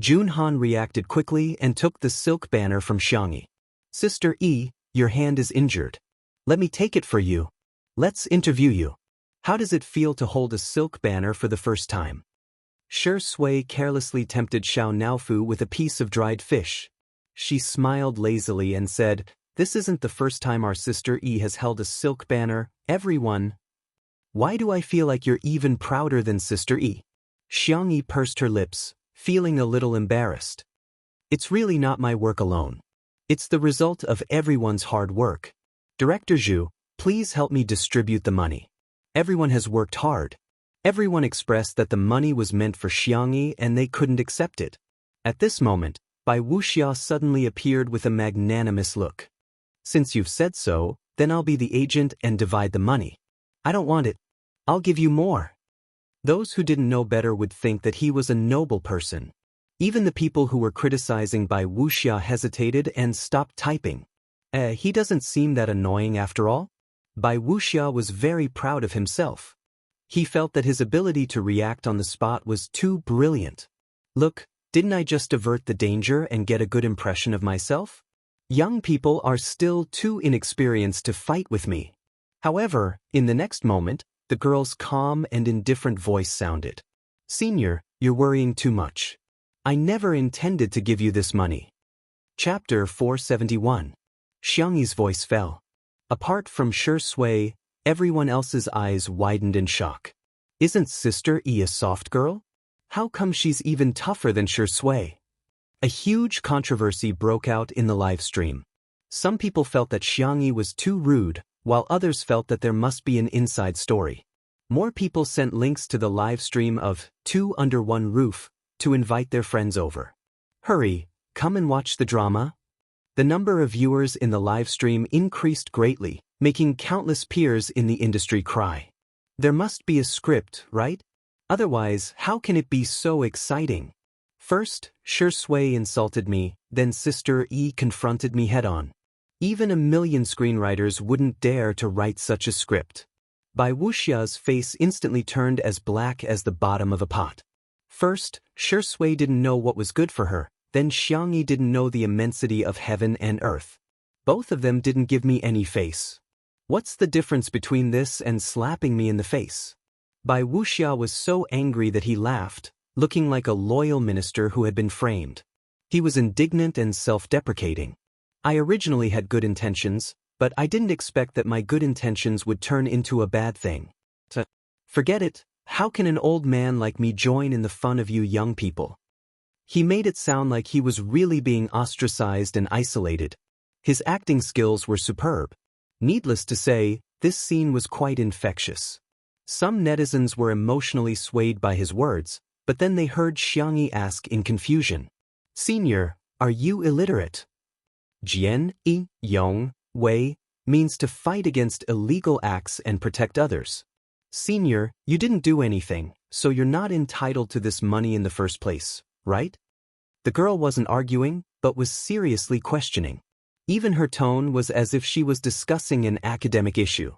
[SPEAKER 1] Junhan reacted quickly and took the silk banner from Xianxia. Sister E, your hand is injured. Let me take it for you. Let's interview you. How does it feel to hold a silk banner for the first time? Shi Sui carelessly tempted Xiao Naofu with a piece of dried fish. She smiled lazily and said, "This isn't the first time our sister E has held a silk banner, everyone." Why do I feel like you're even prouder than Sister E? Xianxia pursed her lips, feeling a little embarrassed. It's really not my work alone. It's the result of everyone's hard work. Director Zhu, please help me distribute the money. Everyone has worked hard. Everyone expressed that the money was meant for Xianxia and they couldn't accept it. At this moment, Bai Wuxia suddenly appeared with a magnanimous look. Since you've said so, then I'll be the agent and divide the money. I don't want it. I'll give you more. Those who didn't know better would think that he was a noble person. Even the people who were criticizing Bai Wuxia hesitated and stopped typing. He doesn't seem that annoying after all. Bai Wuxia was very proud of himself. He felt that his ability to react on the spot was too brilliant. Look, didn't I just avert the danger and get a good impression of myself? Young people are still too inexperienced to fight with me. However, in the next moment, the girl's calm and indifferent voice sounded. Senior, you're worrying too much. I never intended to give you this money. Chapter 471. Xiangyi's voice fell. Apart from Shi Sui, everyone else's eyes widened in shock. Isn't Sister E a soft girl? How come she's even tougher than Shi Sui? A huge controversy broke out in the live stream. Some people felt that Xiangxia was too rude, while others felt that there must be an inside story. More people sent links to the live stream of Two Under One Roof to invite their friends over. Hurry, come and watch the drama. The number of viewers in the live stream increased greatly, making countless peers in the industry cry. There must be a script, right? Otherwise, how can it be so exciting? First, Shi Sui insulted me, then Sister E confronted me head-on. Even a million screenwriters wouldn't dare to write such a script. Bai Wuxia's face instantly turned as black as the bottom of a pot. First, Shi Sui didn't know what was good for her, then Xiangxia didn't know the immensity of heaven and earth. Both of them didn't give me any face. What's the difference between this and slapping me in the face? Bai Wuxia was so angry that he laughed, looking like a loyal minister who had been framed. He was indignant and self-deprecating. I originally had good intentions, but I didn't expect that my good intentions would turn into a bad thing. Forget it, how can an old man like me join in the fun of you young people? He made it sound like he was really being ostracized and isolated. His acting skills were superb. Needless to say, this scene was quite infectious. Some netizens were emotionally swayed by his words, but then they heard Xiangxia ask in confusion, Senior, are you illiterate? Jian, Yi, Yong, Wei, means to fight against illegal acts and protect others. Senior, you didn't do anything, so you're not entitled to this money in the first place, right? The girl wasn't arguing, but was seriously questioning. Even her tone was as if she was discussing an academic issue.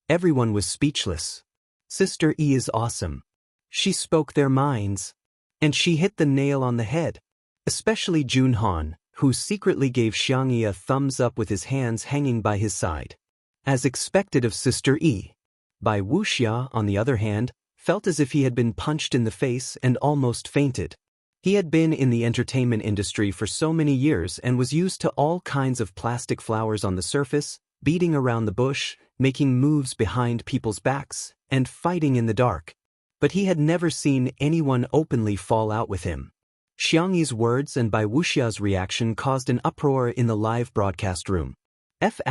[SPEAKER 1] Everyone was speechless. Sister E is awesome. She spoke their minds. And she hit the nail on the head. Especially Junhan, who secretly gave Xiangxia a thumbs up with his hands hanging by his side. As expected of Sister E. Bai Wuxia, on the other hand, felt as if he had been punched in the face and almost fainted. He had been in the entertainment industry for so many years and was used to all kinds of plastic flowers on the surface, beating around the bush, making moves behind people's backs, and fighting in the dark. But he had never seen anyone openly fall out with him. Xiangyi's words and Bai Wuxia's reaction caused an uproar in the live broadcast room. F***ck,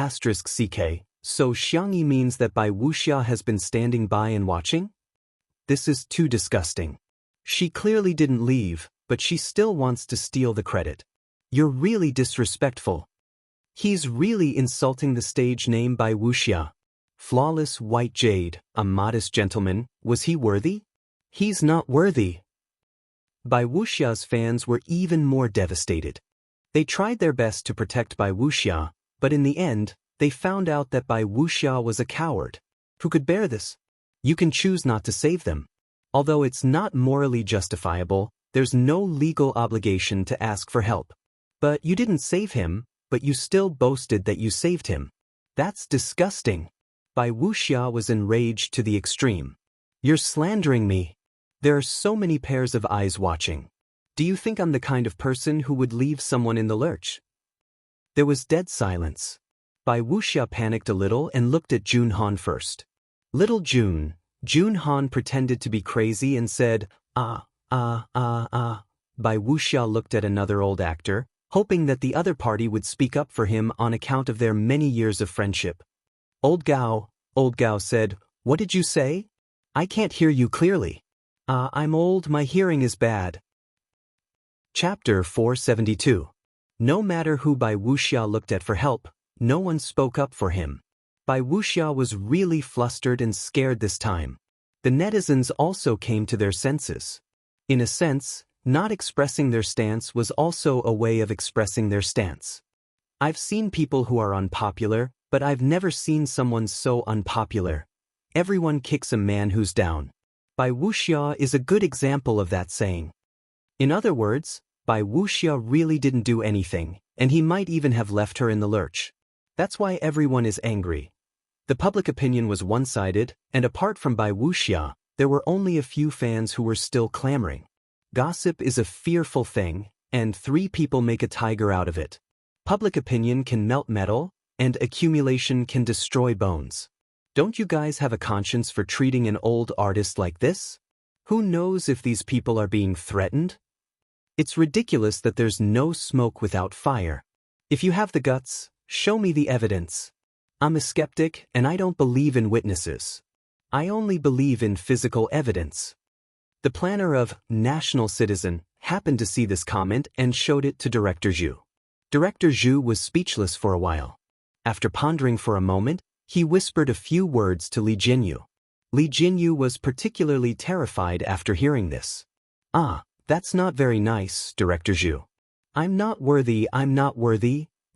[SPEAKER 1] so Xiangyi means that Bai Wuxia has been standing by and watching? This is too disgusting. She clearly didn't leave, but she still wants to steal the credit. You're really disrespectful. He's really insulting the stage name by Wuxia. Flawless white jade, a modest gentleman, was he worthy? He's not worthy. Bai Wuxia's fans were even more devastated. They tried their best to protect Bai Wuxia, but in the end, they found out that Bai Wuxia was a coward. Who could bear this? You can choose not to save them. Although it's not morally justifiable, there's no legal obligation to ask for help. But you didn't save him, but you still boasted that you saved him. That's disgusting. Bai Wuxia was enraged to the extreme. You're slandering me. There are so many pairs of eyes watching. Do you think I'm the kind of person who would leave someone in the lurch? There was dead silence. Bai Wuxia panicked a little and looked at Jun Han first. Little Jun. Jun Han pretended to be crazy and said, Bai Wuxia looked at another old actor, hoping that the other party would speak up for him on account of their many years of friendship. Old Gao said, what did you say? I can't hear you clearly. I'm old, my hearing is bad. Chapter 472. No matter who Bai Wuxia looked at for help, no one spoke up for him. Bai Wuxia was really flustered and scared this time. The netizens also came to their senses. In a sense, not expressing their stance was also a way of expressing their stance. I've seen people who are unpopular, but I've never seen someone so unpopular. Everyone kicks a man who's down. Bai Wuxia is a good example of that saying. In other words, Bai Wuxia really didn't do anything, and he might even have left her in the lurch. That's why everyone is angry. The public opinion was one-sided, and apart from Bai Wuxia, there were only a few fans who were still clamoring. Gossip is a fearful thing, and 3 people make a tiger out of it. Public opinion can melt metal, and accumulation can destroy bones. Don't you guys have a conscience for treating an old artist like this? Who knows if these people are being threatened? It's ridiculous that there's no smoke without fire. If you have the guts, show me the evidence. I'm a skeptic, and I don't believe in witnesses. I only believe in physical evidence. The planner of National Citizen happened to see this comment and showed it to Director Zhu. Director Zhu was speechless for a while. After pondering for a moment, he whispered a few words to Li Jinyu. Li Jinyu was particularly terrified after hearing this. That's not very nice, Director Zhu. I'm not worthy.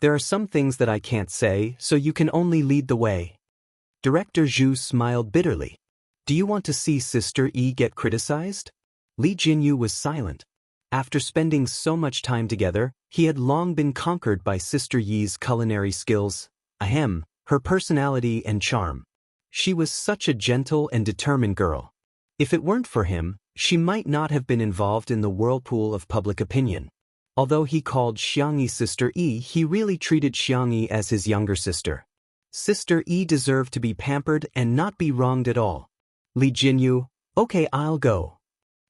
[SPEAKER 1] There are some things that I can't say, so you can only lead the way. Director Zhu smiled bitterly. Do you want to see Sister Yi get criticized? Li Jinyu was silent. After spending so much time together, he had long been conquered by Sister Yi's culinary skills, her personality and charm. She was such a gentle and determined girl. If it weren't for him, she might not have been involved in the whirlpool of public opinion. Although he called Xianxia Sister Yi, he really treated Xianxia as his younger sister. Sister Yi deserved to be pampered and not be wronged at all. Li Jinyu, okay, I'll go.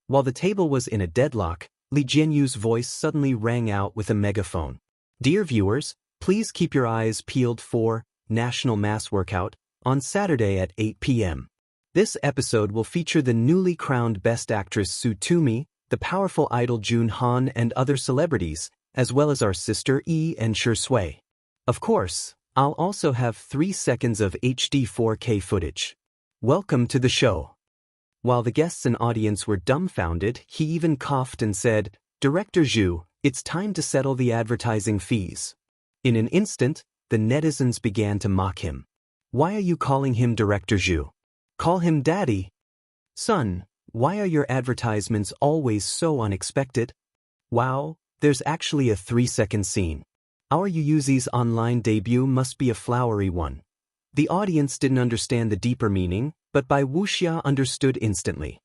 [SPEAKER 1] While the table was in a deadlock, Li Jinyu's voice suddenly rang out with a megaphone. Dear viewers, please keep your eyes peeled for National Mass Workout on Saturday at 8 p.m. This episode will feature the newly crowned Best Actress Su Tumi, the powerful idol Jun Han and other celebrities, as well as our sister Yi and Shi Sui. Of course, I'll also have 3 seconds of HD 4K footage. Welcome to the show. While the guests and audience were dumbfounded, he even coughed and said, Director Zhu, it's time to settle the advertising fees. In an instant, the netizens began to mock him. Why are you calling him Director Zhu? Call him Daddy. Son, why are your advertisements always so unexpected? Wow, there's actually a 3-second scene. Our Yuyuzi's online debut must be a flowery one. The audience didn't understand the deeper meaning, but Bai Wuxia understood instantly.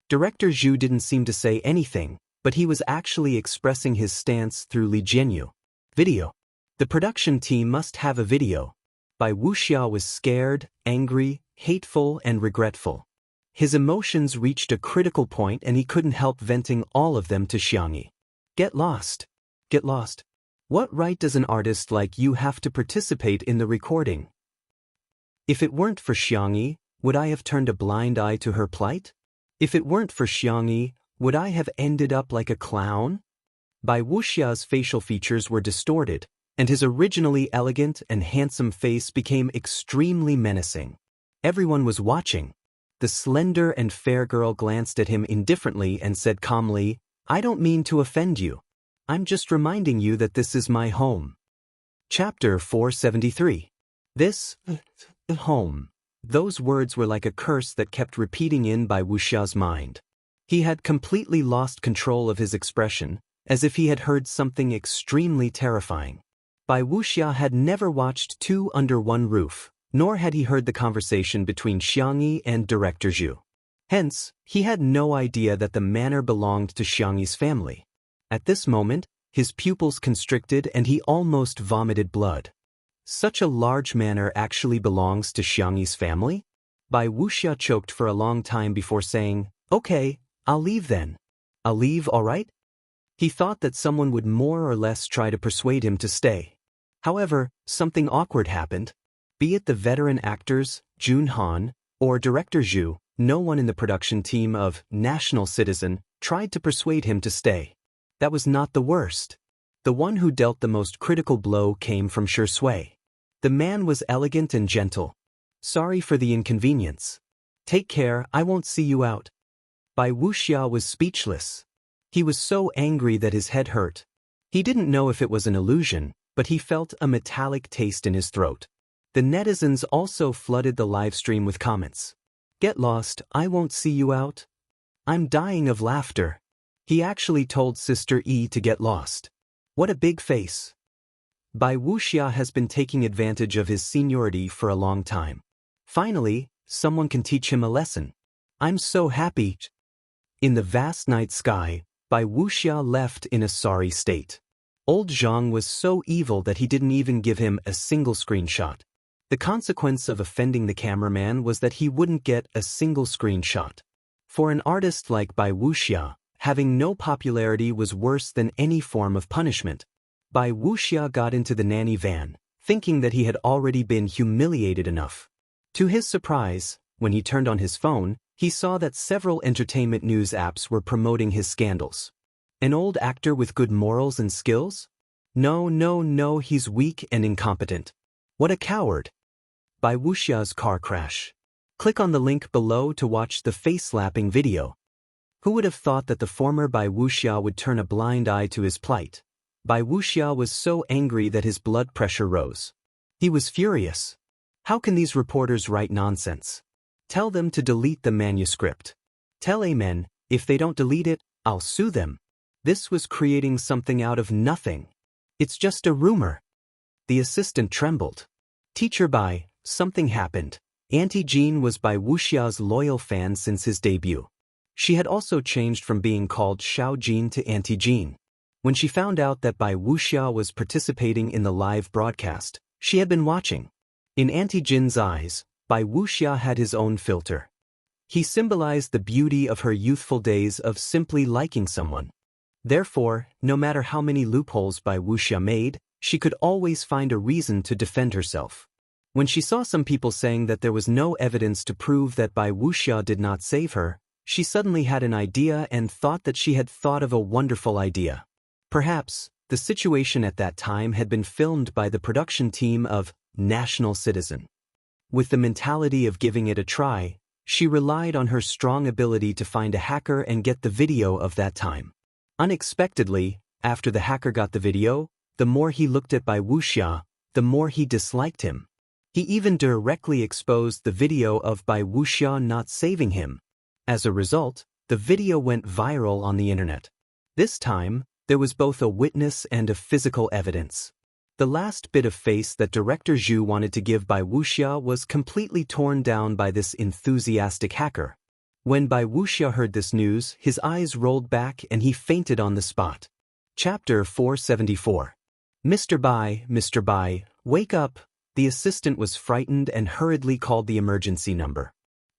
[SPEAKER 1] Director Zhu didn't seem to say anything, but he was actually expressing his stance through Li Jinyu. Video. The production team must have a video. Bai Wuxia was scared, angry, hateful, and regretful. His emotions reached a critical point and he couldn't help venting all of them to Xianxia. Get lost. Get lost. What right does an artist like you have to participate in the recording? If it weren't for Xianxia, would I have turned a blind eye to her plight? If it weren't for Xianxia, would I have ended up like a clown? Bai Wuxia's facial features were distorted, and his originally elegant and handsome face became extremely menacing. Everyone was watching. The slender and fair girl glanced at him indifferently and said calmly, "I don't mean to offend you. I'm just reminding you that this is my home." Chapter 473. This home. Those words were like a curse that kept repeating in Bai Wuxia's mind. He had completely lost control of his expression, as if he had heard something extremely terrifying. Bai Wuxia had never watched Two Under One Roof, nor had he heard the conversation between Xianxia and Director Zhu. Hence, he had no idea that the manor belonged to Xiangyi's family. At this moment, his pupils constricted and he almost vomited blood. Such a large manor actually belongs to Xiangyi's family? Bai Wuxia choked for a long time before saying, "Okay, I'll leave then. I'll leave, all right?" He thought that someone would more or less try to persuade him to stay. However, something awkward happened. Be it the veteran actors, Jun Han, or Director Zhu, no one in the production team of National Citizen tried to persuade him to stay. That was not the worst. The one who dealt the most critical blow came from Shui. The man was elegant and gentle. "Sorry for the inconvenience. Take care, I won't see you out." Bai Wuxia was speechless. He was so angry that his head hurt. He didn't know if it was an illusion, but he felt a metallic taste in his throat. The netizens also flooded the live stream with comments. "Get lost, I won't see you out." "I'm dying of laughter. He actually told Sister E to get lost. What a big face." Bai Wuxia has been taking advantage of his seniority for a long time. Finally, someone can teach him a lesson. "I'm so happy." In the vast night sky, Bai Wuxia left in a sorry state. Old Zhang was so evil that he didn't even give him a single screenshot. The consequence of offending the cameraman was that he wouldn't get a single screenshot. For an artist like Bai Wuxia, having no popularity was worse than any form of punishment. Bai Wuxia got into the nanny van, thinking that he had already been humiliated enough. To his surprise, when he turned on his phone, he saw that several entertainment news apps were promoting his scandals. An old actor with good morals and skills? No, he's weak and incompetent. What a coward. Bai Wuxia's car crash. Click on the link below to watch the face-slapping video. Who would have thought that the former Bai Wuxia would turn a blind eye to his plight? Bai Wuxia was so angry that his blood pressure rose. He was furious. How can these reporters write nonsense? Tell them to delete the manuscript. Tell Amen, if they don't delete it, I'll sue them. This was creating something out of nothing. It's just a rumor. The assistant trembled. "Teacher Bai, something happened." Auntie Jean was Bai Wuxia's loyal fan since his debut. She had also changed from being called Xiao Jean to Auntie Jean. When she found out that Bai Wuxia was participating in the live broadcast, she had been watching. In Auntie Jean's eyes, Bai Wuxia had his own filter. He symbolized the beauty of her youthful days of simply liking someone. Therefore, no matter how many loopholes Bai Wuxia made, she could always find a reason to defend herself. When she saw some people saying that there was no evidence to prove that Bai Wuxia did not save her, she suddenly had an idea and thought that she had thought of a wonderful idea. Perhaps, the situation at that time had been filmed by the production team of National Citizen. With the mentality of giving it a try, she relied on her strong ability to find a hacker and get the video of that time. Unexpectedly, after the hacker got the video, the more he looked at Bai Wuxia, the more he disliked him. He even directly exposed the video of Bai Wuxia not saving him. As a result, the video went viral on the internet. This time, there was both a witness and a physical evidence. The last bit of face that Director Zhu wanted to give Bai Wuxia was completely torn down by this enthusiastic hacker. When Bai Wuxia heard this news, his eyes rolled back and he fainted on the spot. Chapter 474. Mr. Bai, wake up. The assistant was frightened and hurriedly called the emergency number.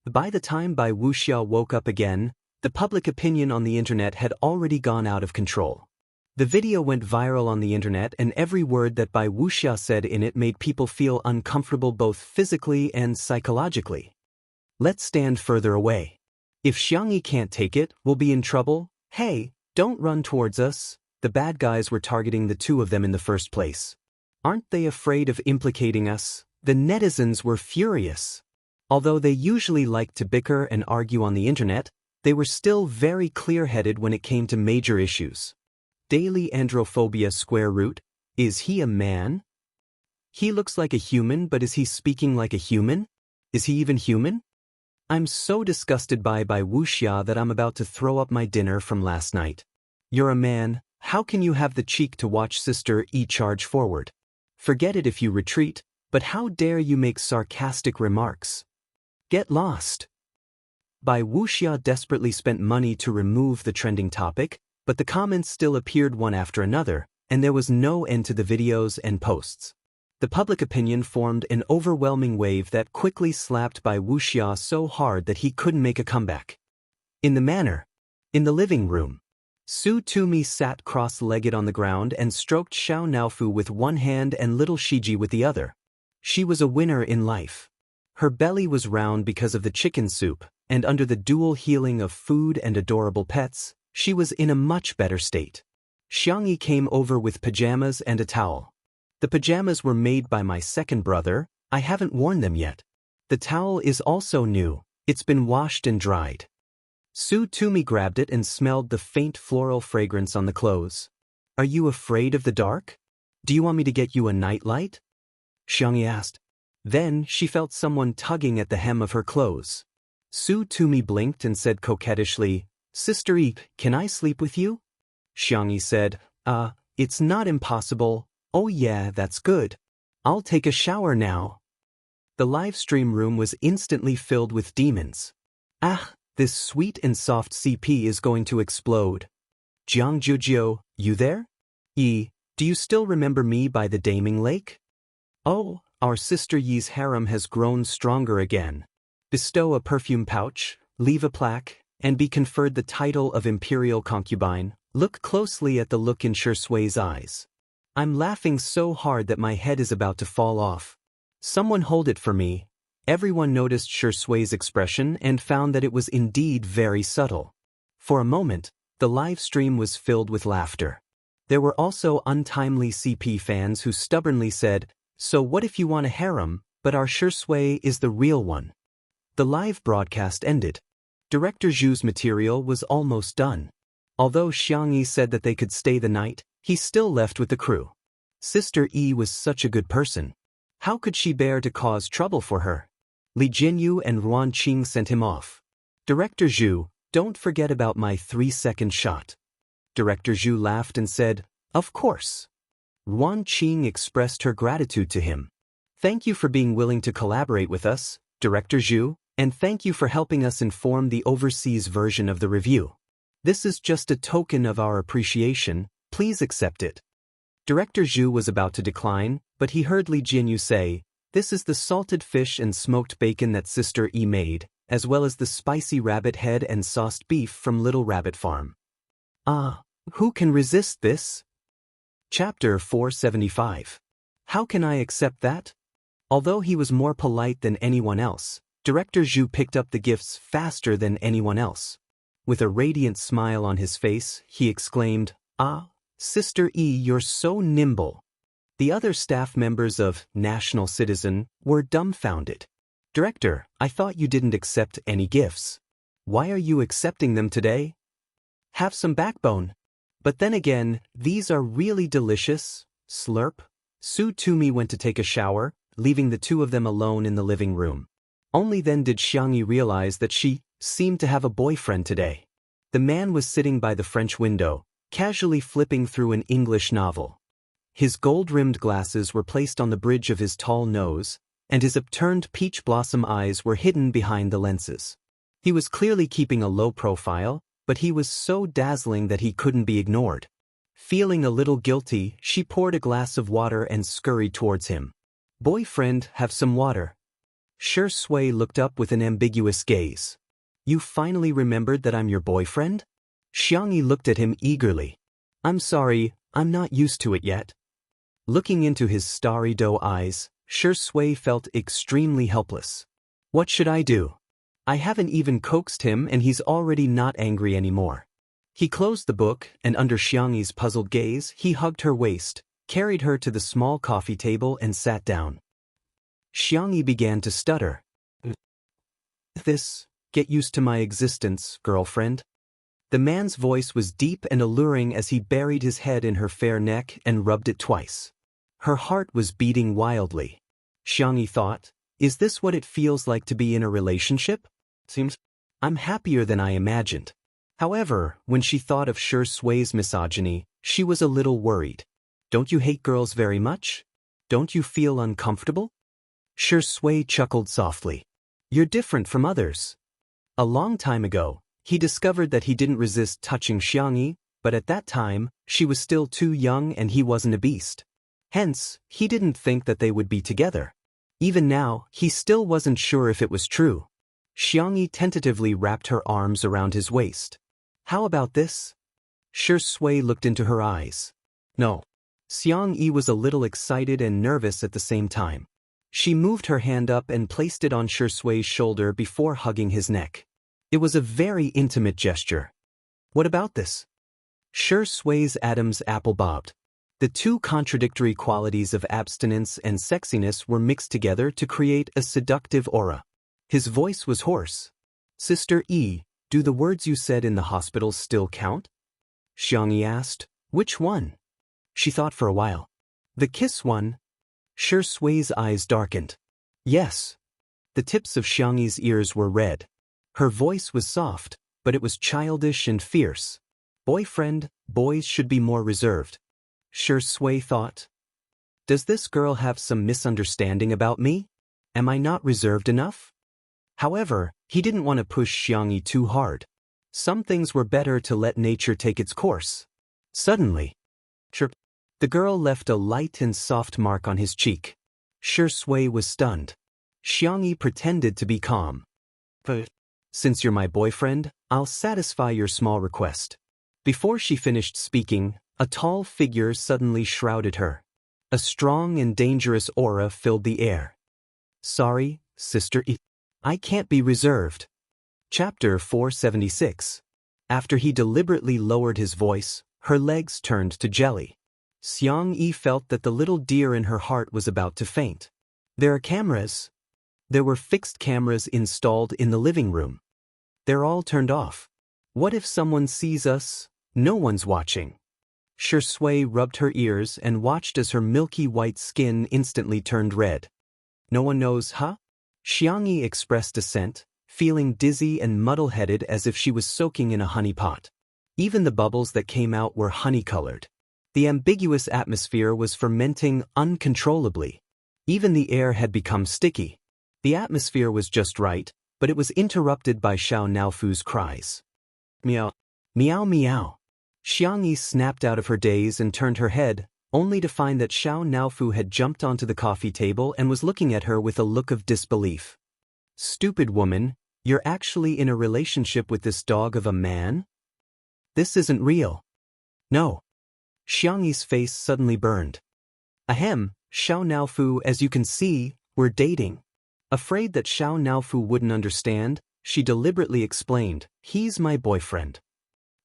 [SPEAKER 1] By the time Bai Wuxia woke up again, the public opinion on the internet had already gone out of control. The video went viral on the internet and every word that Bai Wuxia said in it made people feel uncomfortable both physically and psychologically. "Let's stand further away." If Xianxia can't take it, we'll be in trouble. Hey, don't run towards us. The bad guys were targeting the two of them in the first place. Aren't they afraid of implicating us? The netizens were furious. Although they usually like to bicker and argue on the internet, they were still very clear-headed when it came to major issues. Daily androphobia square root. Is he a man? He looks like a human, but is he speaking like a human? Is he even human? I'm so disgusted by Wuxia that I'm about to throw up my dinner from last night. You're a man, how can you have the cheek to watch Sister E charge forward? Forget it if you retreat, but how dare you make sarcastic remarks? Get lost. Wuxia desperately spent money to remove the trending topic, but the comments still appeared one after another, and there was no end to the videos and posts. The public opinion formed an overwhelming wave that quickly slapped Wuxia so hard that he couldn't make a comeback. In the living room, Su Tumi sat cross-legged on the ground and stroked Xiao Naofu with one hand and little Shiji with the other. She was a winner in life. Her belly was round because of the chicken soup, and under the dual healing of food and adorable pets, she was in a much better state. Xianxia came over with pajamas and a towel. The pajamas were made by my second brother, I haven't worn them yet. The towel is also new, it's been washed and dried. Su Tumi grabbed it and smelled the faint floral fragrance on the clothes. Are you afraid of the dark? Do you want me to get you a nightlight? Xianxia asked. Then she felt someone tugging at the hem of her clothes. Su Tumi blinked and said coquettishly, Sister Eep, can I sleep with you? Xianxia said, it's not impossible. Oh yeah, that's good. I'll take a shower now. The live stream room was instantly filled with demons. This sweet and soft CP is going to explode. Jiang Jujio, you there? Do you still remember me by the Daming Lake? Oh, our sister Yi's harem has grown stronger again. Bestow a perfume pouch, leave a plaque, and be conferred the title of imperial concubine. Look closely at the look in Shui's eyes. I'm laughing so hard that my head is about to fall off. Someone hold it for me. Everyone noticed Shui's expression and found that it was indeed very subtle. For a moment, the live stream was filled with laughter. There were also untimely CP fans who stubbornly said, so what if you want a harem, but our Shui is the real one? The live broadcast ended. Director Zhu's material was almost done. Although Xianxia said that they could stay the night, he still left with the crew. Sister E was such a good person. How could she bear to cause trouble for her? Li Jinyu and Ruan Qing sent him off. Director Zhu, don't forget about my 3-second shot. Director Zhu laughed and said, of course. Ruan Qing expressed her gratitude to him. Thank you for being willing to collaborate with us, Director Zhu, and thank you for helping us inform the overseas version of the review. This is just a token of our appreciation, please accept it. Director Zhu was about to decline, but he heard Li Jinyu say, this is the salted fish and smoked bacon that Sister E made, as well as the spicy rabbit head and sauced beef from Little Rabbit Farm. Who can resist this? Chapter 475. How can I accept that? Although he was more polite than anyone else, Director Zhu picked up the gifts faster than anyone else. With a radiant smile on his face, he exclaimed, Sister E, you're so nimble. The other staff members of National Citizen were dumbfounded. Director, I thought you didn't accept any gifts. Why are you accepting them today? Have some backbone. But then again, these are really delicious. Slurp. Su Tumi went to take a shower, leaving the two of them alone in the living room. Only then did Xianxia realize that she seemed to have a boyfriend today. The man was sitting by the French window, casually flipping through an English novel. His gold-rimmed glasses were placed on the bridge of his tall nose, and his upturned peach blossom eyes were hidden behind the lenses. He was clearly keeping a low profile, but he was so dazzling that he couldn't be ignored. Feeling a little guilty, she poured a glass of water and scurried towards him. Boyfriend, have some water. Shui looked up with an ambiguous gaze. You finally remembered that I'm your boyfriend? Xianxia looked at him eagerly. I'm sorry, I'm not used to it yet. Looking into his starry doe eyes, Shui felt extremely helpless. What should I do? I haven't even coaxed him and he's already not angry anymore. He closed the book, and under Xianxi's puzzled gaze, he hugged her waist, carried her to the small coffee table and sat down. Xianxi began to stutter. Get used to my existence, girlfriend. The man's voice was deep and alluring as he buried his head in her fair neck and rubbed it twice. Her heart was beating wildly. Xianxi thought, is this what it feels like to be in a relationship? I'm happier than I imagined. However, when she thought of Shi Sui's misogyny, she was a little worried. Don't you hate girls very much? Don't you feel uncomfortable? Shi Sui chuckled softly. You're different from others. A long time ago, he discovered that he didn't resist touching Xianxi, but at that time, she was still too young and he wasn't a beast. Hence, he didn't think that they would be together. Even now, he still wasn't sure if it was true. Xianxi tentatively wrapped her arms around his waist. How about this? Shi Sui looked into her eyes. No. Xianxi was a little excited and nervous at the same time. She moved her hand up and placed it on Shi Sui's shoulder before hugging his neck. It was a very intimate gesture. What about this? Shi Sui's Adam's apple bobbed. The two contradictory qualities of abstinence and sexiness were mixed together to create a seductive aura. His voice was hoarse. Sister E, do the words you said in the hospital still count? Xianxi asked. Which one? She thought for a while. The kiss one. Shi Sui's eyes darkened. Yes. The tips of Xianxi's ears were red. Her voice was soft, but it was childish and fierce. Boyfriend, boys should be more reserved. Shi Sui thought. Does this girl have some misunderstanding about me? Am I not reserved enough? However, he didn't want to push Xianxi too hard. Some things were better to let nature take its course. Suddenly, chirp. The girl left a light and soft mark on his cheek. Shi Sui was stunned. Xianxi pretended to be calm. But since you're my boyfriend, I'll satisfy your small request. Before she finished speaking, a tall figure suddenly shrouded her. A strong and dangerous aura filled the air. Sorry, Sister E. I can't be reserved. Chapter 476. After he deliberately lowered his voice, her legs turned to jelly. Xianxi felt that the little deer in her heart was about to faint. There are cameras. There were fixed cameras installed in the living room. They're all turned off. What if someone sees us? No one's watching. Shi Sui rubbed her ears and watched as her milky white skin instantly turned red. No one knows, huh? Xianxi expressed assent, feeling dizzy and muddle-headed as if she was soaking in a honey pot. Even the bubbles that came out were honey-colored. The ambiguous atmosphere was fermenting uncontrollably. Even the air had become sticky. The atmosphere was just right, but it was interrupted by Xiao Naofu's cries. Meow. Meow meow. Xianxi snapped out of her daze and turned her head, only to find that Xiao Naofu had jumped onto the coffee table and was looking at her with a look of disbelief. Stupid woman, you're actually in a relationship with this dog of a man? This isn't real. No. Xianxi's face suddenly burned. Ahem, Xiao Naofu, as you can see, we're dating. Afraid that Xiao Naofu wouldn't understand, she deliberately explained, he's my boyfriend.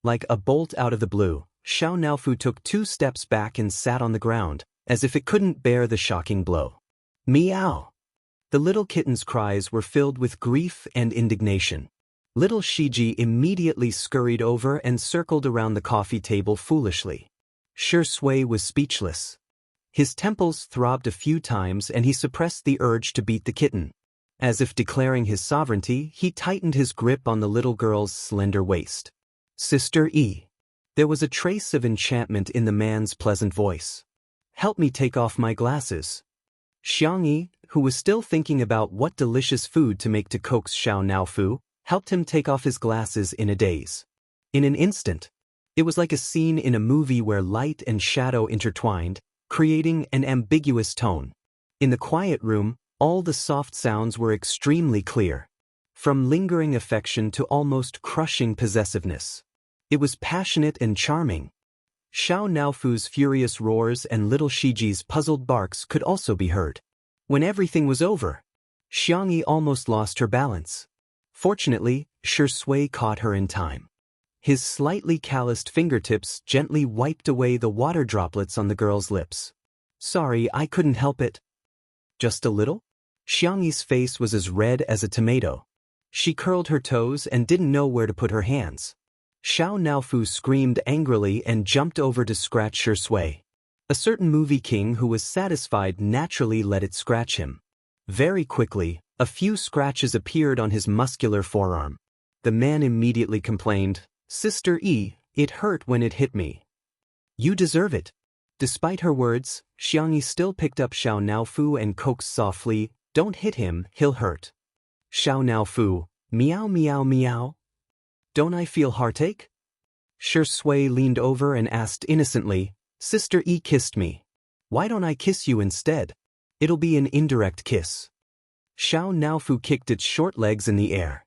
[SPEAKER 1] Like a bolt out of the blue, Xiao Naofu took 2 steps back and sat on the ground, as if it couldn't bear the shocking blow. Meow! The little kitten's cries were filled with grief and indignation. Little Shiji immediately scurried over and circled around the coffee table foolishly. Shi Sui was speechless. His temples throbbed a few times and he suppressed the urge to beat the kitten. As if declaring his sovereignty, he tightened his grip on the little girl's slender waist. Sister E. There was a trace of enchantment in the man's pleasant voice. Help me take off my glasses. Xianxi, who was still thinking about what delicious food to make to coax Xiao Naofu, helped him take off his glasses in a daze. In an instant, it was like a scene in a movie where light and shadow intertwined, creating an ambiguous tone. In the quiet room, all the soft sounds were extremely clear. From lingering affection to almost crushing possessiveness. It was passionate and charming. Xiao Naofu's furious roars and little Shiji's puzzled barks could also be heard. When everything was over, Xianxi almost lost her balance. Fortunately, Shui caught her in time. His slightly calloused fingertips gently wiped away the water droplets on the girl's lips. Sorry, I couldn't help it. Just a little? Xianxi's face was as red as a tomato. She curled her toes and didn't know where to put her hands. Xiao Naofu screamed angrily and jumped over to scratch Shui. A certain movie king who was satisfied naturally let it scratch him. Very quickly, a few scratches appeared on his muscular forearm. The man immediately complained, Sister E, it hurt when it hit me. You deserve it. Despite her words, Xianxia still picked up Xiao Naofu and coaxed softly, Don't hit him, he'll hurt. Xiao Naofu, meow meow meow. Don't I feel heartache? Shui leaned over and asked innocently, Sister E kissed me. Why don't I kiss you instead? It'll be an indirect kiss. Xiao Naofu kicked its short legs in the air.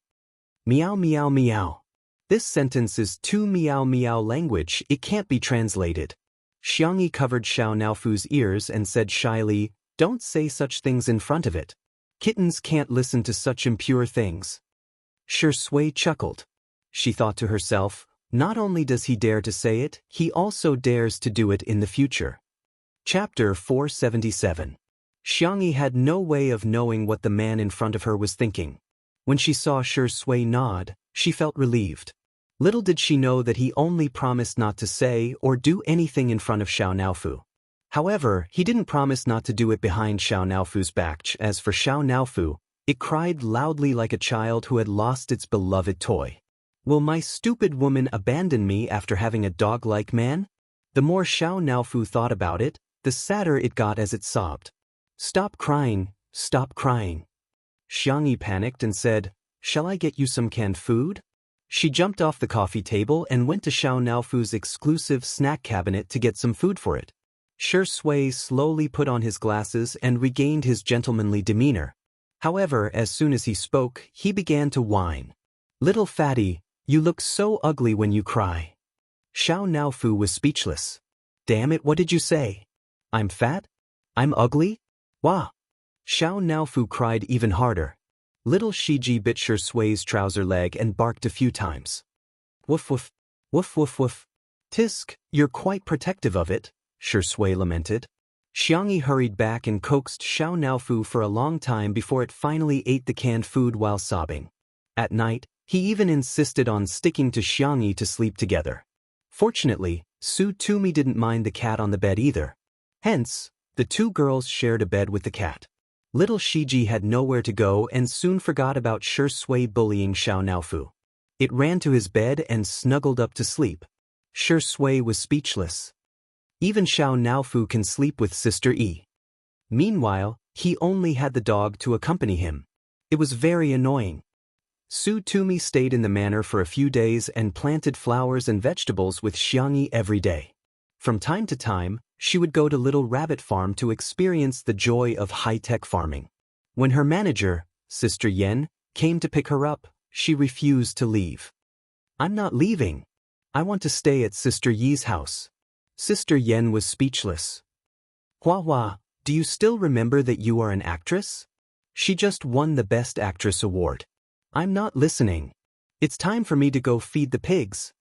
[SPEAKER 1] Meow meow meow. This sentence is too meow meow language, it can't be translated. Xianxia covered Xiao Naofu's ears and said shyly, Don't say such things in front of it. Kittens can't listen to such impure things. Shui chuckled. She thought to herself, not only does he dare to say it, he also dares to do it in the future. Chapter 477. Xianxia had no way of knowing what the man in front of her was thinking. When she saw Shui nod, she felt relieved. Little did she know that he only promised not to say or do anything in front of Xiao Naofu. However, he didn't promise not to do it behind Xiao Naofu's back. As for Xiao Naofu, it cried loudly like a child who had lost its beloved toy. Will my stupid woman abandon me after having a dog-like man? The more Xiao Naofu thought about it, the sadder it got as it sobbed. Stop crying, stop crying. Xianxia panicked and said, Shall I get you some canned food? She jumped off the coffee table and went to Xiao Naofu's exclusive snack cabinet to get some food for it. Shui slowly put on his glasses and regained his gentlemanly demeanor. However, as soon as he spoke, he began to whine. Little fatty, you look so ugly when you cry. Xiao Naofu was speechless. Damn it, what did you say? I'm fat? I'm ugly? Wah! Xiao Naofu cried even harder. Little Shiji bit Shui's trouser leg and barked a few times. Woof woof, woof woof woof. Tisk, you're quite protective of it, Shui lamented. Xianxia hurried back and coaxed Xiao Naofu for a long time before it finally ate the canned food while sobbing. At night, he even insisted on sticking to Xianxia to sleep together. Fortunately, Su Tumi didn't mind the cat on the bed either. Hence, the two girls shared a bed with the cat. Little Shiji had nowhere to go and soon forgot about Shui bullying Xiao Naofu. It ran to his bed and snuggled up to sleep. Shui was speechless. Even Xiao Naofu can sleep with Sister E. Meanwhile, he only had the dog to accompany him. It was very annoying. Su Tumi stayed in the manor for a few days and planted flowers and vegetables with Xianxia every day. From time to time, she would go to Little Rabbit Farm to experience the joy of high-tech farming. When her manager, Sister Yen, came to pick her up, she refused to leave. I'm not leaving. I want to stay at Sister Yi's house. Sister Yen was speechless. Hua Hua, do you still remember that you are an actress? She just won the Best Actress award. I'm not listening. It's time for me to go feed the pigs.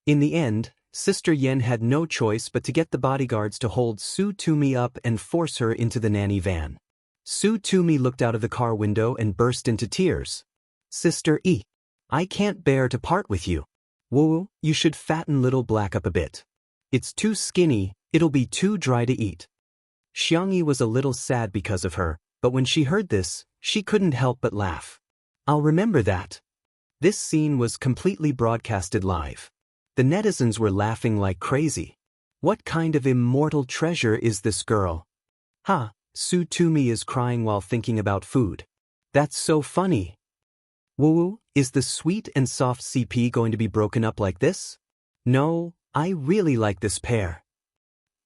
[SPEAKER 1] In the end, Sister Yen had no choice but to get the bodyguards to hold Su Tumi up and force her into the nanny van. Su Tumi looked out of the car window and burst into tears. Sister E, I can't bear to part with you. Woo, you should fatten Little Black up a bit. It's too skinny, it'll be too dry to eat. Xianxia was a little sad because of her, but when she heard this, she couldn't help but laugh. I'll remember that. This scene was completely broadcasted live. The netizens were laughing like crazy. What kind of immortal treasure is this girl? Ha, Su Tumi is crying while thinking about food. That's so funny. Woo, is the sweet and soft CP going to be broken up like this? No, I really like this pair.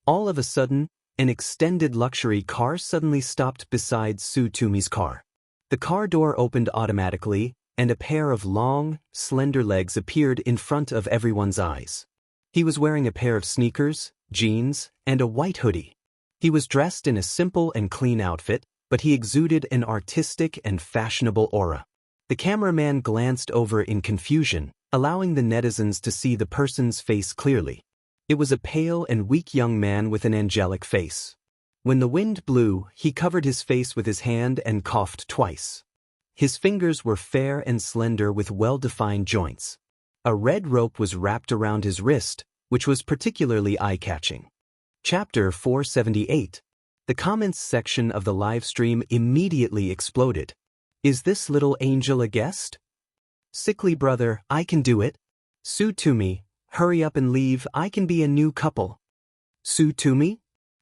[SPEAKER 1] All of a sudden, an extended luxury car suddenly stopped beside Su Tumi's car. The car door opened automatically, and a pair of long, slender legs appeared in front of everyone's eyes. He was wearing a pair of sneakers, jeans, and a white hoodie. He was dressed in a simple and clean outfit, but he exuded an artistic and fashionable aura. The cameraman glanced over in confusion, allowing the netizens to see the person's face clearly. It was a pale and weak young man with an angelic face. When the wind blew, he covered his face with his hand and coughed twice. His fingers were fair and slender with well-defined joints. A red rope was wrapped around his wrist, which was particularly eye-catching. Chapter 478. The comments section of the live stream immediately exploded. Is this little angel a guest? Sickly brother, I can do it. Sue to me, hurry up and leave, I can be a new couple. Sue to me?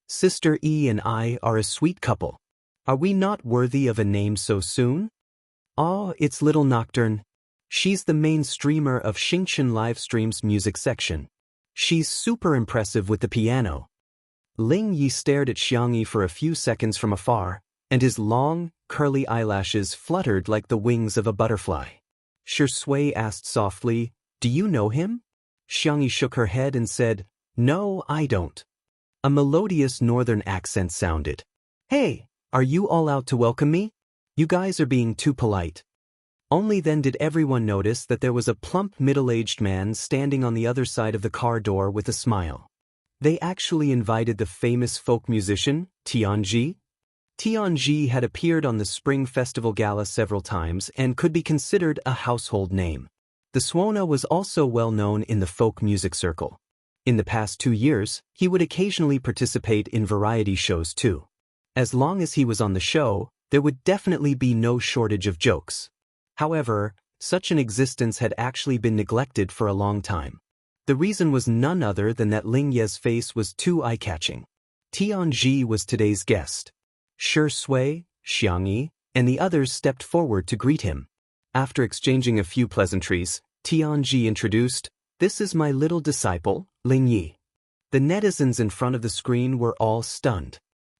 [SPEAKER 1] Sister E and I are a sweet couple. Are we not worthy of a name so soon? Oh, it's little Nocturne. She's the main streamer of Xianxia live stream's music section. She's super impressive with the piano. Ling Yi stared at Xianxia for a few seconds from afar, and his long, curly eyelashes fluttered like the wings of a butterfly. Shui asked softly, Do you know him? Xianxia shook her head and said, No, I don't. A melodious northern accent sounded. Hey, are you all out to welcome me? You guys are being too polite. Only then did everyone notice that there was a plump middle-aged man standing on the other side of the car door with a smile. They actually invited the famous folk musician, Xianxia. Xianxia had appeared on the Spring Festival Gala several times and could be considered a household name. The Swona was also well known in the folk music circle. In the past 2 years, he would occasionally participate in variety shows too. As long as he was on the show, there would definitely be no shortage of jokes. However, such an existence had actually been neglected for a long time. The reason was none other than that Ling Ye's face was too eye-catching. Xianxia was today's guest. Shui, Xianxia, and the others stepped forward to greet him. After exchanging a few pleasantries, Xianxia introduced, This is my little disciple, Ling Yi. The netizens in front of the screen were all stunned.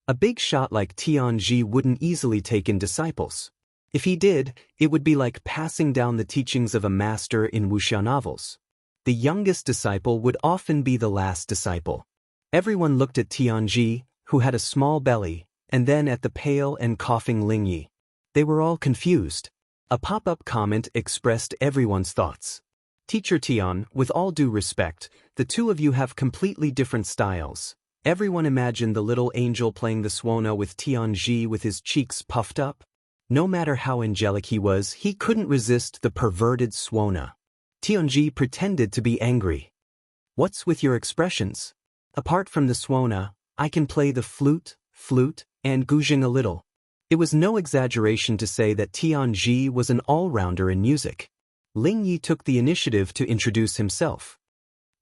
[SPEAKER 1] A big shot like Xianxia wouldn't easily take in disciples. If he did, it would be like passing down the teachings of a master in Wuxia novels. The youngest disciple would often be the last disciple. Everyone looked at Xianxia, who had a small belly, and then at the pale and coughing Ling Yi. They were all confused. A pop-up comment expressed everyone's thoughts. Teacher Tian, with all due respect, the two of you have completely different styles. Everyone imagined the little angel playing the Swona with Xianxia with his cheeks puffed up. No matter how angelic he was, he couldn't resist the perverted Swona. Xianxia pretended to be angry. What's with your expressions? Apart from the Swona, I can play the flute, and guzheng a little. It was no exaggeration to say that Xianxia was an all-rounder in music. Ling Yi took the initiative to introduce himself.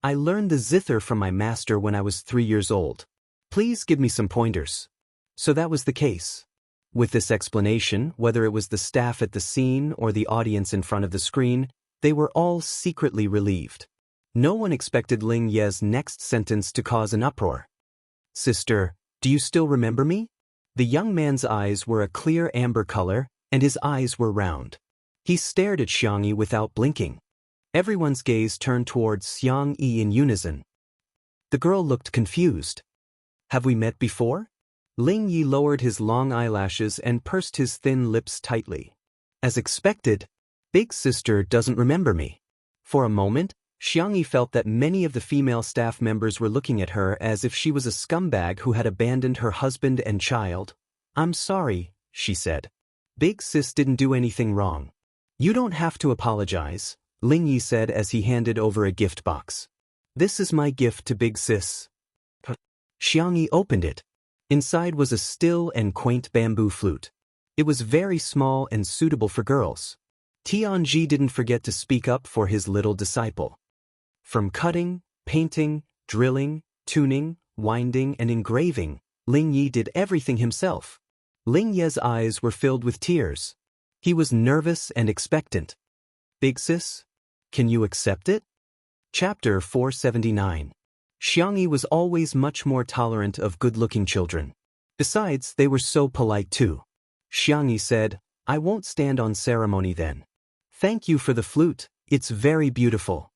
[SPEAKER 1] I learned the zither from my master when I was 3 years old. Please give me some pointers. So that was the case. With this explanation, whether it was the staff at the scene or the audience in front of the screen, they were all secretly relieved. No one expected Ling Ye's next sentence to cause an uproar. Sister, do you still remember me? The young man's eyes were a clear amber color, and his eyes were round. He stared at Xianxia without blinking. Everyone's gaze turned towards Xianxia in unison. The girl looked confused. Have we met before? Ling Yi lowered his long eyelashes and pursed his thin lips tightly. As expected, Big Sister doesn't remember me. For a moment, Xianxia felt that many of the female staff members were looking at her as if she was a scumbag who had abandoned her husband and child. I'm sorry, she said. Big Sis didn't do anything wrong. You don't have to apologize, Ling Yi said as he handed over a gift box. This is my gift to Big Sis. Xianxia opened it. Inside was a still and quaint bamboo flute. It was very small and suitable for girls. Xianxia didn't forget to speak up for his little disciple. From cutting, painting, drilling, tuning, winding, and engraving, Ling Yi did everything himself. Ling Ye's eyes were filled with tears. He was nervous and expectant. Big Sis, can you accept it? Chapter 479. Xianxia was always much more tolerant of good-looking children. Besides, they were so polite too. Xianxia said, I won't stand on ceremony then. Thank you for the flute, it's very beautiful.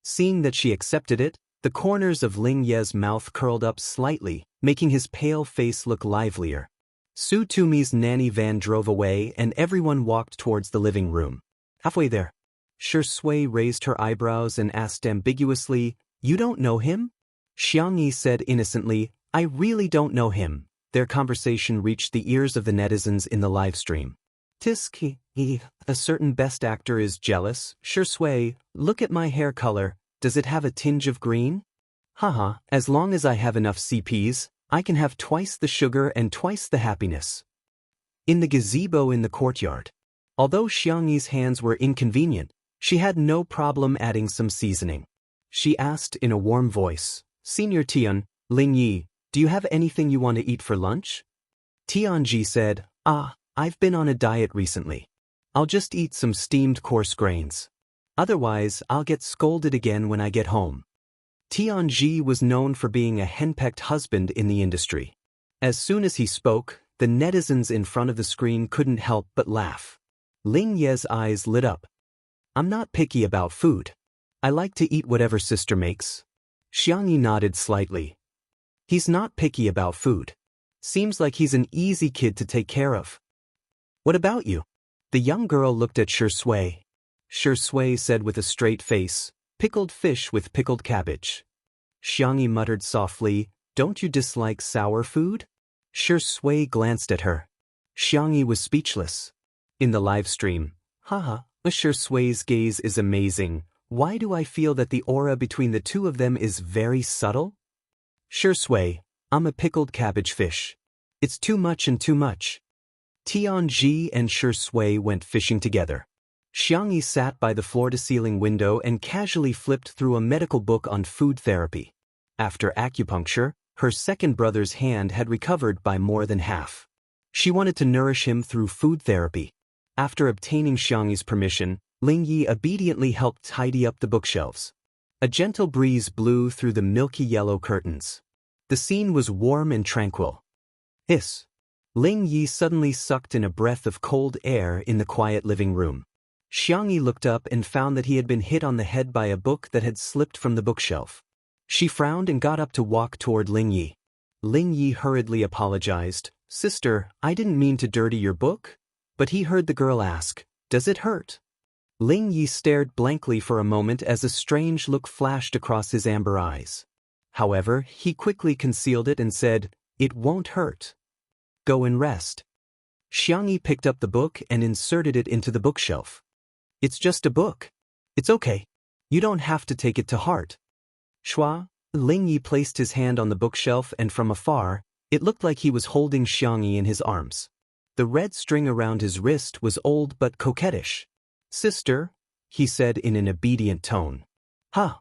[SPEAKER 1] Seeing that she accepted it, the corners of Ling Ye's mouth curled up slightly, making his pale face look livelier. Su Tumi's nanny van drove away and everyone walked towards the living room. Halfway there, Shui raised her eyebrows and asked ambiguously, "You don't know him?" Xianxia said innocently, "I really don't know him." Their conversation reached the ears of the netizens in the live stream. Tiski, a certain best actor is jealous. Shui, look at my hair color, does it have a tinge of green? Haha, as long as I have enough CPs, I can have twice the sugar and twice the happiness. In the gazebo in the courtyard. Although Xiangyi's hands were inconvenient, she had no problem adding some seasoning. She asked in a warm voice, "Senior Tian, Ling Yi, do you have anything you want to eat for lunch?" Tianji said, I've been on a diet recently. I'll just eat some steamed coarse grains. Otherwise, I'll get scolded again when I get home. Tianji was known for being a henpecked husband in the industry. As soon as he spoke, the netizens in front of the screen couldn't help but laugh. Ling Ye's eyes lit up. "I'm not picky about food. I like to eat whatever sister makes." Xiangyi nodded slightly. "He's not picky about food. Seems like he's an easy kid to take care of." "What about you?" The young girl looked at Shui. Shui said with a straight face, "Pickled fish with pickled cabbage." Xiangyi muttered softly, "Don't you dislike sour food?" Shui glanced at her. Xiangyi was speechless. In the live stream, "Haha, Shui's gaze is amazing. Why do I feel that the aura between the two of them is very subtle?" "Shui, I'm a pickled cabbage fish. It's too much and too much." Tianji and Shui went fishing together. Xiangyi sat by the floor-to-ceiling window and casually flipped through a medical book on food therapy. After acupuncture, her second brother's hand had recovered by more than half. She wanted to nourish him through food therapy. After obtaining Xiangyi's permission, Ling Yi obediently helped tidy up the bookshelves. A gentle breeze blew through the milky yellow curtains. The scene was warm and tranquil. Hiss! Ling Yi suddenly sucked in a breath of cold air in the quiet living room. Xiangyi looked up and found that he had been hit on the head by a book that had slipped from the bookshelf. She frowned and got up to walk toward Ling Yi. Ling Yi hurriedly apologized, "Sister, I didn't mean to dirty your book." But he heard the girl ask, "Does it hurt?" Ling Yi stared blankly for a moment as a strange look flashed across his amber eyes. However, he quickly concealed it and said, "It won't hurt. Go and rest." Xiangyi picked up the book and inserted it into the bookshelf. "It's just a book. It's okay. You don't have to take it to heart." Shua, Ling Yi placed his hand on the bookshelf and from afar, it looked like he was holding Xiangyi in his arms. The red string around his wrist was old but coquettish. "Sister," he said in an obedient tone. "Huh."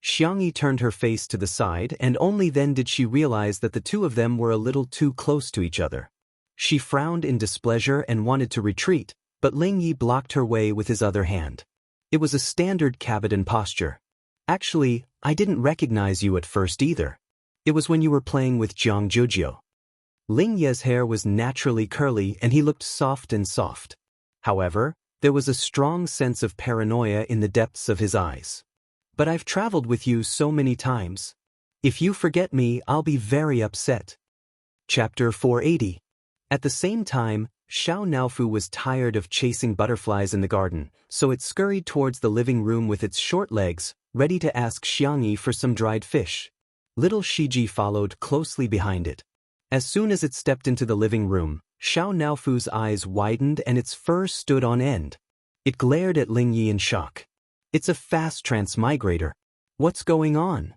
[SPEAKER 1] Xiangyi turned her face to the side and only then did she realize that the two of them were a little too close to each other. She frowned in displeasure and wanted to retreat, but Ling Yi blocked her way with his other hand. It was a standard Cabodan posture. "Actually, I didn't recognize you at first either. It was when you were playing with Jiang Jujio." Ling Ye's hair was naturally curly and he looked soft and soft. However, there was a strong sense of paranoia in the depths of his eyes. "But I've traveled with you so many times. If you forget me, I'll be very upset." Chapter 480. At the same time, Xiao Naofu was tired of chasing butterflies in the garden, so it scurried towards the living room with its short legs, ready to ask Xiangyi for some dried fish. Little Shiji followed closely behind it. As soon as it stepped into the living room, Xiao Naofu's eyes widened and its fur stood on end. It glared at Ling Yi in shock. "It's a fast transmigrator. What's going on?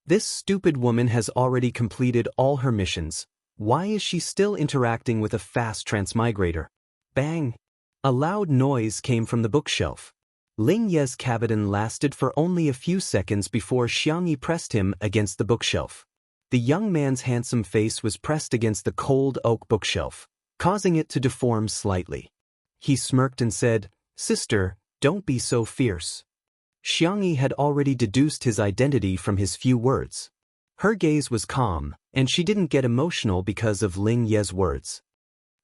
[SPEAKER 1] This stupid woman has already completed all her missions. Why is she still interacting with a fast transmigrator?" Bang! A loud noise came from the bookshelf. Ling Ye's Cabodan lasted for only a few seconds before Xiangyi pressed him against the bookshelf. The young man's handsome face was pressed against the cold oak bookshelf, causing it to deform slightly. He smirked and said, "Sister, don't be so fierce." Xiangyi had already deduced his identity from his few words. Her gaze was calm, and she didn't get emotional because of Ling Ye's words.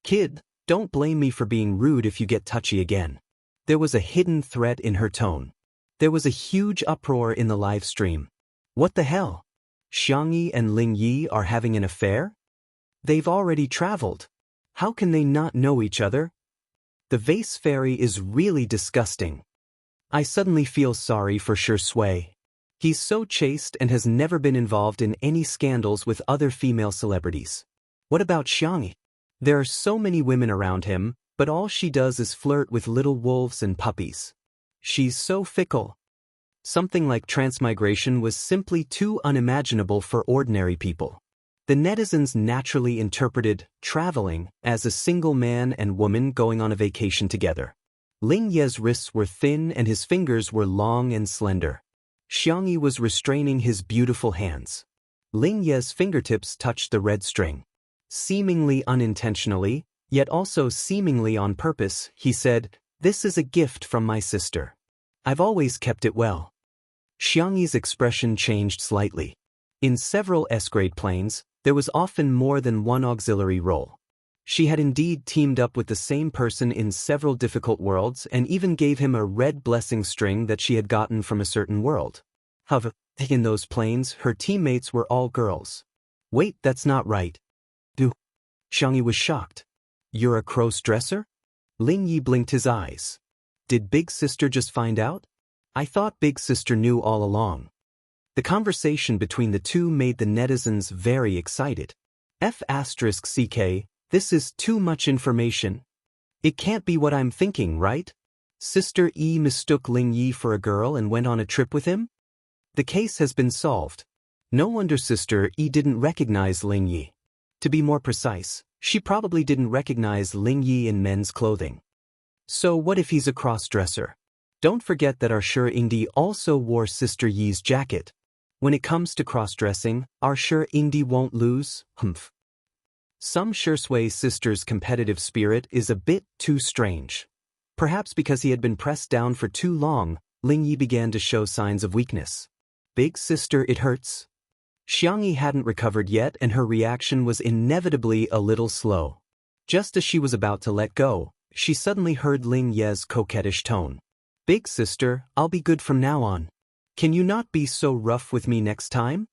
[SPEAKER 1] "Kid, don't blame me for being rude if you get touchy again." There was a hidden threat in her tone. There was a huge uproar in the live stream. What the hell? Xiangyi and Ling Yi are having an affair? They've already traveled. How can they not know each other? The vase fairy is really disgusting. I suddenly feel sorry for Shui. He's so chaste and has never been involved in any scandals with other female celebrities. What about Xianxia? There are so many women around him, but all she does is flirt with little wolves and puppies. She's so fickle. Something like transmigration was simply too unimaginable for ordinary people. The netizens naturally interpreted traveling as a single man and woman going on a vacation together. Ling Ye's wrists were thin and his fingers were long and slender. Xianxia was restraining his beautiful hands. Ling Ye's fingertips touched the red string. Seemingly unintentionally, yet also seemingly on purpose, he said, "This is a gift from my sister. I've always kept it well." Xianxia's expression changed slightly. In several S-grade planes, there was often more than one auxiliary role. She had indeed teamed up with the same person in several difficult worlds and even gave him a red blessing string that she had gotten from a certain world. However, in those planes, her teammates were all girls. Wait, that's not right. Xianxia was shocked. You're a cross-dresser? Ling Yi blinked his eyes. Did Big Sister just find out? I thought Big Sister knew all along. The conversation between the two made the netizens very excited. F***CK, this is too much information. It can't be what I'm thinking, right? Sister E mistook Ling Yi for a girl and went on a trip with him? The case has been solved. No wonder Sister E didn't recognize Ling Yi. To be more precise, she probably didn't recognize Ling Yi in men's clothing. So what if he's a cross-dresser? Don't forget that our Ingdi also wore Sister Yi's jacket. When it comes to cross-dressing, our Ingdi won't lose, humph. Some Shui sister's competitive spirit is a bit too strange. Perhaps because he had been pressed down for too long, Ling Yi began to show signs of weakness. Big Sister, it hurts. Xianxia hadn't recovered yet and her reaction was inevitably a little slow. Just as she was about to let go, she suddenly heard Ling Ye's coquettish tone. Big Sister, I'll be good from now on. Can you not be so rough with me next time?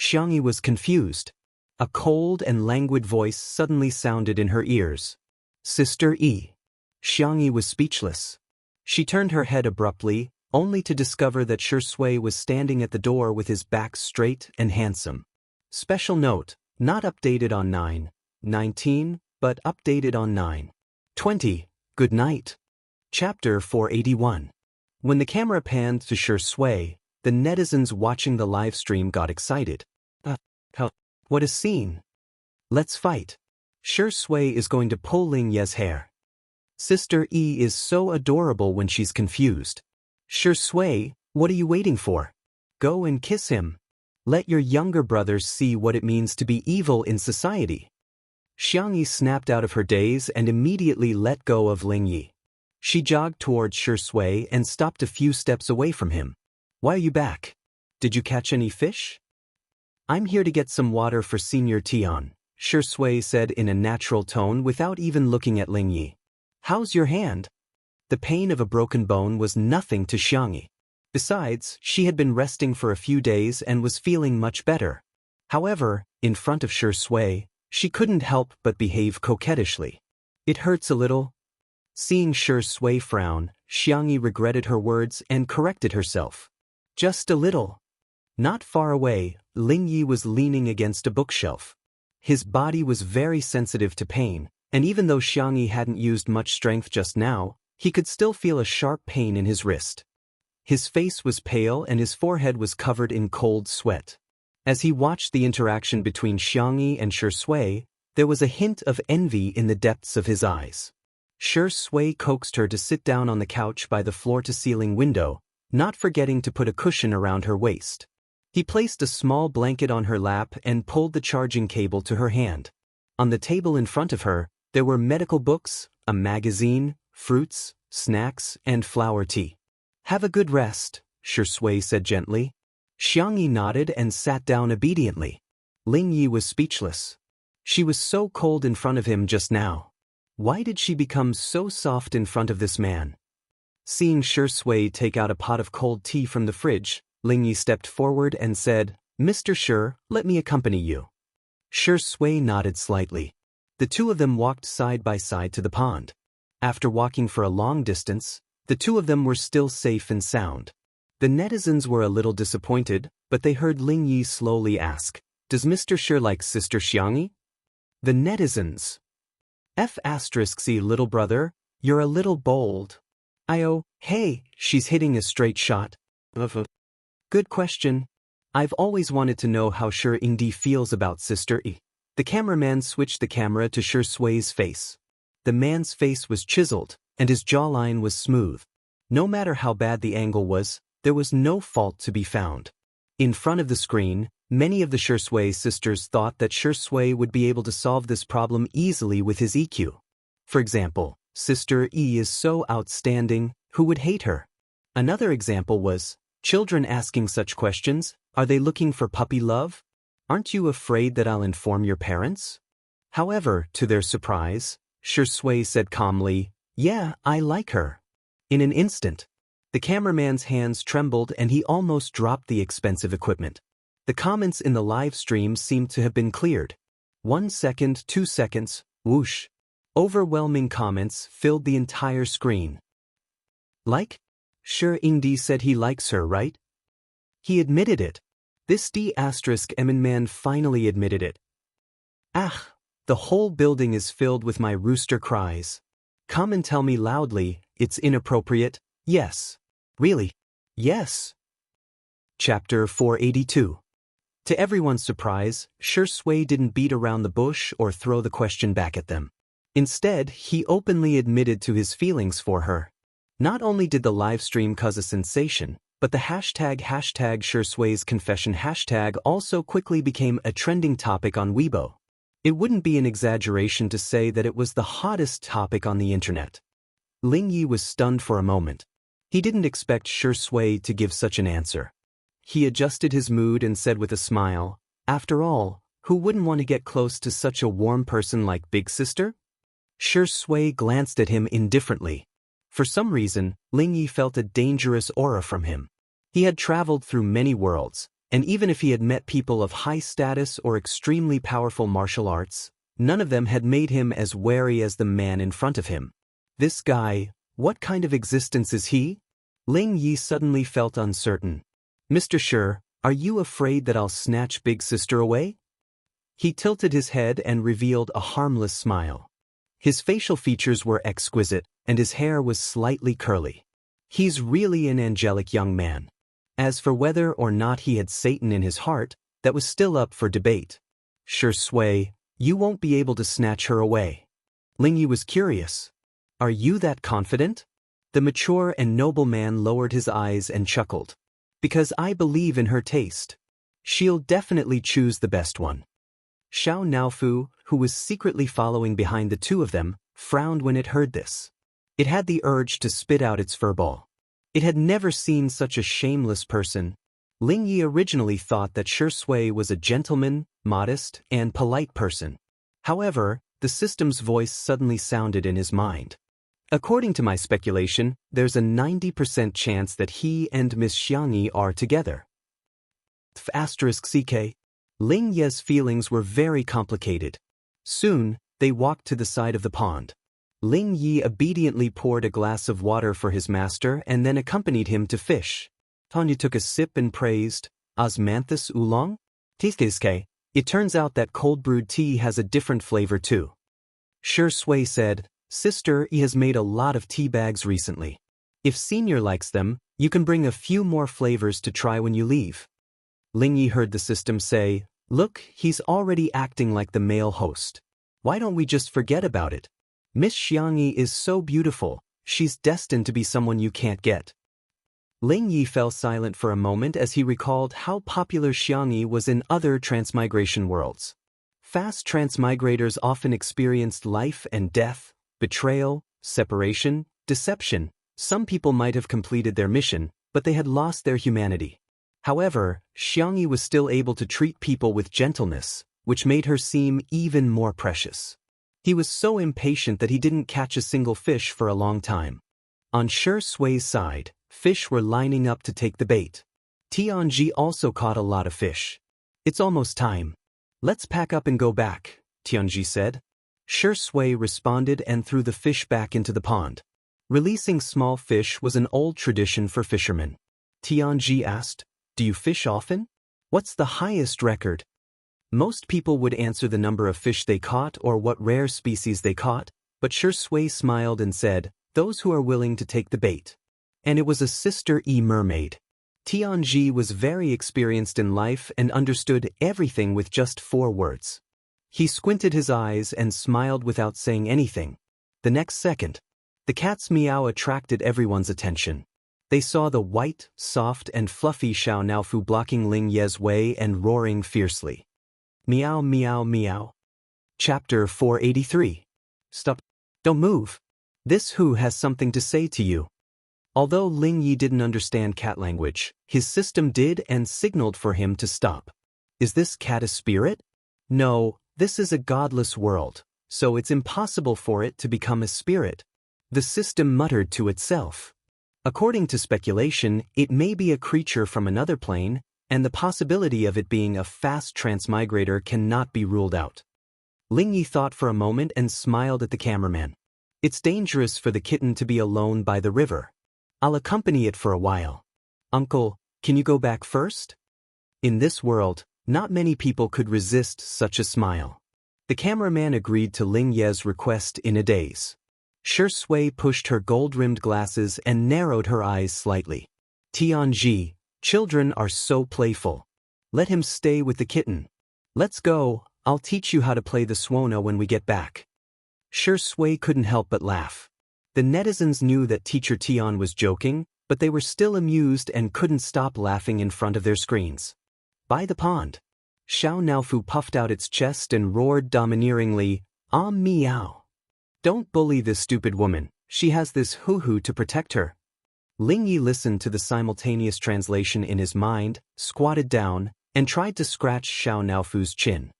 [SPEAKER 1] Xianxia was confused. A cold and languid voice suddenly sounded in her ears. Sister E. Xianxia was speechless. She turned her head abruptly, only to discover that Shui was standing at the door with his back straight and handsome. Special note, not updated on 9/19, but updated on 9/20. Good night. Chapter 481. When the camera panned to Shui, the netizens watching the live stream got excited. What a scene! Let's fight. Shui is going to pull Ling Ye's hair. Sister E is so adorable when she's confused. Shui, what are you waiting for? Go and kiss him. Let your younger brothers see what it means to be evil in society. Xianxia snapped out of her daze and immediately let go of Ling Yi. She jogged towards Shui and stopped a few steps away from him. Why are you back? Did you catch any fish? I'm here to get some water for Senior Tian, Shui said in a natural tone without even looking at Ling Yi. How's your hand? The pain of a broken bone was nothing to Xianxia. Besides, she had been resting for a few days and was feeling much better. However, in front of Shui, she couldn't help but behave coquettishly. It hurts a little. Seeing Shui frown, Xianxia regretted her words and corrected herself. Just a little. Not far away, Ling Yi was leaning against a bookshelf. His body was very sensitive to pain, and even though Xianxia hadn't used much strength just now, he could still feel a sharp pain in his wrist. His face was pale and his forehead was covered in cold sweat. As he watched the interaction between Xianxia and Shui, there was a hint of envy in the depths of his eyes. Shui coaxed her to sit down on the couch by the floor-to-ceiling window, not forgetting to put a cushion around her waist. He placed a small blanket on her lap and pulled the charging cable to her hand. On the table in front of her, there were medical books, a magazine, fruits, snacks, and flower tea. Have a good rest, Shui said gently. Xianxia nodded and sat down obediently. Ling Yi was speechless. She was so cold in front of him just now. Why did she become so soft in front of this man? Seeing Shui take out a pot of cold tea from the fridge, Ling Yi stepped forward and said, Mr. Shi, let me accompany you. Shui nodded slightly. The two of them walked side by side to the pond. After walking for a long distance, the two of them were still safe and sound. The netizens were a little disappointed, but they heard Ling Yi slowly ask, "Does Mr. Shi like Sister Xianxia?" The netizens. F***y little brother, you're a little bold. Hey, she's hitting a straight shot. Good question. I've always wanted to know how Shi Ingdi feels about Sister E. The cameraman switched the camera to Shi Sui's face. The man's face was chiseled, and his jawline was smooth. No matter how bad the angle was, there was no fault to be found. In front of the screen, many of the Shi Sui sisters thought that Shi Sui would be able to solve this problem easily with his EQ. For example, Sister E is so outstanding, who would hate her? Another example was, children asking such questions, are they looking for puppy love? Aren't you afraid that I'll inform your parents? However, to their surprise, Shi Sui said calmly, yeah, I like her. In an instant, the cameraman's hands trembled and he almost dropped the expensive equipment. The comments in the live stream seemed to have been cleared. 1 second, 2 seconds, whoosh. Overwhelming comments filled the entire screen. Like? Shi Ingdi said he likes her, right? He admitted it. This D***M man finally admitted it. The whole building is filled with my rooster cries. Come and tell me loudly, it's inappropriate, yes. Really? Yes. Chapter 482. To everyone's surprise, Shi Sui didn't beat around the bush or throw the question back at them. Instead, he openly admitted to his feelings for her. Not only did the livestream cause a sensation, but the hashtag Shi Sui's confession hashtag also quickly became a trending topic on Weibo. It wouldn't be an exaggeration to say that it was the hottest topic on the internet. Ling Yi was stunned for a moment. He didn't expect Shi Sui to give such an answer. He adjusted his mood and said with a smile, after all, who wouldn't want to get close to such a warm person like Big Sister? Shi Sui glanced at him indifferently. For some reason, Ling Yi felt a dangerous aura from him. He had traveled through many worlds, and even if he had met people of high status or extremely powerful martial arts, none of them had made him as wary as the man in front of him. This guy, what kind of existence is he? Ling Yi suddenly felt uncertain. Mr. Shi, are you afraid that I'll snatch Big Sister away? He tilted his head and revealed a harmless smile. His facial features were exquisite, and his hair was slightly curly. He's really an angelic young man. As for whether or not he had Satan in his heart, that was still up for debate. Shi Sui, you won't be able to snatch her away. Ling Yi was curious. Are you that confident? The mature and noble man lowered his eyes and chuckled. Because I believe in her taste. She'll definitely choose the best one. Xiao Naofu, who was secretly following behind the two of them, frowned when it heard this. It had the urge to spit out its furball. It had never seen such a shameless person. Ling Yi originally thought that Shi Sui was a gentleman, modest, and polite person. However, the system's voice suddenly sounded in his mind. According to my speculation, there's a 90% chance that he and Miss Xianxia are together. **CK. Ling Yi's feelings were very complicated. Soon, they walked to the side of the pond. Ling Yi obediently poured a glass of water for his master and then accompanied him to fish. Tanya took a sip and praised, Osmanthus oolong? It turns out that cold-brewed tea has a different flavor too. Shi Sui said, Sister E has made a lot of tea bags recently. If Senior likes them, you can bring a few more flavors to try when you leave. Ling Yi heard the system say, look, he's already acting like the male host. Why don't we just forget about it? Miss Xianxia is so beautiful, she's destined to be someone you can't get. Ling Yi fell silent for a moment as he recalled how popular Xianxia was in other transmigration worlds. Fast transmigrators often experienced life and death, betrayal, separation, deception. Some people might have completed their mission, but they had lost their humanity. However, Xianxia was still able to treat people with gentleness, which made her seem even more precious. He was so impatient that he didn't catch a single fish for a long time. On Shi Sui's side, fish were lining up to take the bait. Tianji also caught a lot of fish. It's almost time. Let's pack up and go back, Tianji said. Shui responded and threw the fish back into the pond. Releasing small fish was an old tradition for fishermen. Tianji asked, "Do you fish often? What's the highest record?" Most people would answer the number of fish they caught or what rare species they caught, but Shui smiled and said, "Those who are willing to take the bait." And it was a Sister E mermaid. Tianji was very experienced in life and understood everything with just 4 words. He squinted his eyes and smiled without saying anything. The next second, the cat's meow attracted everyone's attention. They saw the white, soft and fluffy Xiao Naofu blocking Ling Ye's way and roaring fiercely. Meow meow meow. Chapter 483. Stop. Don't move. This who has something to say to you. Although Ling Yi didn't understand cat language, his system did and signaled for him to stop. Is this cat a spirit? No, this is a godless world, so it's impossible for it to become a spirit. The system muttered to itself. According to speculation, it may be a creature from another plane, and the possibility of it being a fast transmigrator cannot be ruled out. Ling Yi thought for a moment and smiled at the cameraman. It's dangerous for the kitten to be alone by the river. I'll accompany it for a while. Uncle, can you go back first? In this world, not many people could resist such a smile. The cameraman agreed to Ling Ye's request in a daze. Shui pushed her gold-rimmed glasses and narrowed her eyes slightly. Tianji, children are so playful. Let him stay with the kitten. Let's go, I'll teach you how to play the Swona when we get back. Shui couldn't help but laugh. The netizens knew that Teacher Tian was joking, but they were still amused and couldn't stop laughing in front of their screens. By the pond, Xiao Naofu puffed out its chest and roared domineeringly, "Ah meow. Don't bully this stupid woman, she has this hoo-hoo to protect her." Ling Yi listened to the simultaneous translation in his mind, squatted down, and tried to scratch Xiao Naofu's chin.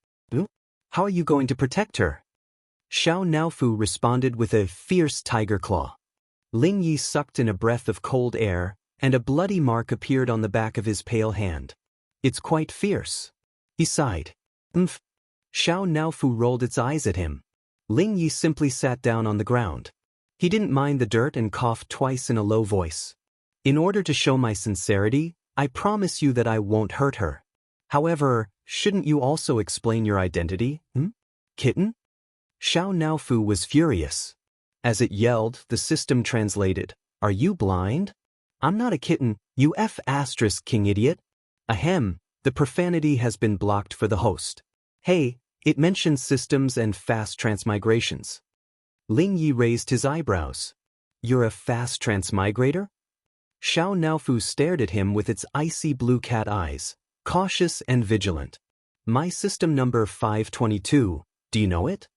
[SPEAKER 1] How are you going to protect her? Xiao Naofu responded with a fierce tiger claw. Ling Yi sucked in a breath of cold air, and a bloody mark appeared on the back of his pale hand. It's quite fierce. He sighed. Xiao Naofu rolled its eyes at him. Ling Yi simply sat down on the ground. He didn't mind the dirt and coughed twice in a low voice. In order to show my sincerity, I promise you that I won't hurt her. However, shouldn't you also explain your identity, Kitten? Xiao Naofu was furious. As it yelled, the system translated, "Are you blind? I'm not a kitten, you King idiot." Ahem, the profanity has been blocked for the host. Hey, it mentions systems and fast transmigrations. Ling Yi raised his eyebrows. You're a fast transmigrator? Xiao Naofu stared at him with its icy blue cat eyes, cautious and vigilant. My system number 522, do you know it?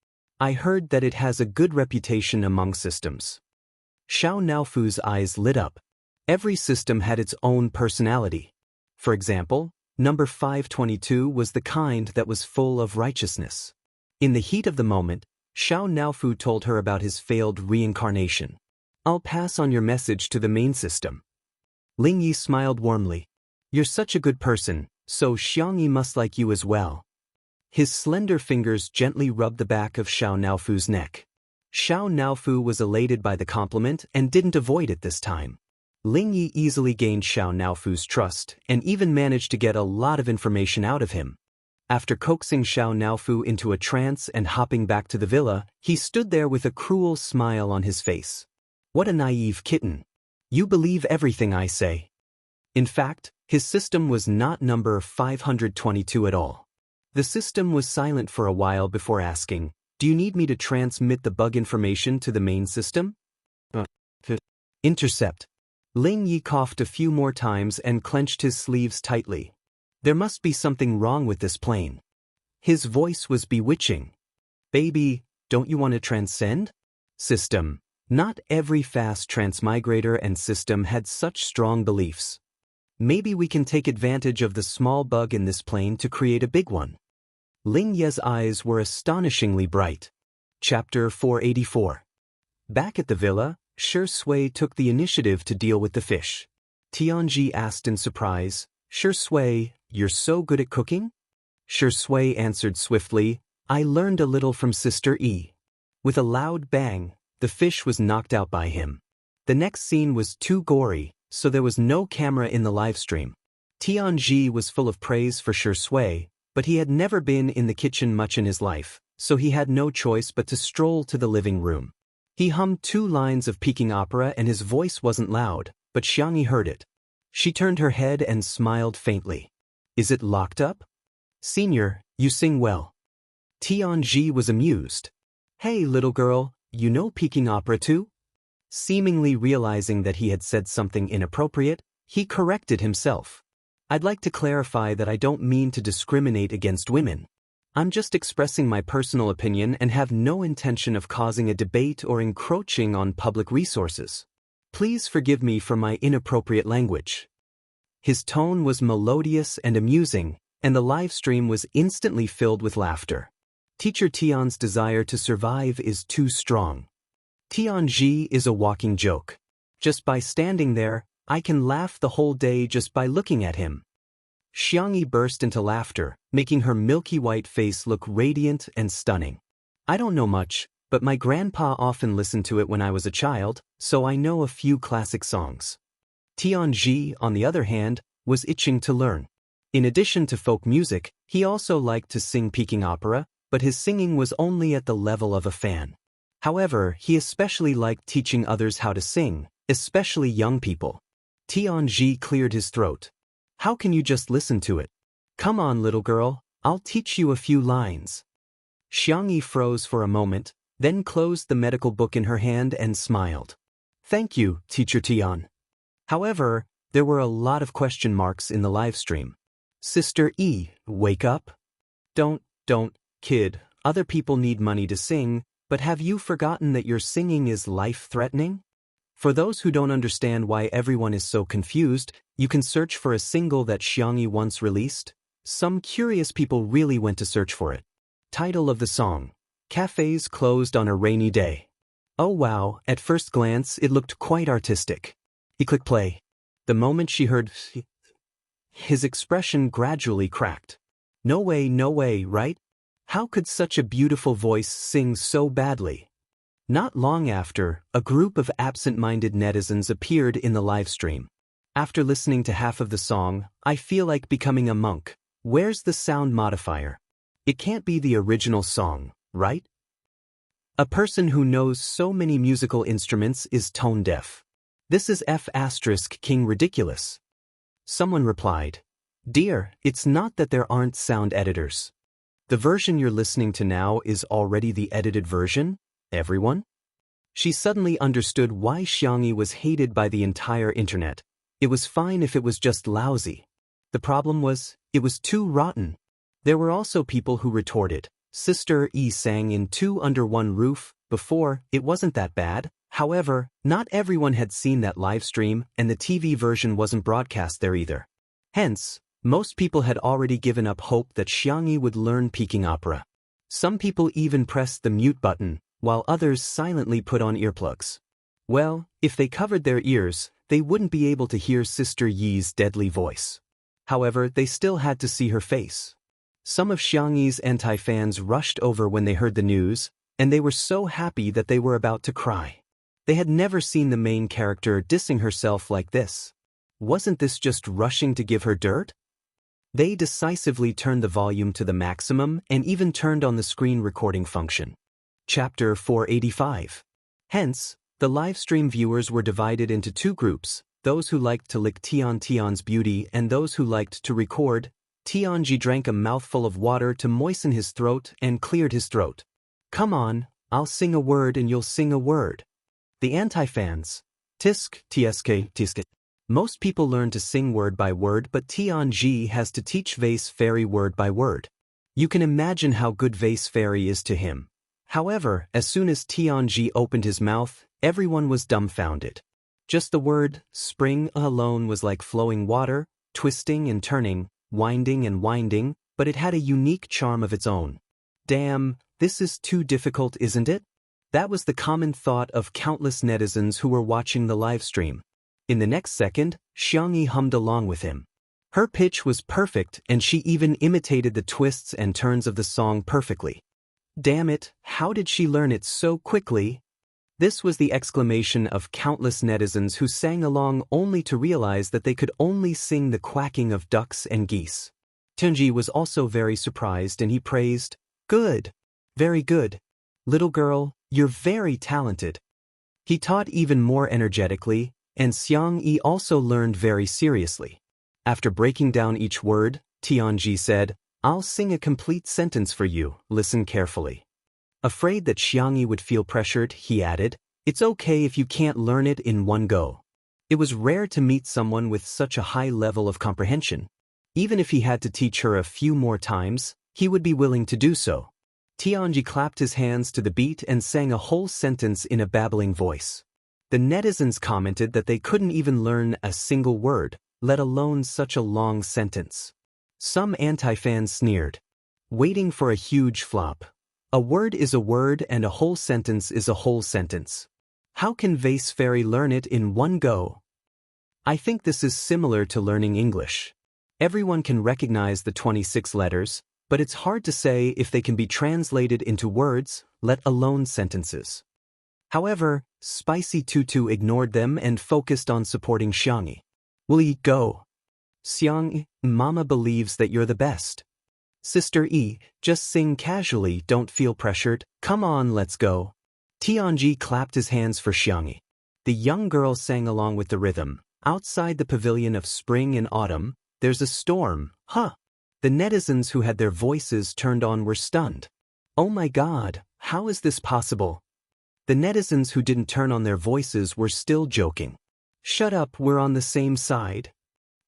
[SPEAKER 1] I heard that it has a good reputation among systems. Xiao Naofu's eyes lit up. Every system had its own personality. For example, number 522 was the kind that was full of righteousness. In the heat of the moment, Xiao Naofu told her about his failed reincarnation. I'll pass on your message to the main system. Ling Yi smiled warmly. You're such a good person, so Xianxia must like you as well. His slender fingers gently rubbed the back of Xiao Naofu's neck. Xiao Naofu was elated by the compliment and didn't avoid it this time. Ling Yi easily gained Xiao Naofu's trust and even managed to get a lot of information out of him. After coaxing Xiao Naofu into a trance and hopping back to the villa, he stood there with a cruel smile on his face. What a naive kitten. You believe everything I say. In fact, his system was not number 522 at all. The system was silent for a while before asking, do you need me to transmit the bug information to the main system? Intercept. Ling Yi coughed a few more times and clenched his sleeves tightly. There must be something wrong with this plane. His voice was bewitching. Baby, don't you want to transcend? System. Not every fast transmigrator and system had such strong beliefs. Maybe we can take advantage of the small bug in this plane to create a big one. Ling Ye's eyes were astonishingly bright. Chapter 484. Back at the villa, Shui took the initiative to deal with the fish. Tianji asked in surprise, Shui, you're so good at cooking? Shui answered swiftly, I learned a little from Sister E. With a loud bang, the fish was knocked out by him. The next scene was too gory, so there was no camera in the livestream. Tianji was full of praise for Shui, but he had never been in the kitchen much in his life, so he had no choice but to stroll to the living room. He hummed 2 lines of Peking opera and his voice wasn't loud, but Xianxia heard it. She turned her head and smiled faintly. Is it locked up? Senior, you sing well. Tianji was amused. Hey little girl, you know Peking opera too? Seemingly realizing that he had said something inappropriate, he corrected himself. I'd like to clarify that I don't mean to discriminate against women. I'm just expressing my personal opinion and have no intention of causing a debate or encroaching on public resources. Please forgive me for my inappropriate language. His tone was melodious and amusing, and the live stream was instantly filled with laughter. Teacher Tian's desire to survive is too strong. Tianji is a walking joke. Just by standing there, I can laugh the whole day just by looking at him. Xianxia burst into laughter, making her milky white face look radiant and stunning. I don't know much, but my grandpa often listened to it when I was a child, so I know a few classic songs. Tianji, on the other hand, was itching to learn. In addition to folk music, he also liked to sing Peking opera, but his singing was only at the level of a fan. However, he especially liked teaching others how to sing, especially young people. Tianji cleared his throat. How can you just listen to it? Come on, little girl, I'll teach you a few lines. Xianxia froze for a moment, then closed the medical book in her hand and smiled. Thank you, Teacher Tian. However, there were a lot of question marks in the live stream. Sister E, wake up. Don't, kid, other people need money to sing, but have you forgotten that your singing is life-threatening? For those who don't understand why everyone is so confused, you can search for a single that Xianxia once released. Some curious people really went to search for it. Title of the song: Cafes Closed on a Rainy Day. Oh wow, at first glance it looked quite artistic. He clicked play. The moment she heard his expression gradually cracked. No way, right? How could such a beautiful voice sing so badly? Not long after, a group of absent-minded netizens appeared in the live stream. After listening to half of the song, I feel like becoming a monk. Where's the sound modifier? It can't be the original song, right? A person who knows so many musical instruments is tone deaf. This is King ridiculous. Someone replied, Dear, it's not that there aren't sound editors. The version you're listening to now is already the edited version, everyone? She suddenly understood why Xianxia was hated by the entire internet. It was fine if it was just lousy. The problem was, it was too rotten. There were also people who retorted, Sister E sang in 2 Under One Roof, before, it wasn't that bad. However, not everyone had seen that live stream, and the TV version wasn't broadcast there either. Hence, most people had already given up hope that Xianxia would learn Peking opera. Some people even pressed the mute button, while others silently put on earplugs. Well, if they covered their ears, they wouldn't be able to hear Sister Yi's deadly voice. However, they still had to see her face. Some of Xianxia's anti-fans rushed over when they heard the news, and they were so happy that they were about to cry. They had never seen the main character dissing herself like this. Wasn't this just rushing to give her dirt? They decisively turned the volume to the maximum and even turned on the screen recording function. Chapter 485. Hence, the livestream viewers were divided into 2 groups, those who liked to lick Tian's beauty and those who liked to record. Tianji drank a mouthful of water to moisten his throat and cleared his throat. Come on, I'll sing a word and you'll sing a word. The anti-fans. Tsk. Most people learn to sing word by word, but Tianji has to teach Vase Fairy word by word. You can imagine how good Vase Fairy is to him. However, as soon as Tianji opened his mouth, everyone was dumbfounded. Just the word spring alone was like flowing water, twisting and turning, winding and winding, but it had a unique charm of its own. Damn, this is too difficult, isn't it? That was the common thought of countless netizens who were watching the live stream. In the next second, Xianxia hummed along with him. Her pitch was perfect and she even imitated the twists and turns of the song perfectly. Damn it, how did she learn it so quickly? This was the exclamation of countless netizens who sang along only to realize that they could only sing the quacking of ducks and geese. Tianji was also very surprised and he praised, "Good. Very good. Little girl, you're very talented." He taught even more energetically, and Xianxia also learned very seriously. After breaking down each word, Tianji said, "I'll sing a complete sentence for you, listen carefully." Afraid that Xianxia would feel pressured, he added, "It's okay if you can't learn it in one go." It was rare to meet someone with such a high level of comprehension. Even if he had to teach her a few more times, he would be willing to do so. Tianji clapped his hands to the beat and sang a whole sentence in a babbling voice. The netizens commented that they couldn't even learn a single word, let alone such a long sentence. Some anti-fans sneered, waiting for a huge flop. A word is a word and a whole sentence is a whole sentence. How can Vase Fairy learn it in one go? I think this is similar to learning English. Everyone can recognize the 26 letters, but it's hard to say if they can be translated into words, let alone sentences. However, Spicy Tutu ignored them and focused on supporting Xianxia. "Will you go?" "Xianxia, Mama believes that you're the best." "Sister E, just sing casually, don't feel pressured, come on let's go." Tianji clapped his hands for Xianxia. The young girl sang along with the rhythm. "Outside the pavilion of spring and autumn, there's a storm, huh?" The netizens who had their voices turned on were stunned. "Oh my god, how is this possible?" The netizens who didn't turn on their voices were still joking. "Shut up, we're on the same side."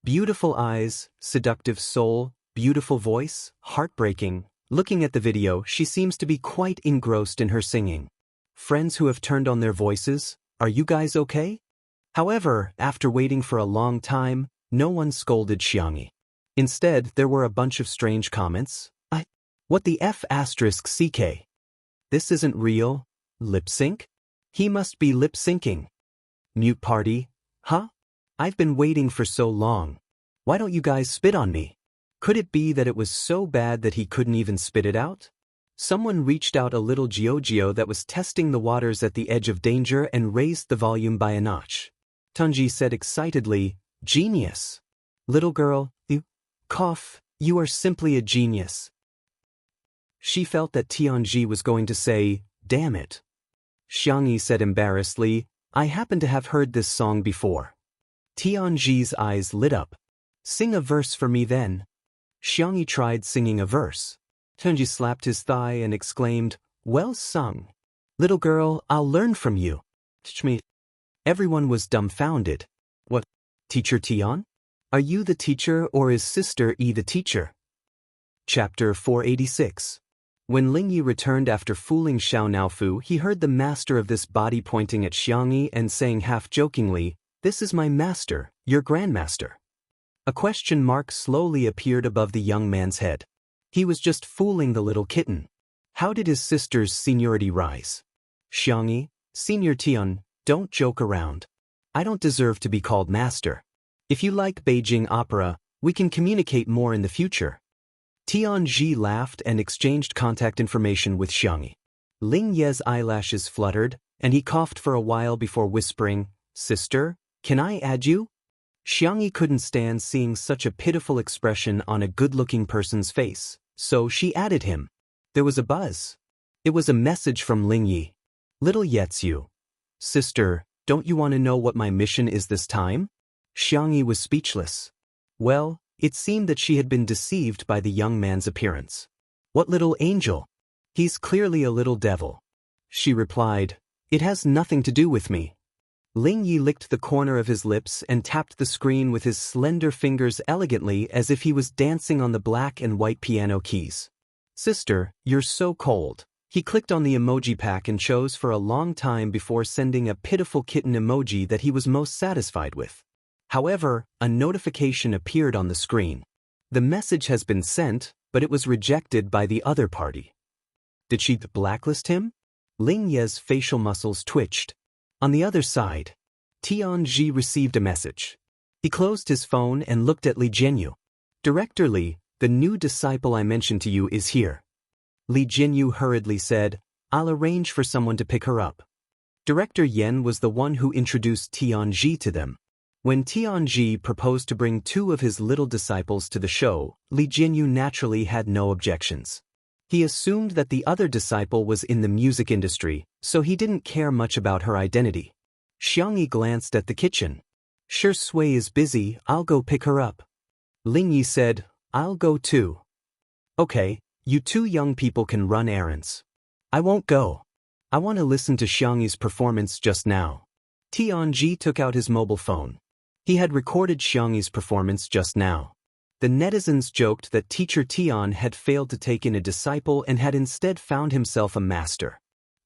[SPEAKER 1] Beautiful eyes, seductive soul, beautiful voice, heartbreaking. Looking at the video, she seems to be quite engrossed in her singing. Friends who have turned on their voices, are you guys okay? However, after waiting for a long time, no one scolded Xianxia. Instead, there were a bunch of strange comments. What the F asterisk CK? This isn't real. Lip sync? He must be lip syncing. Mute party? Huh? I've been waiting for so long. Why don't you guys spit on me? Could it be that it was so bad that he couldn't even spit it out? Someone reached out a little Giorgio that was testing the waters at the edge of danger and raised the volume by a notch. Tianji said excitedly, "Genius. Little girl, you are simply a genius." She felt that Tianji was going to say, "Damn it." Xianxia said embarrassedly, "I happen to have heard this song before." Tianji's eyes lit up. "Sing a verse for me then." Xianxia tried singing a verse. Tianji slapped his thigh and exclaimed, "Well sung. Little girl, I'll learn from you. Teach me." Everyone was dumbfounded. "What? Teacher Tian? Are you the teacher or is Sister E the teacher?" Chapter 486. When Lingyi returned after fooling Xiao Naofu, he heard the master of this body pointing at Xianxia and saying half-jokingly, "This is my master, your grandmaster." A question mark slowly appeared above the young man's head. He was just fooling the little kitten. How did his sister's seniority rise? "Xianxia, Senior Tian, don't joke around. I don't deserve to be called master. If you like Beijing opera, we can communicate more in the future." Tianji laughed and exchanged contact information with Xianxia. Ling Ye's eyelashes fluttered, and he coughed for a while before whispering, "Sister, can I add you?" Xianxia couldn't stand seeing such a pitiful expression on a good-looking person's face, so she added him. There was a buzz. It was a message from Lingyi. "Little Yetsu. Sister, don't you want to know what my mission is this time?" Xianxia was speechless. Well, it seemed that she had been deceived by the young man's appearance. "What little angel? He's clearly a little devil." She replied, "It has nothing to do with me." Lingyi licked the corner of his lips and tapped the screen with his slender fingers elegantly as if he was dancing on the black and white piano keys. "Sister, you're so cold." He clicked on the emoji pack and chose for a long time before sending a pitiful kitten emoji that he was most satisfied with. However, a notification appeared on the screen. The message has been sent, but it was rejected by the other party. Did she blacklist him? Ling Ye's facial muscles twitched. On the other side, Tianji received a message. He closed his phone and looked at Li Jianyu. "Director Li, the new disciple I mentioned to you is here." Li Jinyu hurriedly said, I'll arrange for someone to pick her up. Director Yen was the one who introduced Tianji to them. When Tianji proposed to bring 2 of his little disciples to the show, Li Jinyu naturally had no objections. He assumed that the other disciple was in the music industry, so he didn't care much about her identity. Xianxia glanced at the kitchen. Sure, Sui is busy, I'll go pick her up. Lingyi said, I'll go too. Okay, you 2 young people can run errands. I won't go. I want to listen to Xiangyi's performance just now. Tianji took out his mobile phone. He had recorded Xiangyi's performance just now. The netizens joked that teacher Tian had failed to take in a disciple and had instead found himself a master.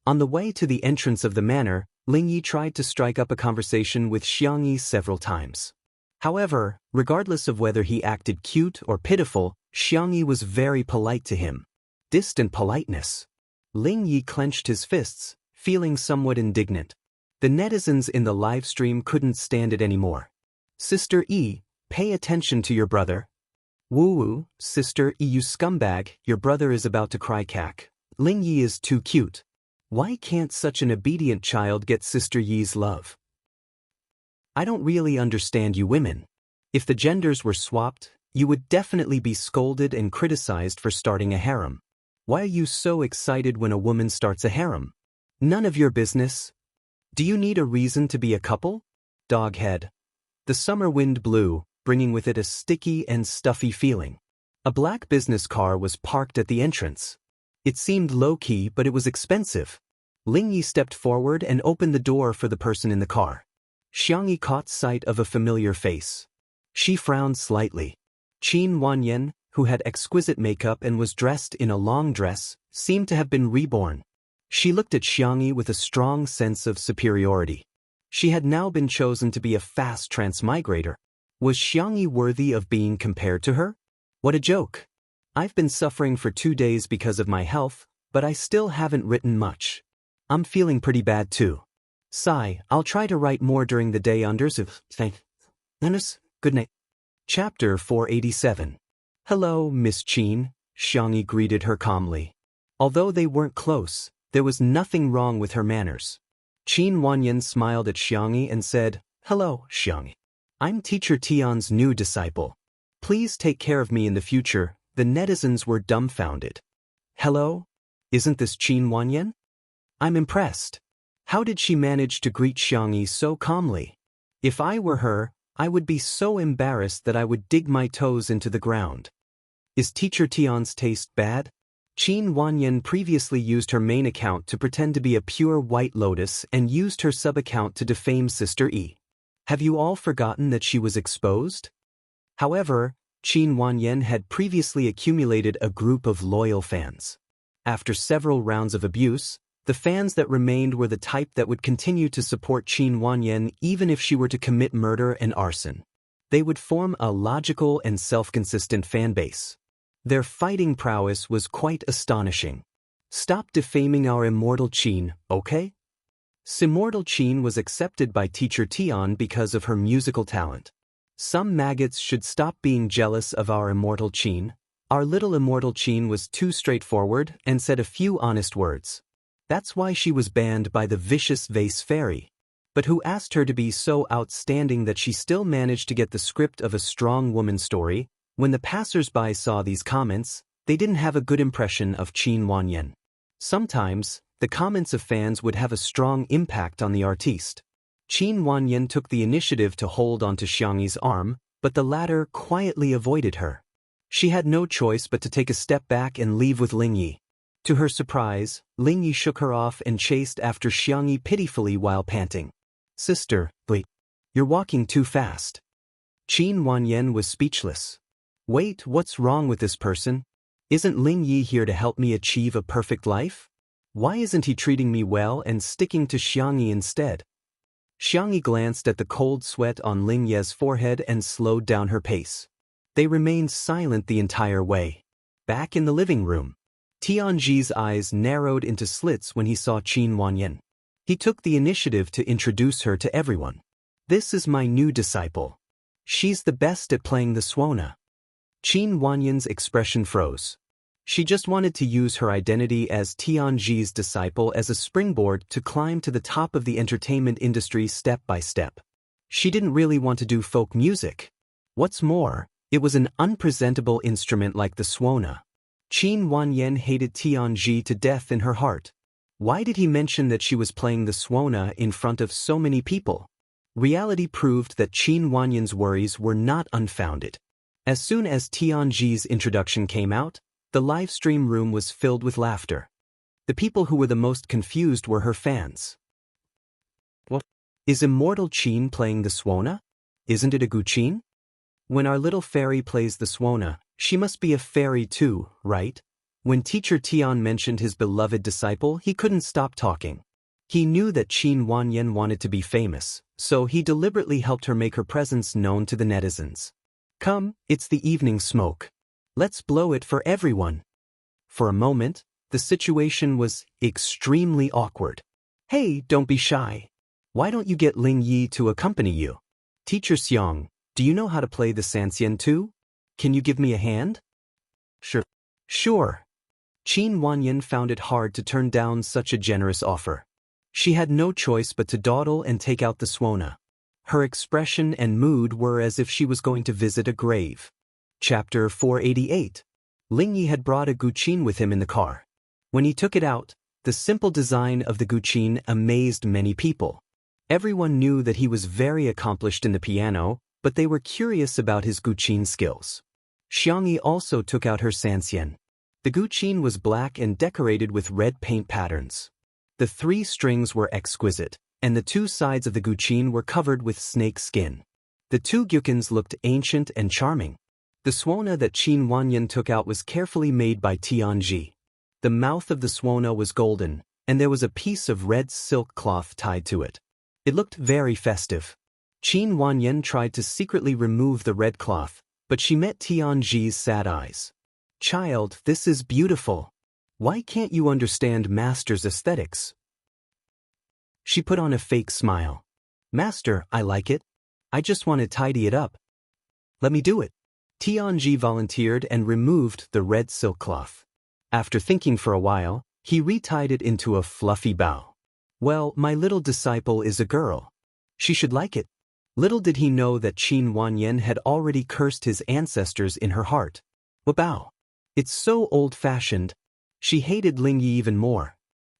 [SPEAKER 1] On the way to the entrance of the manor, Lingyi tried to strike up a conversation with Xiangyi several times. However, regardless of whether he acted cute or pitiful, Xiangyi was very polite to him. Distant politeness. Lingyi clenched his fists, feeling somewhat indignant. The netizens in the live stream couldn't stand it anymore. Sister E, pay attention to your brother. Woo-woo, Sister E, you scumbag, your brother is about to cry cack. Lingyi is too cute. Why can't such an obedient child get Sister Yi's love? I don't really understand you women. If the genders were swapped, you would definitely be scolded and criticized for starting a harem. Why are you so excited when a woman starts a harem? None of your business. Do you need a reason to be a couple? Doghead. The summer wind blew, bringing with it a sticky and stuffy feeling. A black business car was parked at the entrance. It seemed low-key, but it was expensive. Lingyi stepped forward and opened the door for the person in the car. Xiangyi caught sight of a familiar face. She frowned slightly. Qin Wanyan, who had exquisite makeup and was dressed in a long dress, seemed to have been reborn. She looked at Xiangyi with a strong sense of superiority. She had now been chosen to be a fast transmigrator. Was Xiangyi worthy of being compared to her? What a joke. I've been suffering for 2 days because of my health, but I still haven't written much. I'm feeling pretty bad too. Sigh, I'll try to write more during the day. Thanks. Good night. Chapter 487. Hello, Miss Qin, Xiangyi greeted her calmly. Although they weren't close, there was nothing wrong with her manners. Qin Wanyan smiled at Xiangyi and said, Hello, Xiangyi. I'm teacher Tian's new disciple. Please take care of me in the future. The netizens were dumbfounded. Hello? Isn't this Qin Wanyan? I'm impressed. How did she manage to greet Xiangyi so calmly? If I were her, I would be so embarrassed that I would dig my toes into the ground. Is teacher Tian's taste bad? Qin Wanyan previously used her main account to pretend to be a pure white lotus and used her sub-account to defame Sister E. Have you all forgotten that she was exposed? However, Qin Wanyan had previously accumulated a group of loyal fans. After several rounds of abuse, the fans that remained were the type that would continue to support Qin Wanyan even if she were to commit murder and arson. They would form a logical and self-consistent fan base. Their fighting prowess was quite astonishing. Stop defaming our immortal Qin, okay? Immortal Qin was accepted by teacher Tian because of her musical talent. Some maggots should stop being jealous of our immortal Qin. Our little immortal Qin was too straightforward and said a few honest words. That's why she was banned by the vicious vase fairy. But who asked her to be so outstanding that she still managed to get the script of a strong woman story? When the passers-by saw these comments, they didn't have a good impression of Qin Wanyan. Sometimes, the comments of fans would have a strong impact on the artiste. Qin Wanyan took the initiative to hold onto Xiangyi's arm, but the latter quietly avoided her. She had no choice but to take a step back and leave with Lingyi. To her surprise, Lingyi shook her off and chased after Xiangyi pitifully while panting. Sister, wait. You're walking too fast. Qin Wanyan was speechless. Wait, what's wrong with this person? Isn't Lingyi here to help me achieve a perfect life? Why isn't he treating me well and sticking to Xiangyi instead? Xiangyi glanced at the cold sweat on Lingyi's forehead and slowed down her pace. They remained silent the entire way. Back in the living room, Tianji's eyes narrowed into slits when he saw Qin Wanyan. He took the initiative to introduce her to everyone. This is my new disciple. She's the best at playing the suona. Qin Wanyan's expression froze. She just wanted to use her identity as Tianji's disciple as a springboard to climb to the top of the entertainment industry step by step. She didn't really want to do folk music. What's more, it was an unpresentable instrument like the suona. Qin Wanyan hated Tianji to death in her heart. Why did he mention that she was playing the suona in front of so many people? Reality proved that Qin Wanyan's worries were not unfounded. As soon as Tianji's introduction came out, the live stream room was filled with laughter. The people who were the most confused were her fans. What? Is Immortal Qin playing the suona? Isn't it a guqin? When our little fairy plays the suona, she must be a fairy too, right? When Teacher Tian mentioned his beloved disciple, he couldn't stop talking. He knew that Qin Wanyan wanted to be famous, so he deliberately helped her make her presence known to the netizens. Come, it's the evening smoke. Let's blow it for everyone. For a moment, the situation was extremely awkward. Hey, don't be shy. Why don't you get Ling Yi to accompany you? Teacher Xiang, do you know how to play the Xianxia too? Can you give me a hand? Sure. Qin Wanyan found it hard to turn down such a generous offer. She had no choice but to dawdle and take out the suona. Her expression and mood were as if she was going to visit a grave. Chapter 488. Ling Yi had brought a guqin with him in the car. When he took it out, the simple design of the guqin amazed many people. Everyone knew that he was very accomplished in the piano, but they were curious about his guqin skills. Xianxia also took out her Xianxia. The guqin was black and decorated with red paint patterns. The 3 strings were exquisite, and the 2 sides of the guqin were covered with snake skin. The 2 guqins looked ancient and charming. The suona that Qin Wanyan took out was carefully made by Tianji. The mouth of the suona was golden, and there was a piece of red silk cloth tied to it. It looked very festive. Qin Wanyan tried to secretly remove the red cloth, but she met Tianji's sad eyes. Child, this is beautiful. Why can't you understand Master's aesthetics? She put on a fake smile. Master, I like it. I just want to tidy it up. Let me do it. Tianji volunteered and removed the red silk cloth. After thinking for a while, he retied it into a fluffy bow. Well, my little disciple is a girl. She should like it. Little did he know that Qin Wanyan had already cursed his ancestors in her heart. Wabao. It's so old-fashioned. She hated Ling Yi even more.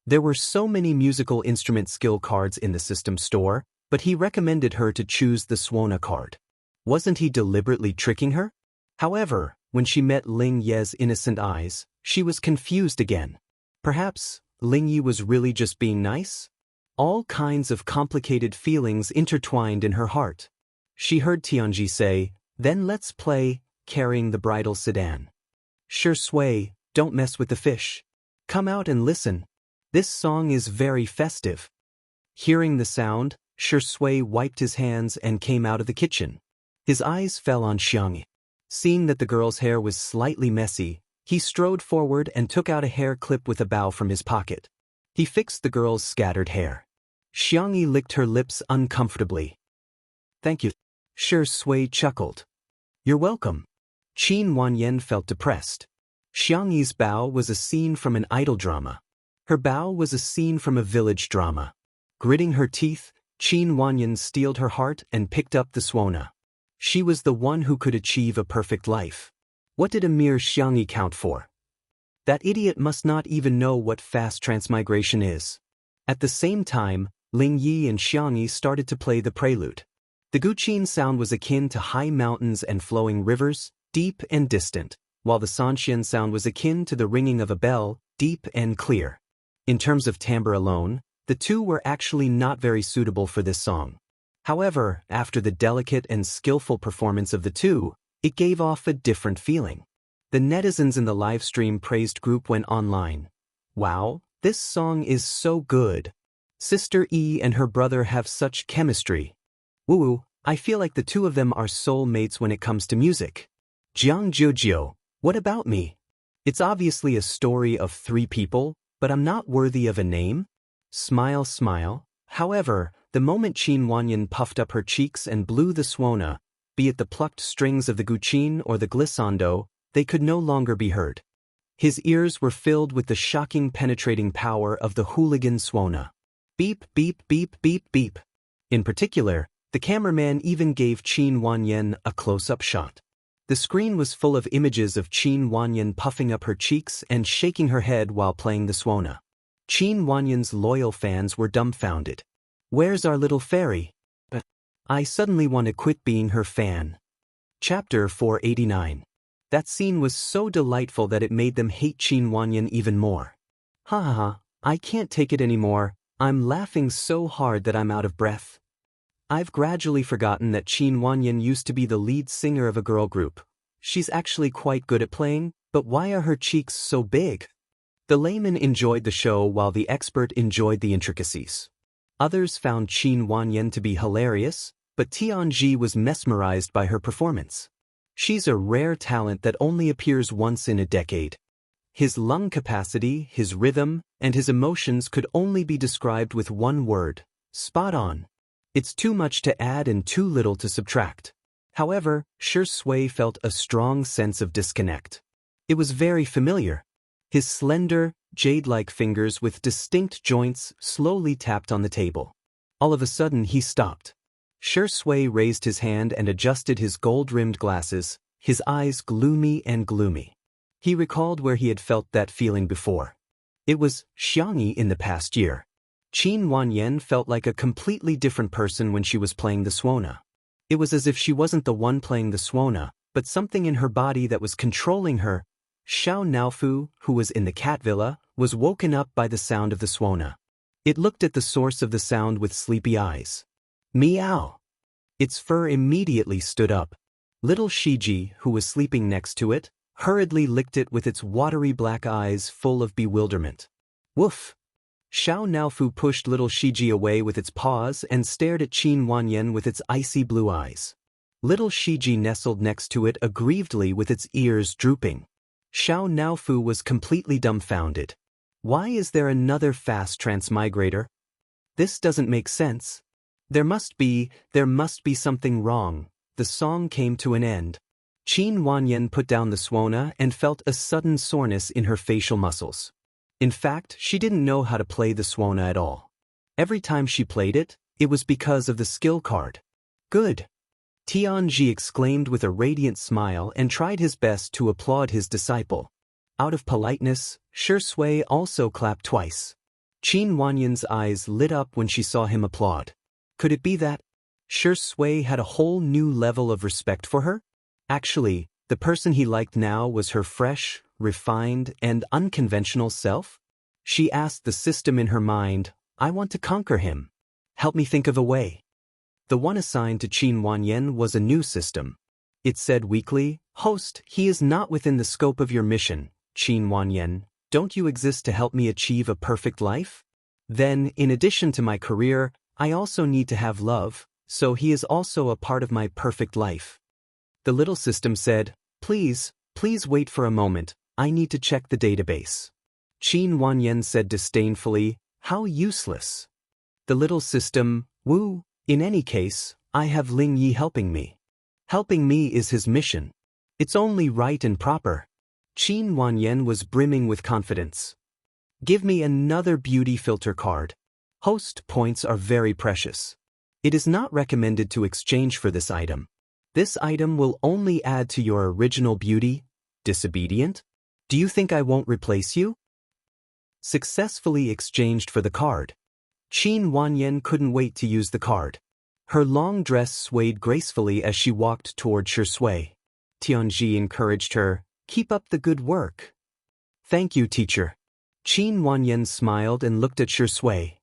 [SPEAKER 1] There were so many musical instrument skill cards in the system store, but he recommended her to choose the suona card. Wasn't he deliberately tricking her? However, when she met Ling Ye's innocent eyes, she was confused again. Perhaps Ling Yi was really just being nice? All kinds of complicated feelings intertwined in her heart. She heard Tianji say, "Then let's play, carrying the bridal sedan." Sure sway, don't mess with the fish. Come out and listen. This song is very festive. Hearing the sound, Sure Sway wiped his hands and came out of the kitchen. His eyes fell on Xianxia. Seeing that the girl's hair was slightly messy, he strode forward and took out a hair clip with a bow from his pocket. He fixed the girl's scattered hair. Xianxia licked her lips uncomfortably. Thank you. Sure Sway chuckled. You're welcome. Qin Wanyan felt depressed. Xiangyi's bow was a scene from an idol drama. Her bow was a scene from a village drama. Gritting her teeth, Qin Wanyan steeled her heart and picked up the suona. She was the one who could achieve a perfect life. What did a mere Xiangyi count for? That idiot must not even know what fast transmigration is. At the same time, Ling Yi and Xiangyi started to play the prelude. The guqin sound was akin to high mountains and flowing rivers, deep and distant, while the Sanxian sound was akin to the ringing of a bell, deep and clear. In terms of timbre alone, the two were actually not very suitable for this song. However, after the delicate and skillful performance of the two, it gave off a different feeling. The netizens in the live stream praised group went online. Wow, this song is so good. Sister E and her brother have such chemistry. Woo, I feel like the two of them are soul mates when it comes to music. Jiang Jiujiu, what about me? It's obviously a story of 3 people, but I'm not worthy of a name? Smile, smile. However, the moment Qin Wanyan puffed up her cheeks and blew the suona, be it the plucked strings of the guqin or the glissando, they could no longer be heard. His ears were filled with the shocking penetrating power of the hooligan Swona. Beep, beep, beep, beep, beep. In particular, the cameraman even gave Qin Wanyan a close-up shot. The screen was full of images of Qin Wanyan puffing up her cheeks and shaking her head while playing the Swona. Qin Wanyan's loyal fans were dumbfounded. Where's our little fairy? I suddenly want to quit being her fan. Chapter 489. That scene was so delightful that it made them hate Qin Wanyan even more. Ha ha ha, I can't take it anymore, I'm laughing so hard that I'm out of breath. I've gradually forgotten that Qin Wanyan used to be the lead singer of a girl group. She's actually quite good at playing, but why are her cheeks so big? The layman enjoyed the show while the expert enjoyed the intricacies. Others found Qin Wanyan to be hilarious, but Tianji was mesmerized by her performance. She's a rare talent that only appears once in a decade. His lung capacity, his rhythm, and his emotions could only be described with one word: spot on. It's too much to add and too little to subtract. However, Shui felt a strong sense of disconnect. It was very familiar. His slender, jade-like fingers with distinct joints slowly tapped on the table. All of a sudden he stopped. Shui raised his hand and adjusted his gold-rimmed glasses, his eyes gloomy and gloomy. He recalled where he had felt that feeling before. It was Xianxia in the past year. Qin Wanyan felt like a completely different person when she was playing the Swona. It was as if she wasn't the one playing the Swona, but something in her body that was controlling her. Xiao Naofu, who was in the cat villa, was woken up by the sound of the Swona. It looked at the source of the sound with sleepy eyes. Meow! Its fur immediately stood up. Little Shiji, who was sleeping next to it, hurriedly licked it with its watery black eyes full of bewilderment. Woof! Xiao Naofu pushed little Shiji away with its paws and stared at Qin Wanyan with its icy blue eyes. Little Shiji nestled next to it aggrievedly with its ears drooping. Xiao Naofu was completely dumbfounded. Why is there another fast transmigrator? This doesn't make sense. There must be something wrong. The song came to an end. Qin Wanyan put down the Swona and felt a sudden soreness in her facial muscles. In fact, she didn't know how to play the Swona at all. Every time she played it, it was because of the skill card. Good! Tianji exclaimed with a radiant smile and tried his best to applaud his disciple. Out of politeness, Shui also clapped twice. Qin Wanyan's eyes lit up when she saw him applaud. Could it be that Shui had a whole new level of respect for her? Actually, the person he liked now was her fresh, refined, and unconventional self? She asked the system in her mind, I want to conquer him. Help me think of a way. The one assigned to Qin Wanyan was a new system. It said weakly, Host, he is not within the scope of your mission, Qin Wanyan. Don't you exist to help me achieve a perfect life? Then, in addition to my career, I also need to have love, so he is also a part of my perfect life. The little system said, Please wait for a moment, I need to check the database. Qin Wanyan said disdainfully, How useless. The little system, Woo, in any case, I have Ling Yi helping me. Helping me is his mission. It's only right and proper. Qin Wanyan was brimming with confidence. Give me another beauty filter card. Host points are very precious. It is not recommended to exchange for this item. This item will only add to your original beauty. Disobedient? Do you think I won't replace you? Successfully exchanged for the card. Qin Wanyan couldn't wait to use the card. Her long dress swayed gracefully as she walked toward Shui. Tianji encouraged her, Keep up the good work. Thank you, teacher. Qin Wanyan smiled and looked at Shui.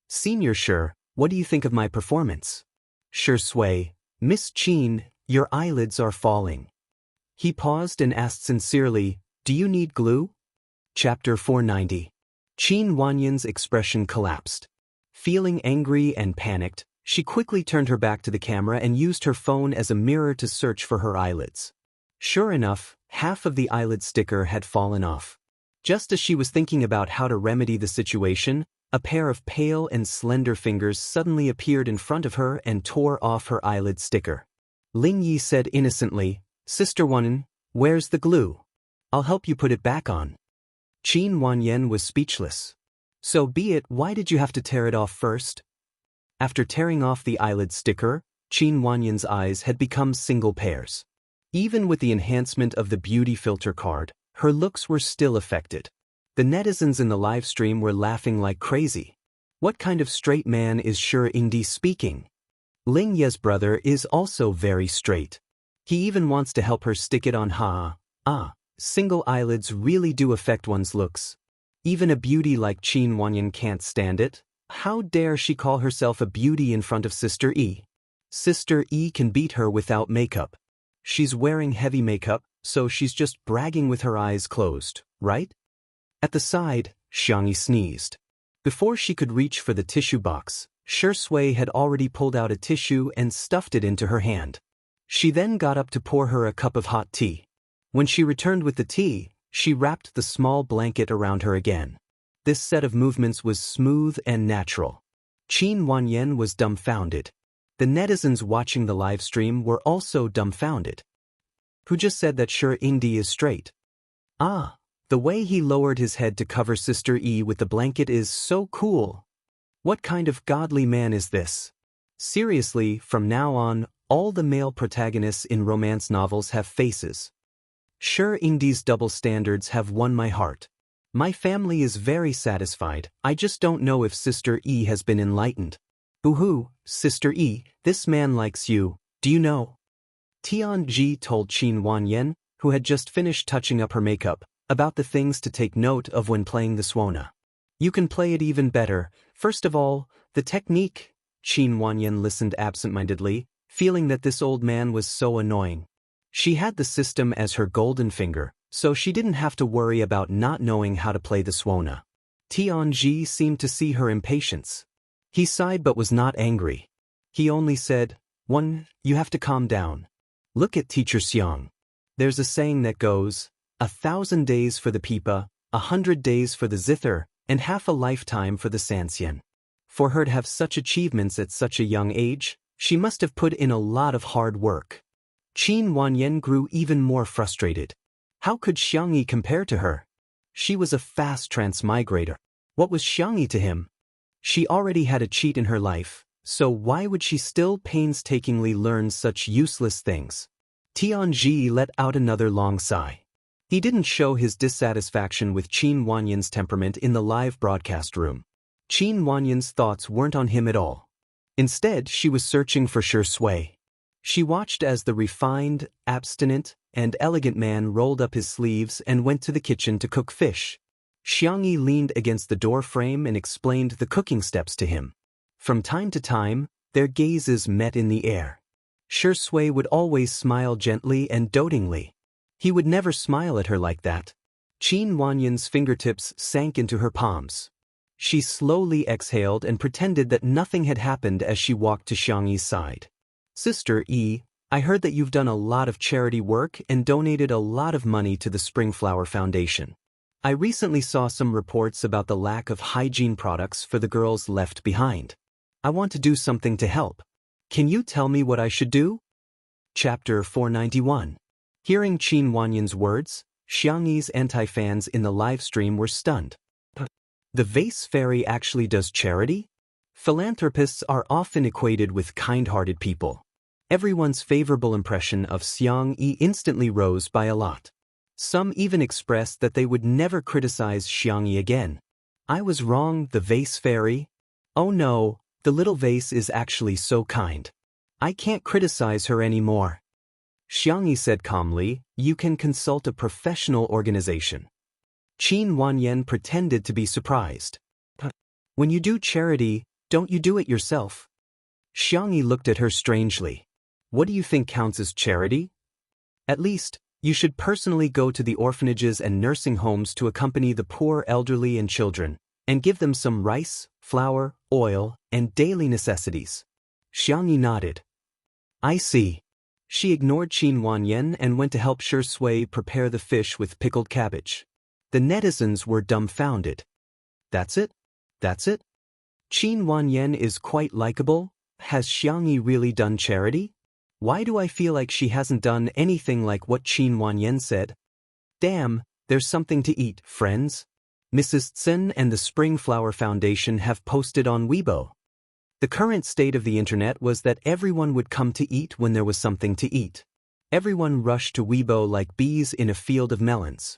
[SPEAKER 1] Senior Shi, what do you think of my performance? Shui, Miss Qin, your eyelids are falling. He paused and asked sincerely, Do you need glue? Chapter 490. Qin Wanyan's expression collapsed. Feeling angry and panicked, she quickly turned her back to the camera and used her phone as a mirror to search for her eyelids. Sure enough, half of the eyelid sticker had fallen off. Just as she was thinking about how to remedy the situation, a pair of pale and slender fingers suddenly appeared in front of her and tore off her eyelid sticker. Ling Yi said innocently, Sister Wanyan, where's the glue? I'll help you put it back on. Qin Wanyan was speechless. So be it, why did you have to tear it off first? After tearing off the eyelid sticker, Qin Wanyan's eyes had become single pairs. Even with the enhancement of the beauty filter card, her looks were still affected. The netizens in the livestream were laughing like crazy. What kind of straight man is Indi speaking? Ling Ye's brother is also very straight. He even wants to help her stick it on. Single eyelids really do affect one's looks. Even a beauty like Qin Wanyan can't stand it. How dare she call herself a beauty in front of Sister E? Sister E can beat her without makeup. She's wearing heavy makeup, so she's just bragging with her eyes closed, right? At the side, Xianxia sneezed. Before she could reach for the tissue box, Shui had already pulled out a tissue and stuffed it into her hand. She then got up to pour her a cup of hot tea. When she returned with the tea, she wrapped the small blanket around her again. This set of movements was smooth and natural. Qin Wanyan was dumbfounded. The netizens watching the livestream were also dumbfounded. Who just said that Indi is straight? The way he lowered his head to cover Sister E with the blanket is so cool. What kind of godly man is this? Seriously, from now on, all the male protagonists in romance novels have faces. Indi's double standards have won my heart. My family is very satisfied, I just don't know if Sister E has been enlightened. Boo-hoo, Sister E, this man likes you, do you know? Tianji told Qin Wanyan, who had just finished touching up her makeup, about the things to take note of when playing the suona. You can play it even better. First of all, the technique. Qin Wanyan listened absent-mindedly, feeling that this old man was so annoying. She had the system as her golden finger, so she didn't have to worry about not knowing how to play the suona. Tianji seemed to see her impatience. He sighed but was not angry. He only said, you have to calm down. Look at Teacher Xiang. There's a saying that goes, 1,000 days for the pipa, 100 days for the zither, and half a lifetime for the Xianxia. For her to have such achievements at such a young age, she must have put in a lot of hard work. Qin Wanyan grew even more frustrated. How could Xianxia compare to her? She was a fast transmigrator. What was Xianxia to him? She already had a cheat in her life, so why would she still painstakingly learn such useless things? Tianji let out another long sigh. He didn't show his dissatisfaction with Qin Wanyan's temperament in the live broadcast room. Qin Wanyan's thoughts weren't on him at all. Instead, she was searching for Shui. She watched as the refined, abstinent, and elegant man rolled up his sleeves and went to the kitchen to cook fish. Xianxia leaned against the door frame and explained the cooking steps to him. From time to time, their gazes met in the air. Shui would always smile gently and dotingly. He would never smile at her like that. Qin Wanyan's fingertips sank into her palms. She slowly exhaled and pretended that nothing had happened as she walked to Xianxia's side. Sister E, I heard that you've done a lot of charity work and donated a lot of money to the Springflower Foundation. I recently saw some reports about the lack of hygiene products for the girls left behind. I want to do something to help. Can you tell me what I should do? Chapter 491. Hearing Qin Wanyan's words, Xianxia's anti-fans in the livestream were stunned. The vase fairy actually does charity? Philanthropists are often equated with kind-hearted people. Everyone's favorable impression of Xianxia instantly rose by a lot. Some even expressed that they would never criticize Xianxia again. I was wrong, the vase fairy? Oh no, the little vase is actually so kind. I can't criticize her anymore. Xianxia said calmly, you can consult a professional organization. Qin Wanyan pretended to be surprised. When you do charity, don't you do it yourself? Xianxia looked at her strangely. What do you think counts as charity? At least, you should personally go to the orphanages and nursing homes to accompany the poor elderly and children, and give them some rice, flour, oil, and daily necessities. Xianxia nodded. I see. She ignored Qin Wanyan and went to help Shui prepare the fish with pickled cabbage. The netizens were dumbfounded. That's it? That's it? Qin Wanyan is quite likable. Has Xianxia really done charity? Why do I feel like she hasn't done anything like what Qin Wanyan said? Damn, there's something to eat, friends. Mrs. Tsen and the Spring Flower Foundation have posted on Weibo. The current state of the internet was that everyone would come to eat when there was something to eat. Everyone rushed to Weibo like bees in a field of melons.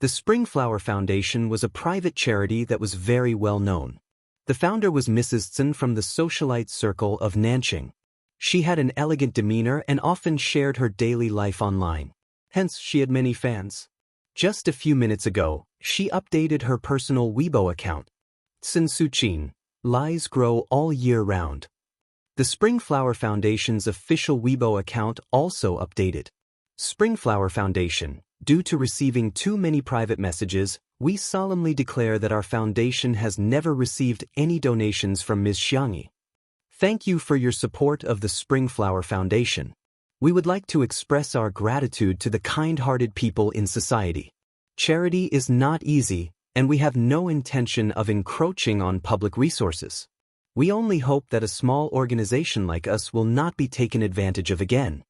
[SPEAKER 1] The Spring Flower Foundation was a private charity that was very well known. The founder was Mrs. Tsen from the socialite circle of Nanjing. She had an elegant demeanor and often shared her daily life online. Hence, she had many fans. Just a few minutes ago, she updated her personal Weibo account. Tsen Suqin, lies grow all year round. The Spring Flower Foundation's official Weibo account also updated. Spring Flower Foundation, due to receiving too many private messages, we solemnly declare that our foundation has never received any donations from Ms. Xianxia. Thank you for your support of the Spring Flower Foundation. We would like to express our gratitude to the kind-hearted people in society. Charity is not easy, and we have no intention of encroaching on public resources. We only hope that a small organization like us will not be taken advantage of again.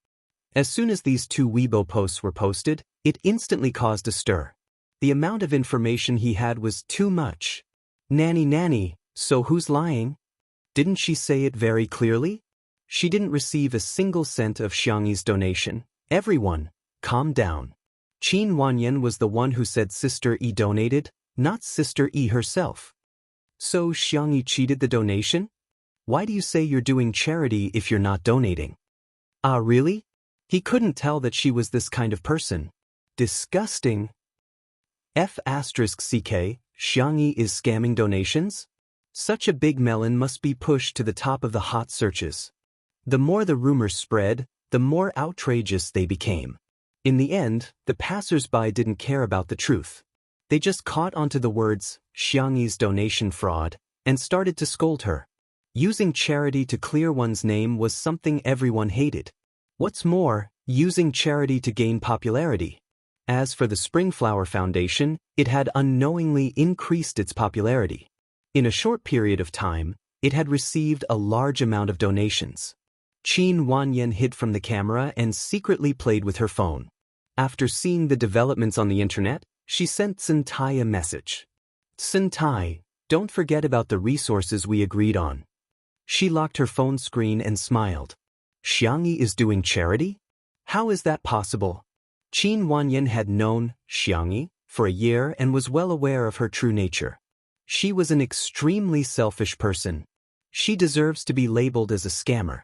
[SPEAKER 1] As soon as these 2 Weibo posts were posted, it instantly caused a stir. The amount of information he had was too much. Nanny, so who's lying? Didn't she say it very clearly? She didn't receive a single cent of Xiangyi's donation. Everyone, calm down. Qin Wanyan was the one who said Sister E donated, not Sister E herself. So Xiangxia cheated the donation? Why do you say you're doing charity if you're not donating? Ah, really? He couldn't tell that she was this kind of person. Disgusting. F***ck, Xiangxia is scamming donations? Such a big melon must be pushed to the top of the hot searches. The more the rumors spread, the more outrageous they became. In the end, the passers-by didn't care about the truth. They just caught onto the words, Xiangyi's donation fraud, and started to scold her. Using charity to clear one's name was something everyone hated. What's more, using charity to gain popularity. As for the Spring Flower Foundation, it had unknowingly increased its popularity. In a short period of time, it had received a large amount of donations. Qin Wanyan hid from the camera and secretly played with her phone. After seeing the developments on the internet, she sent Tsen Tai a message. Tsen Tai, don't forget about the resources we agreed on. She locked her phone screen and smiled. Xiangxia is doing charity? How is that possible? Qin Wanyan had known Xiangxia for a year and was well aware of her true nature. She was an extremely selfish person. She deserves to be labeled as a scammer.